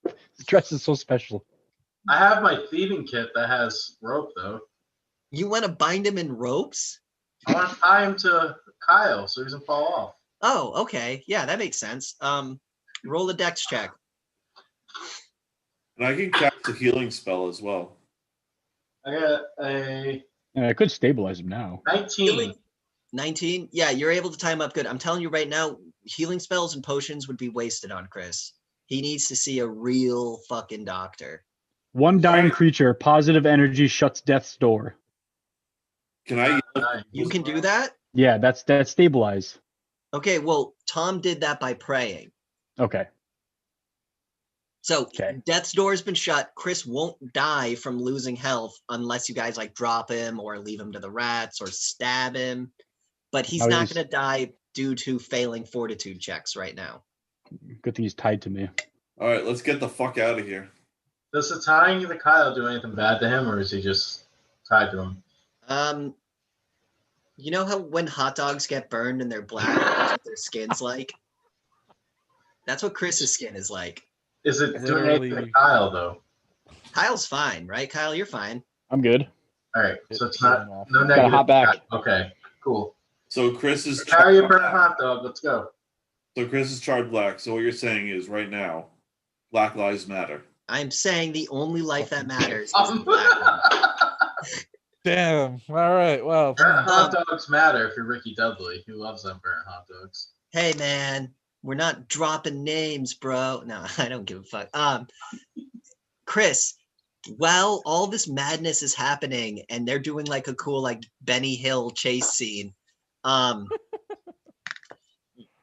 this dress is so special? I have my thieving kit that has rope though. You want to bind him in ropes? I want to tie him to Kyle so he doesn't fall off. Oh, okay. Yeah, that makes sense. Roll a dex check. And I can cast a healing spell as well. I got a And I could stabilize him now. 19. 19? Yeah, you're able to tie him up good. I'm telling you right now, healing spells and potions would be wasted on Chris. He needs to see a real fucking doctor. One dying creature, positive energy shuts death's door. Can I? You can do that? Yeah, that's stabilize. Okay, well, Tom did that by praying. Okay. So Okay. death's door has been shut. Chris won't die from losing health unless you guys like drop him or leave him to the rats or stab him. But he's Oh, not he's- going to die due to failing fortitude checks right now. Good thing he's tied to me. All right, let's get the fuck out of here. Does the tying to Kyle do anything bad to him, or is he just tied to him? You know how when hot dogs get burned and they're black, that's what their skin's like? That's what Chris's skin is like. Is it doing anything to Literally- Kyle though? Kyle's fine, right? Kyle, you're fine. I'm good. All right, so it's Peeling not off. no Gotta negative. hop back. Okay, cool. So Chris is Carry a burnt hot dog. Let's go. So Chris is charred black. So what you're saying is right now, Black Lives Matter. I'm saying the only life that matters is the black one. Damn. All right. Well, Burnt hot dogs matter if you're Ricky Dudley, who loves them burnt hot dogs. Hey man, we're not dropping names, bro. No, I don't give a fuck. Chris, while all this madness is happening and they're doing like a cool like Benny Hill chase scene,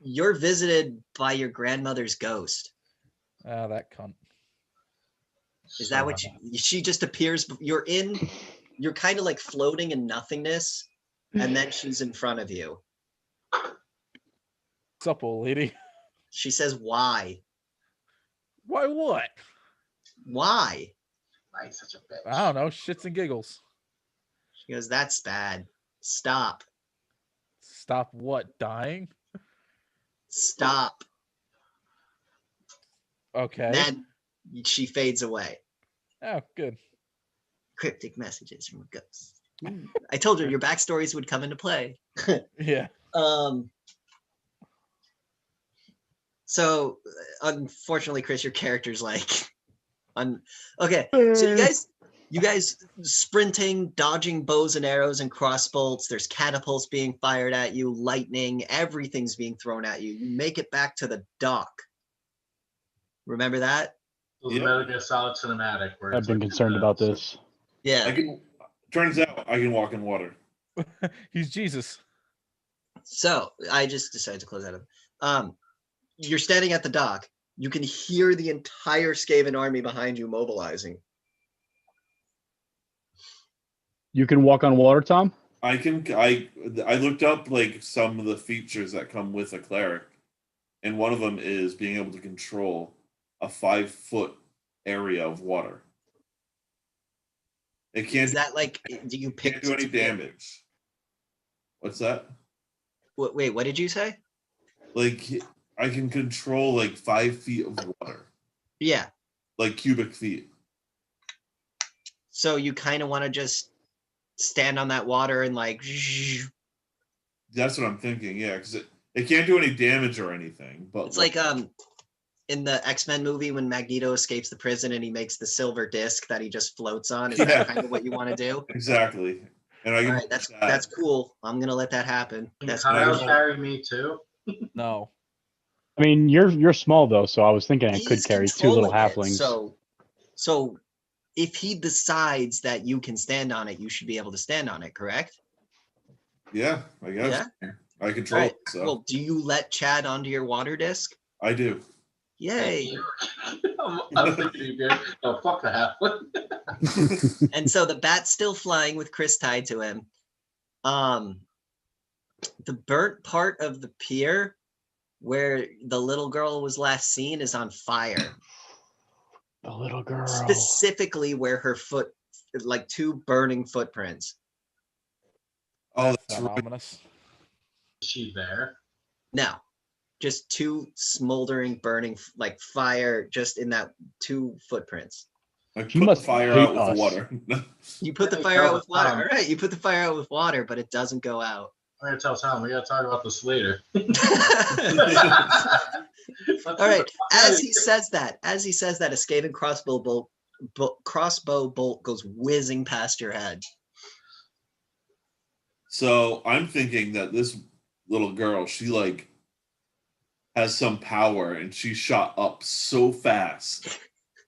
you're visited by your grandmother's ghost. that cunt. Is that what she just appears? You're kind of like floating in nothingness, and then she's in front of you. What's up, old lady? She says, "Why? Why what? Why?" Why he's such a bitch? I don't know. Shits and giggles. She goes, "That's bad. Stop. Stop what? Dying? Stop." Okay. Then she fades away. Oh, good. Cryptic messages from ghosts. I told her your backstories would come into play. Yeah. So unfortunately, Chris, your character's like okay. So You guys sprinting, dodging bows and arrows and crossbolts. There's catapults being fired at you, lightning, everything's being thrown at you. You make it back to the dock. Remember that? It was a Yep. Metal Gear Solid cinematic. Where I've it's been like, concerned about this. Yeah. Turns out I can walk in water. He's Jesus. So I just decided to close that up. You're standing at the dock. You can hear the entire Skaven army behind you mobilizing. You can walk on water, Tom? I looked up like some of the features that come with a cleric, and one of them is being able to control a 5-foot area of water. It can't. Is that like, do you pick can't do any damage. What's that? Wait, what did you say? Like I can control like 5 feet of water, Yeah. like cubic feet. So you kind of want to just stand on that water and like. That's what I'm thinking. Yeah, because it can't do any damage or anything. But It's like in the X-Men movie when Magneto escapes the prison and he makes the silver disc that he just floats on. Is Yeah. that kind of what you want to do? exactly. And I All can right, that's cool. I'm gonna let that happen. Can That's Kyle cool. carry me too? No. I mean, you're small though, so I was thinking I could He's carry 2 little controlling it, halflings. So if he decides that you can stand on it, you should be able to stand on it, correct? Yeah, I guess. I All control right. it, so Well, do you let Chad onto your water disc? I do. Yay. I'm thinking you good. Oh, fuck the halfling. And so the bat's still flying with Chris tied to him. The burnt part of the pier where the little girl was last seen is on fire. The little girl. Specifically where her foot, like 2 burning footprints. Oh, that's That's right. ominous. Is she there? No, just 2 smoldering, burning, like fire, just in that 2 footprints. I She put the must fire hate out with us. water. You put the Hey, fire out with Tom. water. All right, you put the fire out with water, but it doesn't go out. I'm gonna tell Tom. We gotta talk about this later. All right. As he says that, a Skaven crossbow bolt goes whizzing past your head. So I'm thinking that this little girl, she like has some power, and she shot up so fast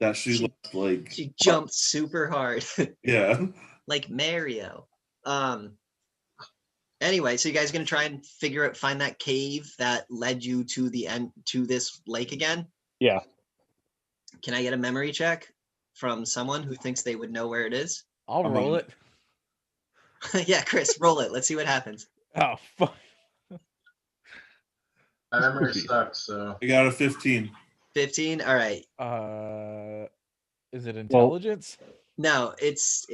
that she looked like She jumped super hard, yeah. like Mario. Anyway, so you guys gonna try and find that cave that led you to the end to this lake again? Yeah. Can I get a memory check from someone who thinks they would know where it is? I'll I'm roll on- it. Yeah, Chris, roll it. Let's see what happens. Oh, fuck. My memory sucks, so I got a 15. 15. All right. Is it intelligence? No, it's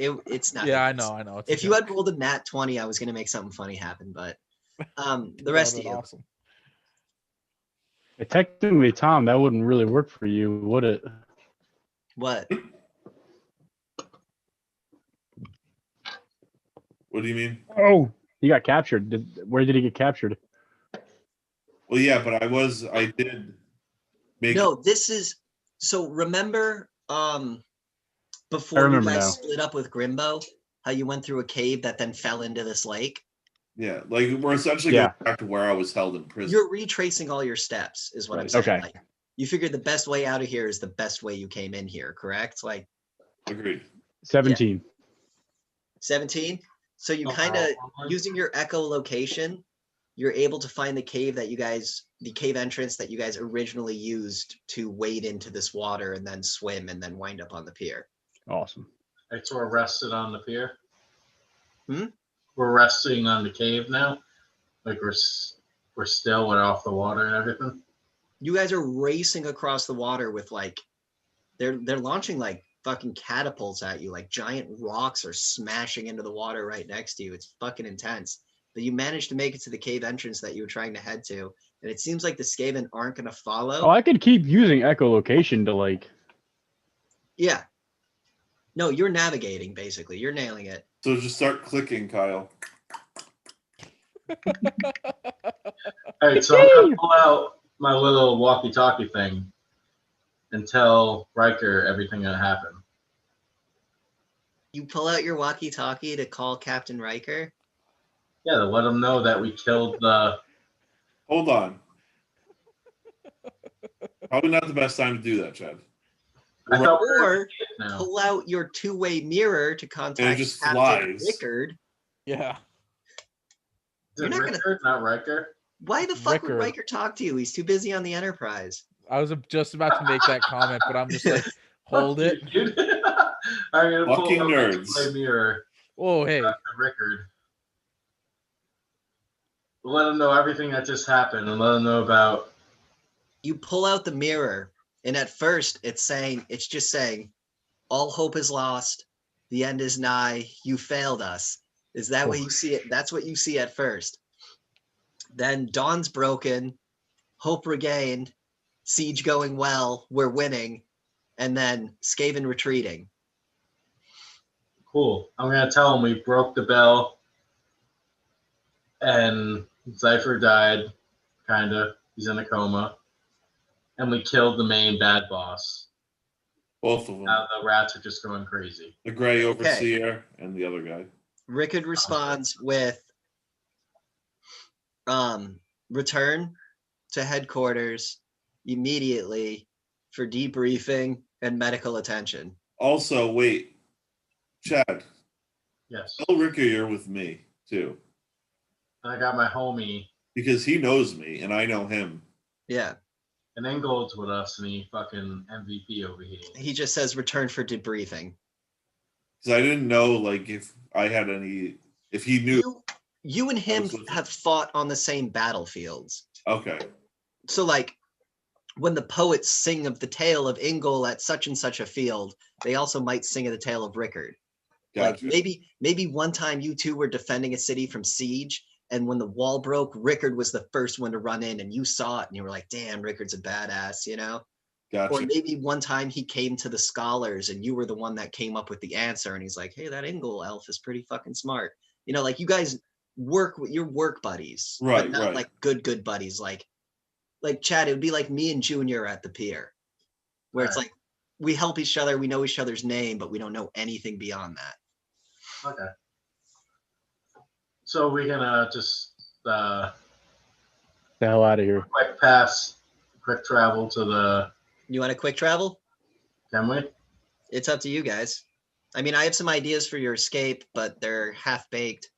not. Yeah, I it's- know. It's If you had rolled a nat 20, I was gonna make something funny happen, but the rest of you. Awesome. Technically, Tom, that wouldn't really work for you, would it? What? What do you mean? Oh, he got captured. Where did he get captured? Well, yeah, but I did make No, this is so remember before remember you guys now. split up with Grimbo, how you went through a cave that then fell into this lake? yeah, like we're essentially Yeah. going back to where I was held in prison. You're retracing all your steps, is what I'm Right. saying. Okay. Like, you figured the best way out of here is the best way you came in here, correct? Like Agreed. 17. 17. So you Oh, kind of wow. using your echolocation, you're able to find the cave entrance that you guys originally used to wade into this water and then swim and then wind up on the pier. Awesome. Right, so we're rested on the pier. Hmm? We're resting on the cave now. Like we're still, we're off the water and everything. You guys are racing across the water with like they're launching like fucking catapults at you, like giant rocks are smashing into the water right next to you. It's fucking intense. But you managed to make it to the cave entrance that you were trying to head to, and it seems like the Skaven aren't going to follow. Oh, I could keep using echolocation to like. Yeah. No, you're navigating basically. You're nailing it. So just start clicking, Kyle. All right, so I'm gonna pull out my little walkie-talkie thing and tell Riker everything that happened. You pull out your walkie-talkie to call Captain Riker. Yeah, to let him know that we killed the. Hold on. Probably not the best time to do that, Chad. I thought we were Or now. pull out your two-way mirror to contact just Captain flies. Rickard. Yeah. Is You're it not gonna- Rickard, not Riker? Why the fuck would Rickard. Riker talk to you? He's too busy on the Enterprise. I was just about to make that comment, but I'm just like, hold it. Dude. I'm gonna Fucking pull out nerds. my two-way mirror Oh, hey. to Rickard. Let him know everything that just happened, and let him know about. You pull out the mirror, and at first it's just saying, all hope is lost, the end is nigh, you failed us. Is that what you see it? That's what you see at first. Then dawn's broken, hope regained, siege going well, we're winning, and then Skaven retreating. Cool. I'm gonna tell him we broke the bell, and Cypher died, kinda. He's in a coma, and we killed the main bad boss. Both of them. Now the rats are just going crazy. The gray overseer and the other guy. Rickard responds with return to headquarters immediately for debriefing and medical attention. Also, wait. Chad, Yes. tell Ricker you're with me, too. And I got my homie, Because he knows me, and I know him. Yeah. and Ingold's with us, and he fucking MVP over here. He just says return for debriefing. Because I didn't know, like, if I had any... If he knew... You and him was with have fought on the same battlefields. Okay. So, like, when the poets sing of the tale of Ingol at such and such a field, they also might sing of the tale of Rickard. Gotcha. Like maybe one time you two were defending a city from siege, and when the wall broke, Rickard was the first one to run in, and you saw it, and you were like, "Damn, Rickard's a badass," you know. Gotcha. Or maybe one time he came to the scholars, and you were the one that came up with the answer, and he's like, "Hey, that Ingol elf is pretty fucking smart." You know, like you guys work with your work buddies, Right, but not right. like good buddies. Like Chad, it would be like me and Junior at the pier, where it's Right. like we help each other, we know each other's name, but we don't know anything beyond that. Okay. So we're gonna just The hell out of here. quick travel to the. You want a quick travel? Can we? It's up to you guys. I mean, I have some ideas for your escape, but they're half baked.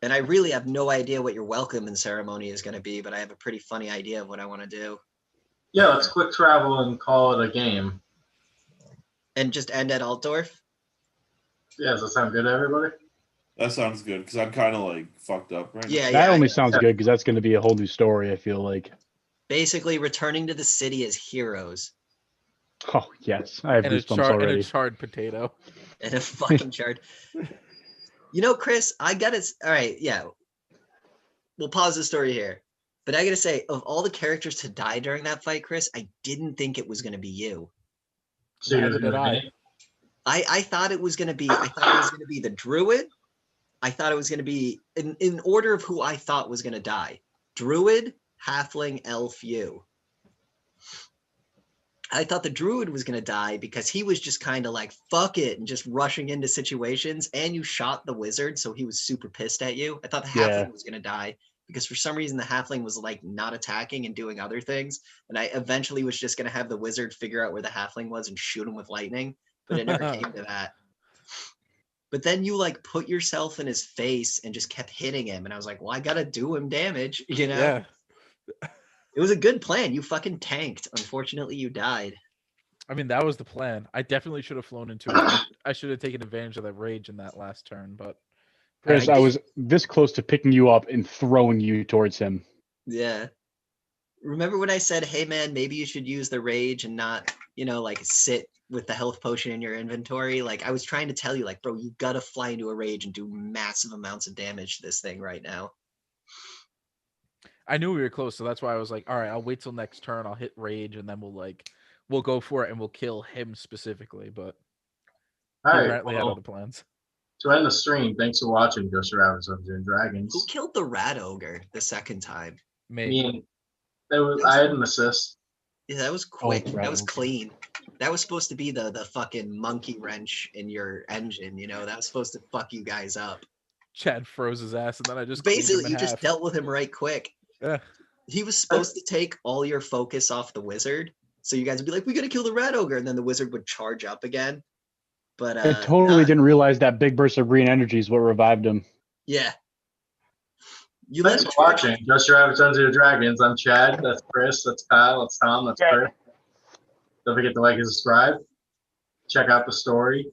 And I really have no idea what your welcome and ceremony is going to be, but I have a pretty funny idea of what I want to do. Yeah, let's quick travel and call it a game. And just end at Altdorf? Yeah, does that sound good to everybody? That sounds good, because I'm kind of, like, fucked up right Yeah, That yeah. only sounds good because that's going to be a whole new story, I feel like. Basically, returning to the city as heroes. Oh, yes. I have And a, goosebumps and already. a charred potato. And a fucking chart. You know, Chris, I gotta. All right, yeah. We'll pause the story here. But I gotta say, of all the characters to die during that fight, Chris, I didn't think it was gonna be you. So you're Neither did gonna I. be- I thought it was gonna be. I thought it was gonna be the druid. I thought it was gonna be in order of who I thought was gonna die: druid, halfling, elf, you. I thought the druid was gonna die because he was just kind of like fuck it and just rushing into situations, and you shot the wizard, so he was super pissed at you. I thought the halfling Yeah. was gonna die because for some reason the halfling was like not attacking and doing other things, and I eventually was just gonna have the wizard figure out where the halfling was and shoot him with lightning, but it never came to that. But then you like put yourself in his face and just kept hitting him, and I was like, well, I gotta do him damage, you know. Yeah. It was a good plan. You fucking tanked. Unfortunately, you died. I mean, that was the plan. I definitely should have flown into it. I should have taken advantage of that rage in that last turn, but Chris, I I did- was this close to picking you up and throwing you towards him. Yeah. Remember when I said, hey man, maybe you should use the rage and not, you know, like sit with the health potion in your inventory? Like I was trying to tell you, like, bro, you gotta fly into a rage and do massive amounts of damage to this thing right now. I knew we were close, so that's why I was like, all right, I'll wait till next turn. I'll hit rage, and then we'll go for it, and we'll kill him specifically. But All he right. apparently had Well, other plans. to end the stream, thanks for watching Ghost Survivors of Dungeons and Who Dragons. killed the rat ogre the second time? Me. Me and I had an assist. Yeah, that was quick. Oh, That was right. clean. That was supposed to be the fucking monkey wrench in your engine, you know? That was supposed to fuck you guys up. Chad froze his ass, and then I just cleaned him Basically, in you just half. dealt with him right quick. Yeah. He was supposed to take all your focus off the wizard. So you guys would be like, we gotta kill the red ogre, and then the wizard would charge up again. But I totally didn't realize that big burst of green energy is what revived him. yeah. You Thanks let for him charge. watching. Just Your Average Dungeons and Dragons. I'm Chad. That's Chris. That's Kyle. That's Tom. That's Yeah. Chris. Don't forget to like and subscribe. Check out the story.